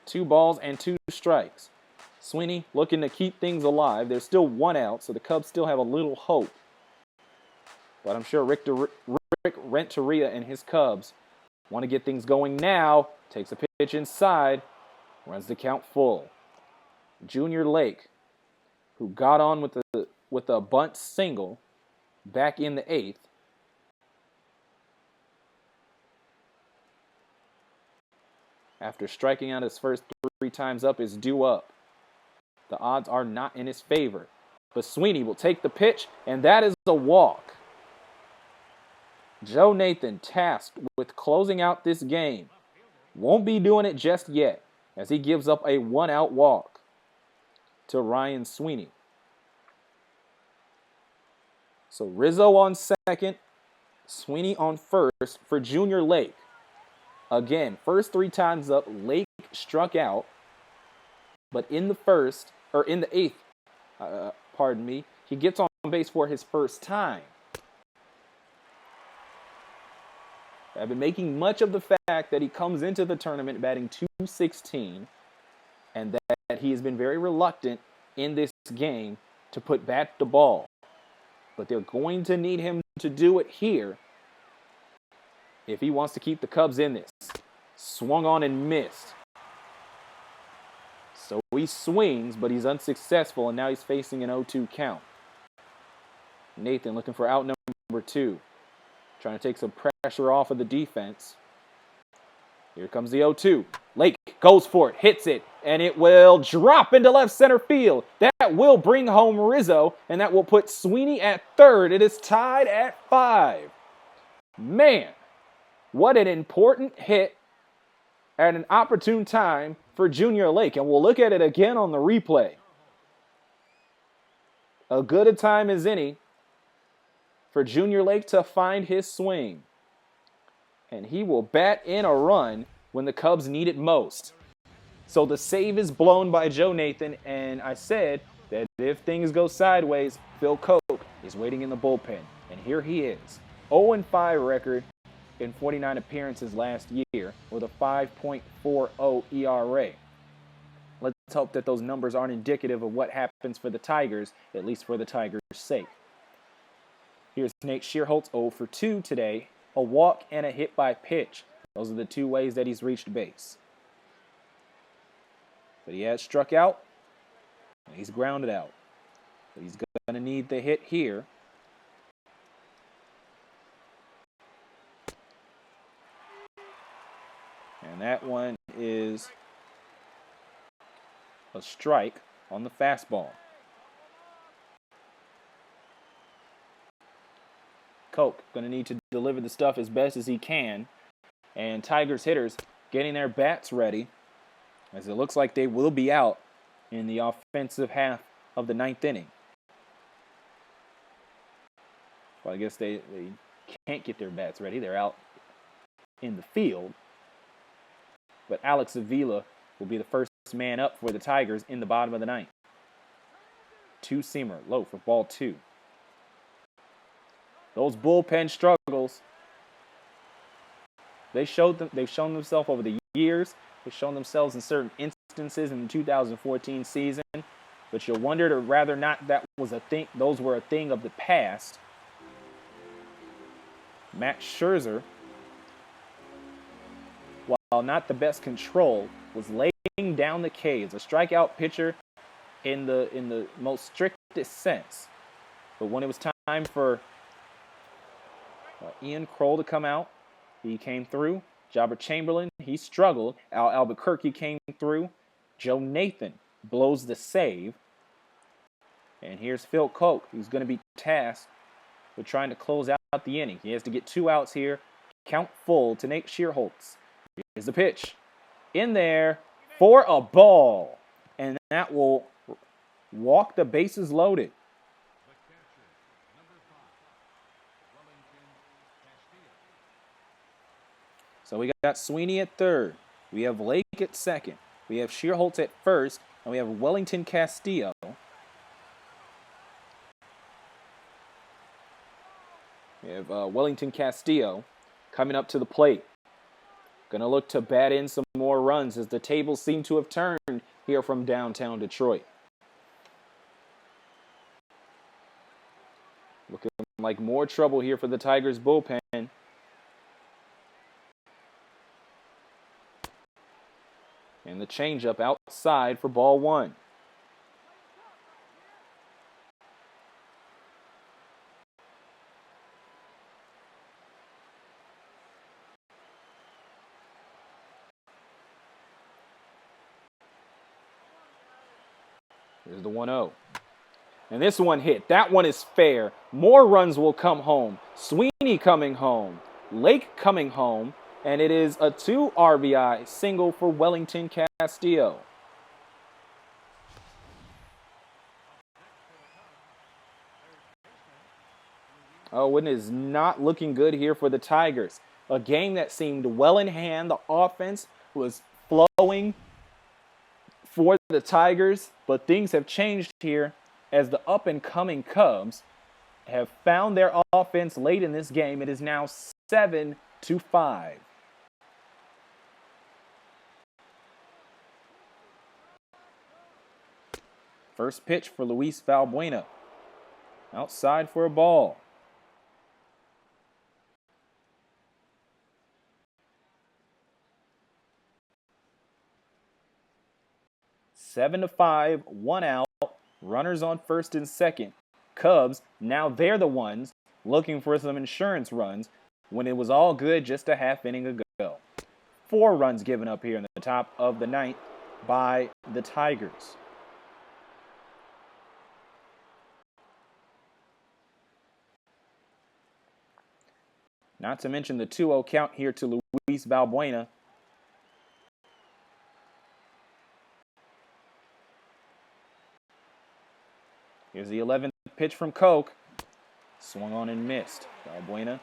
2 balls and 2 strikes. Sweeney looking to keep things alive. There's still 1 out, so the Cubs still have a little hope. But I'm sure Rick Renteria and his Cubs want to get things going now. Takes a pitch inside. Runs the count full. Junior Lake, who got on with a bunt single back in the 8th. After striking out his first 3 times up, is due up. The odds are not in his favor. But Sweeney will take the pitch, and that is a walk. Joe Nathan tasked with closing out this game. Won't be doing it just yet, as he gives up a 1-out walk to Ryan Sweeney. So Rizzo on second, Sweeney on first for Junior Lake. Again, first 3 times up, Lake struck out, but in the 8th, he gets on base for his first time. I've been making much of the fact that he comes into the tournament batting .216, and that he has been very reluctant in this game to put bat to ball. But they're going to need him to do it here if he wants to keep the Cubs in this. Swung on and missed. So he swings, but he's unsuccessful, and now he's facing an 0-2 count. Nathan looking for out number 2. Trying to take some pressure off of the defense. Here comes the 0-2. Lake goes for it, hits it, and it will drop into left center field. That will bring home Rizzo, and that will put Sweeney at third. It is tied at 5. Man, what an important hit at an opportune time for Junior Lake. And we'll look at it again on the replay. A good a time as any for Junior Lake to find his swing. And he will bat in a run when the Cubs need it most. So the save is blown by Joe Nathan, and I said that if things go sideways, Phil Koch is waiting in the bullpen. And here he is. 0-5 record in 49 appearances last year with a 5.40 ERA. Let's hope that those numbers aren't indicative of what happens for the Tigers, at least for the Tigers' sake. Here's Nate Schierholtz, 0 for 2 today. A walk and a hit by pitch. Those are the 2 ways that he's reached base. But he has struck out, and he's grounded out. But he's going to need the hit here. And that one is a strike on the fastball. Koch going to need to deliver the stuff as best as he can. And Tigers hitters getting their bats ready, as it looks like they will be out in the offensive half of the 9th inning. Well, I guess they can't get their bats ready. They're out in the field. But Alex Avila will be the first man up for the Tigers in the bottom of the 9th. 2-seamer, low for ball 2. Those bullpen struggles, they've shown themselves over the years. They've shown themselves in certain instances in the 2014 season. But you'll wonder rather not that was a thing. Those were a thing of the past. Max Scherzer, while not the best control, was laying down the K's. A strikeout pitcher in the most strictest sense. But when it was time for Ian Kroll to come out, he came through. Jobber Chamberlain, he struggled. Al Albuquerque came through. Joe Nathan blows the save. And here's Phil Koch, who's going to be tasked with trying to close out the inning. He has to get 2 outs here. Count full to Nate Schierholtz. Here's the pitch. In there for a ball. And that will walk the bases loaded. So we got Sweeney at third. We have Lake at second. We have Schierholtz at first. And we have Wellington Castillo. We have Wellington Castillo coming up to the plate. Going to look to bat in some more runs as the tables seem to have turned here from downtown Detroit. Looking like more trouble here for the Tigers bullpen. And the changeup outside for ball one. Here's the 1-0. And this one hit. That one is fair. More runs will come home. Sweeney coming home. Lake coming home. And it is a 2 RBI single for Wellington Castillo. Oh, and it is not looking good here for the Tigers. A game that seemed well in hand. The offense was flowing for the Tigers, but things have changed here as the up-and-coming Cubs have found their offense late in this game. It is now 7-5. First pitch for Luis Valbuena. Outside for a ball. Seven to 5, 1 out, runners on first and second. Cubs, now they're the ones looking for some insurance runs when it was all good just a half inning ago. 4 runs given up here in the top of the ninth by the Tigers. Not to mention the 2-0 count here to Luis Valbuena. Here's the 11th pitch from Koch. Swung on and missed. Valbuena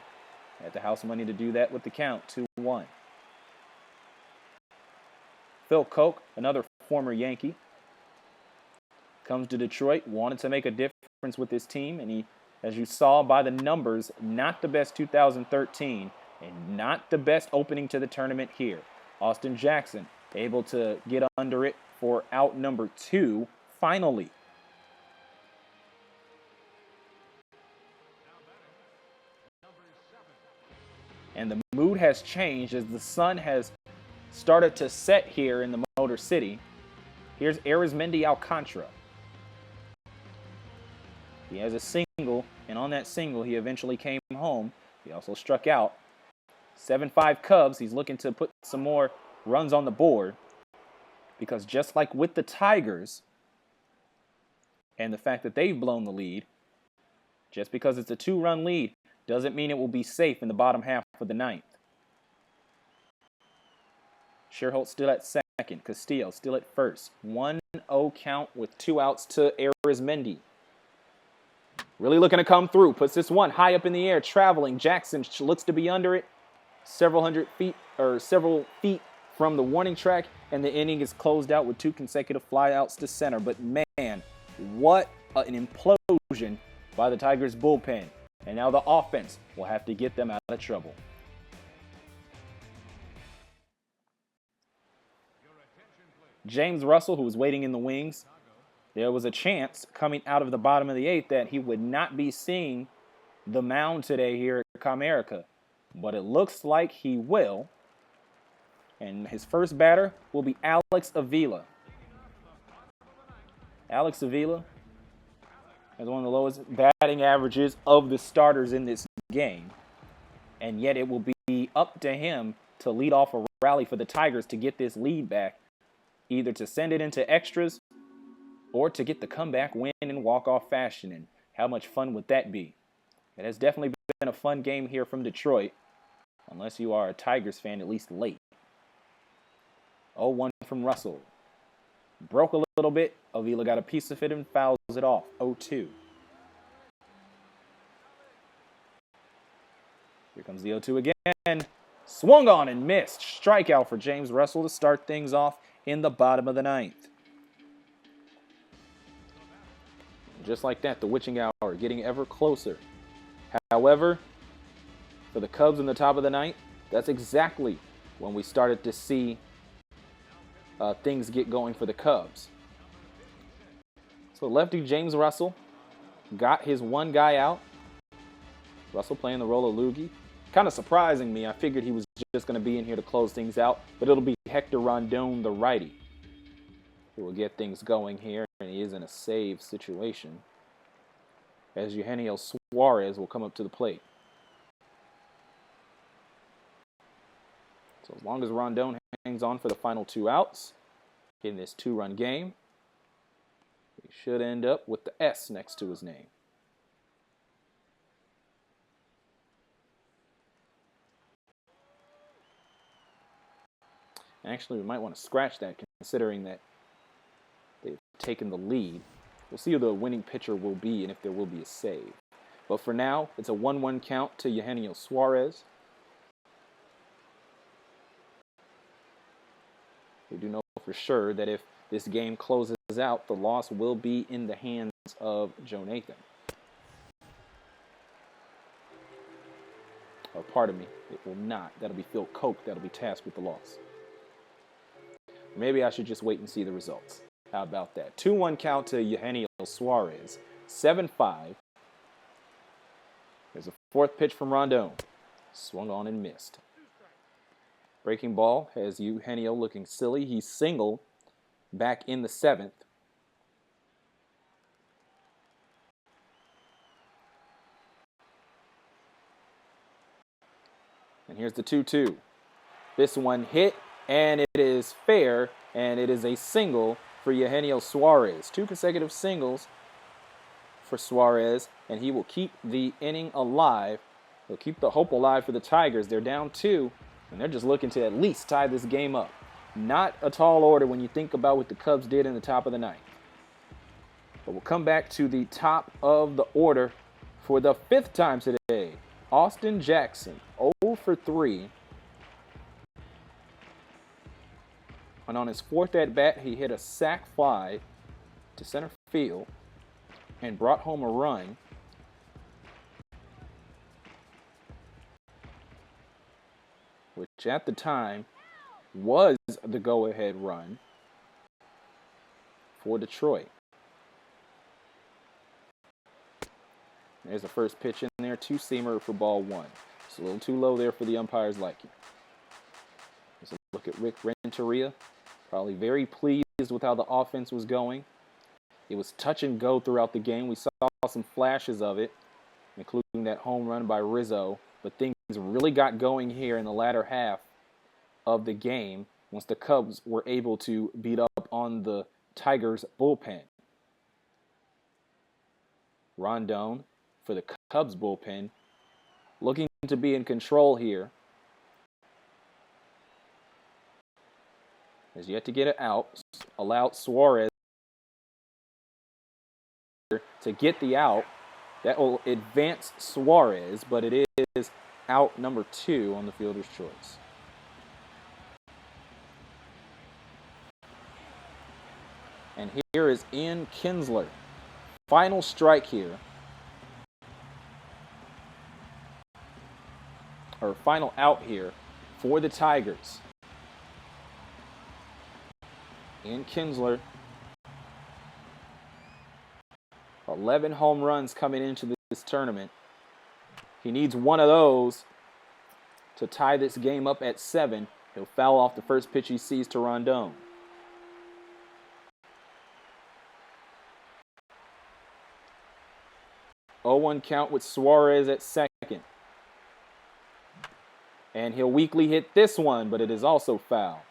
had the house money to do that with the count, 2-1. Phil Koch, another former Yankee, comes to Detroit, wanted to make a difference with his team, and he, as you saw by the numbers, not the best 2013 and not the best opening to the tournament here. Austin Jackson able to get under it for out number 2 finally. And the mood has changed as the sun has started to set here in the Motor City. Here's Arizmendi Alcantara. He has a single, and on that single, he eventually came home. He also struck out. 7-5 Cubs. He's looking to put some more runs on the board because just like with the Tigers and the fact that they've blown the lead, just because it's a 2-run lead doesn't mean it will be safe in the bottom half of the ninth. Scherzer still at second. Castillo still at first. 1-0 count with 2 outs to Arizmendi. Really looking to come through. Puts this one high up in the air. Traveling. Jackson looks to be under it. Several feet from the warning track. And the inning is closed out with 2 consecutive flyouts to center. But man, what an implosion by the Tigers bullpen. And now the offense will have to get them out of trouble. James Russell, who was waiting in the wings, there was a chance coming out of the bottom of the 8th that he would not be seeing the mound today here at Comerica. But it looks like he will. And his first batter will be Alex Avila. Alex Avila has one of the lowest batting averages of the starters in this game. And yet it will be up to him to lead off a rally for the Tigers to get this lead back, either to send it into extras or to get the comeback win in walk-off fashion. And how much fun would that be? It has definitely been a fun game here from Detroit, unless you are a Tigers fan, at least late. 0-1 from Russell. Broke a little bit. Avila got a piece of it and fouls it off. 0-2. Here comes the 0-2 again. Swung on and missed. Strikeout for James Russell to start things off in the bottom of the 9th. Just like that, the witching hour getting ever closer. However, for the Cubs in the top of the 9th, that's exactly when we started to see things get going for the Cubs. So lefty James Russell got his one guy out. Russell playing the role of loogie. Kind of surprising me. I figured he was just going to be in here to close things out, but it'll be Hector Rondon, the righty, who will get things going here, and he is in a save situation as Eugenio Suarez will come up to the plate. So as long as Rondon hangs on for the final 2 outs in this 2-run game, he should end up with the S next to his name. Actually, we might want to scratch that considering that they've taken the lead. We'll see who the winning pitcher will be and if there will be a save. But for now, it's a 1-1 count to Eugenio Suarez. We do know for sure that if this game closes out, the loss will be in the hands of Joe Nathan. Or pardon me, it will not. That'll be Phil Koch that'll be tasked with the loss. Maybe I should just wait and see the results. How about that? 2-1 count to Eugenio Suarez. 7-5. There's a 4th pitch from Rondon. Swung on and missed. Breaking ball has Eugenio looking silly. He's single back in the 7th. And here's the 2-2. This one hit, and it is fair, and it is a single for Eugenio Suarez. 2 consecutive singles for Suarez, and he will keep the inning alive. He'll keep the hope alive for the Tigers. They're down 2, and they're just looking to at least tie this game up. Not a tall order when you think about what the Cubs did in the top of the 9th. But we'll come back to the top of the order for the 5th time today. Austin Jackson, 0 for 3. And on his 4th at-bat, he hit a sac fly to center field and brought home a run. Which at the time was the go-ahead run for Detroit. There's the first pitch in there, 2-seamer for ball 1. It's a little too low there for the umpire's liking. Let's look at Rick Renteria. Probably very pleased with how the offense was going. It was touch and go throughout the game. We saw some flashes of it, including that home run by Rizzo. But things really got going here in the latter half of the game once the Cubs were able to beat up on the Tigers' bullpen. Rondon for the Cubs bullpen looking to be in control here. Has yet to get it out. Allowed Suarez to get the out. That will advance Suarez, but it is out number 2 on the fielder's choice. And here is Ian Kinsler. Final strike here. Or final out here for the Tigers. Ian Kinsler. 11 home runs coming into this tournament. He needs one of those to tie this game up at 7. He'll foul off the first pitch he sees to Rondon. Oh, 1 count with Suarez at second. And he'll weakly hit this one, but it is also foul.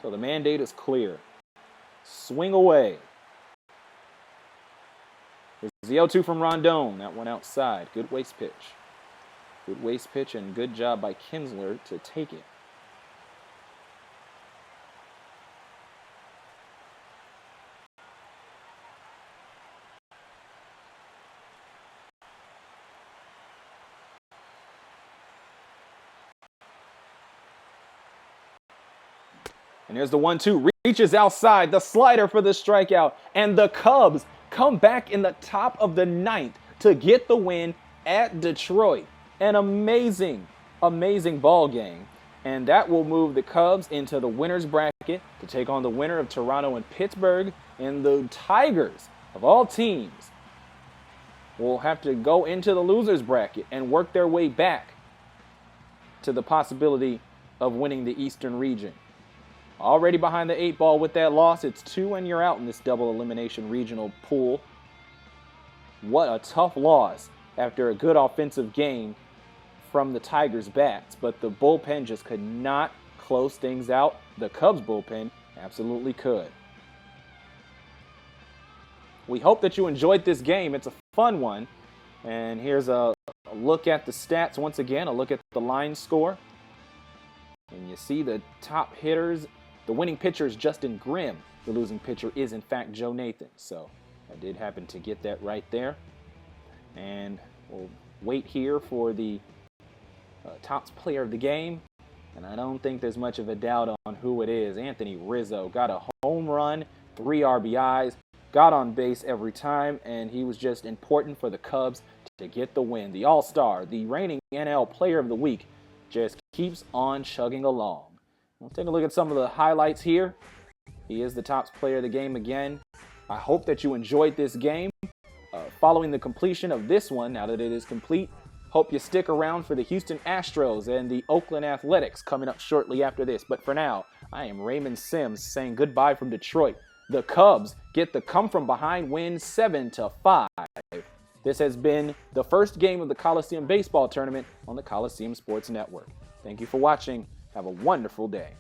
So the mandate is clear. Swing away. There's the 0-2 from Rondon. That one outside. Good waste pitch. Good waste pitch and good job by Kinsler to take it. And there's the 1-2, reaches outside, the slider for the strikeout, and the Cubs come back in the top of the 9th to get the win at Detroit. An amazing ball game. And that will move the Cubs into the winner's bracket to take on the winner of Toronto and Pittsburgh. And the Tigers, of all teams, will have to go into the loser's bracket and work their way back to the possibility of winning the Eastern region. Already behind the 8 ball with that loss. It's 2 and you're out in this double elimination regional pool. What a tough loss after a good offensive game from the Tigers' bats. But the bullpen just could not close things out. The Cubs bullpen absolutely could. We hope that you enjoyed this game. It's a fun one. And here's a look at the stats once again, a look at the line score. And you see the top hitters. The winning pitcher is Justin Grimm. The losing pitcher is, in fact, Joe Nathan. So I did happen to get that right there. And we'll wait here for the top player of the game. And I don't think there's much of a doubt on who it is. Anthony Rizzo got a home run, 3 RBIs, got on base every time, and he was just important for the Cubs to get the win. The All-Star, the reigning NL Player of the Week, just keeps on chugging along. We'll take a look at some of the highlights here. He is the top player of the game again. I hope that you enjoyed this game. Following the completion of this one, now that it is complete, hope you stick around for the Houston Astros and the Oakland Athletics coming up shortly after this. But for now, I am Raymond Sims saying goodbye from Detroit. The Cubs get the come-from-behind win 7-5. This has been the first game of the Coliseum Baseball Tournament on the Coliseum Sports Network. Thank you for watching. Have a wonderful day.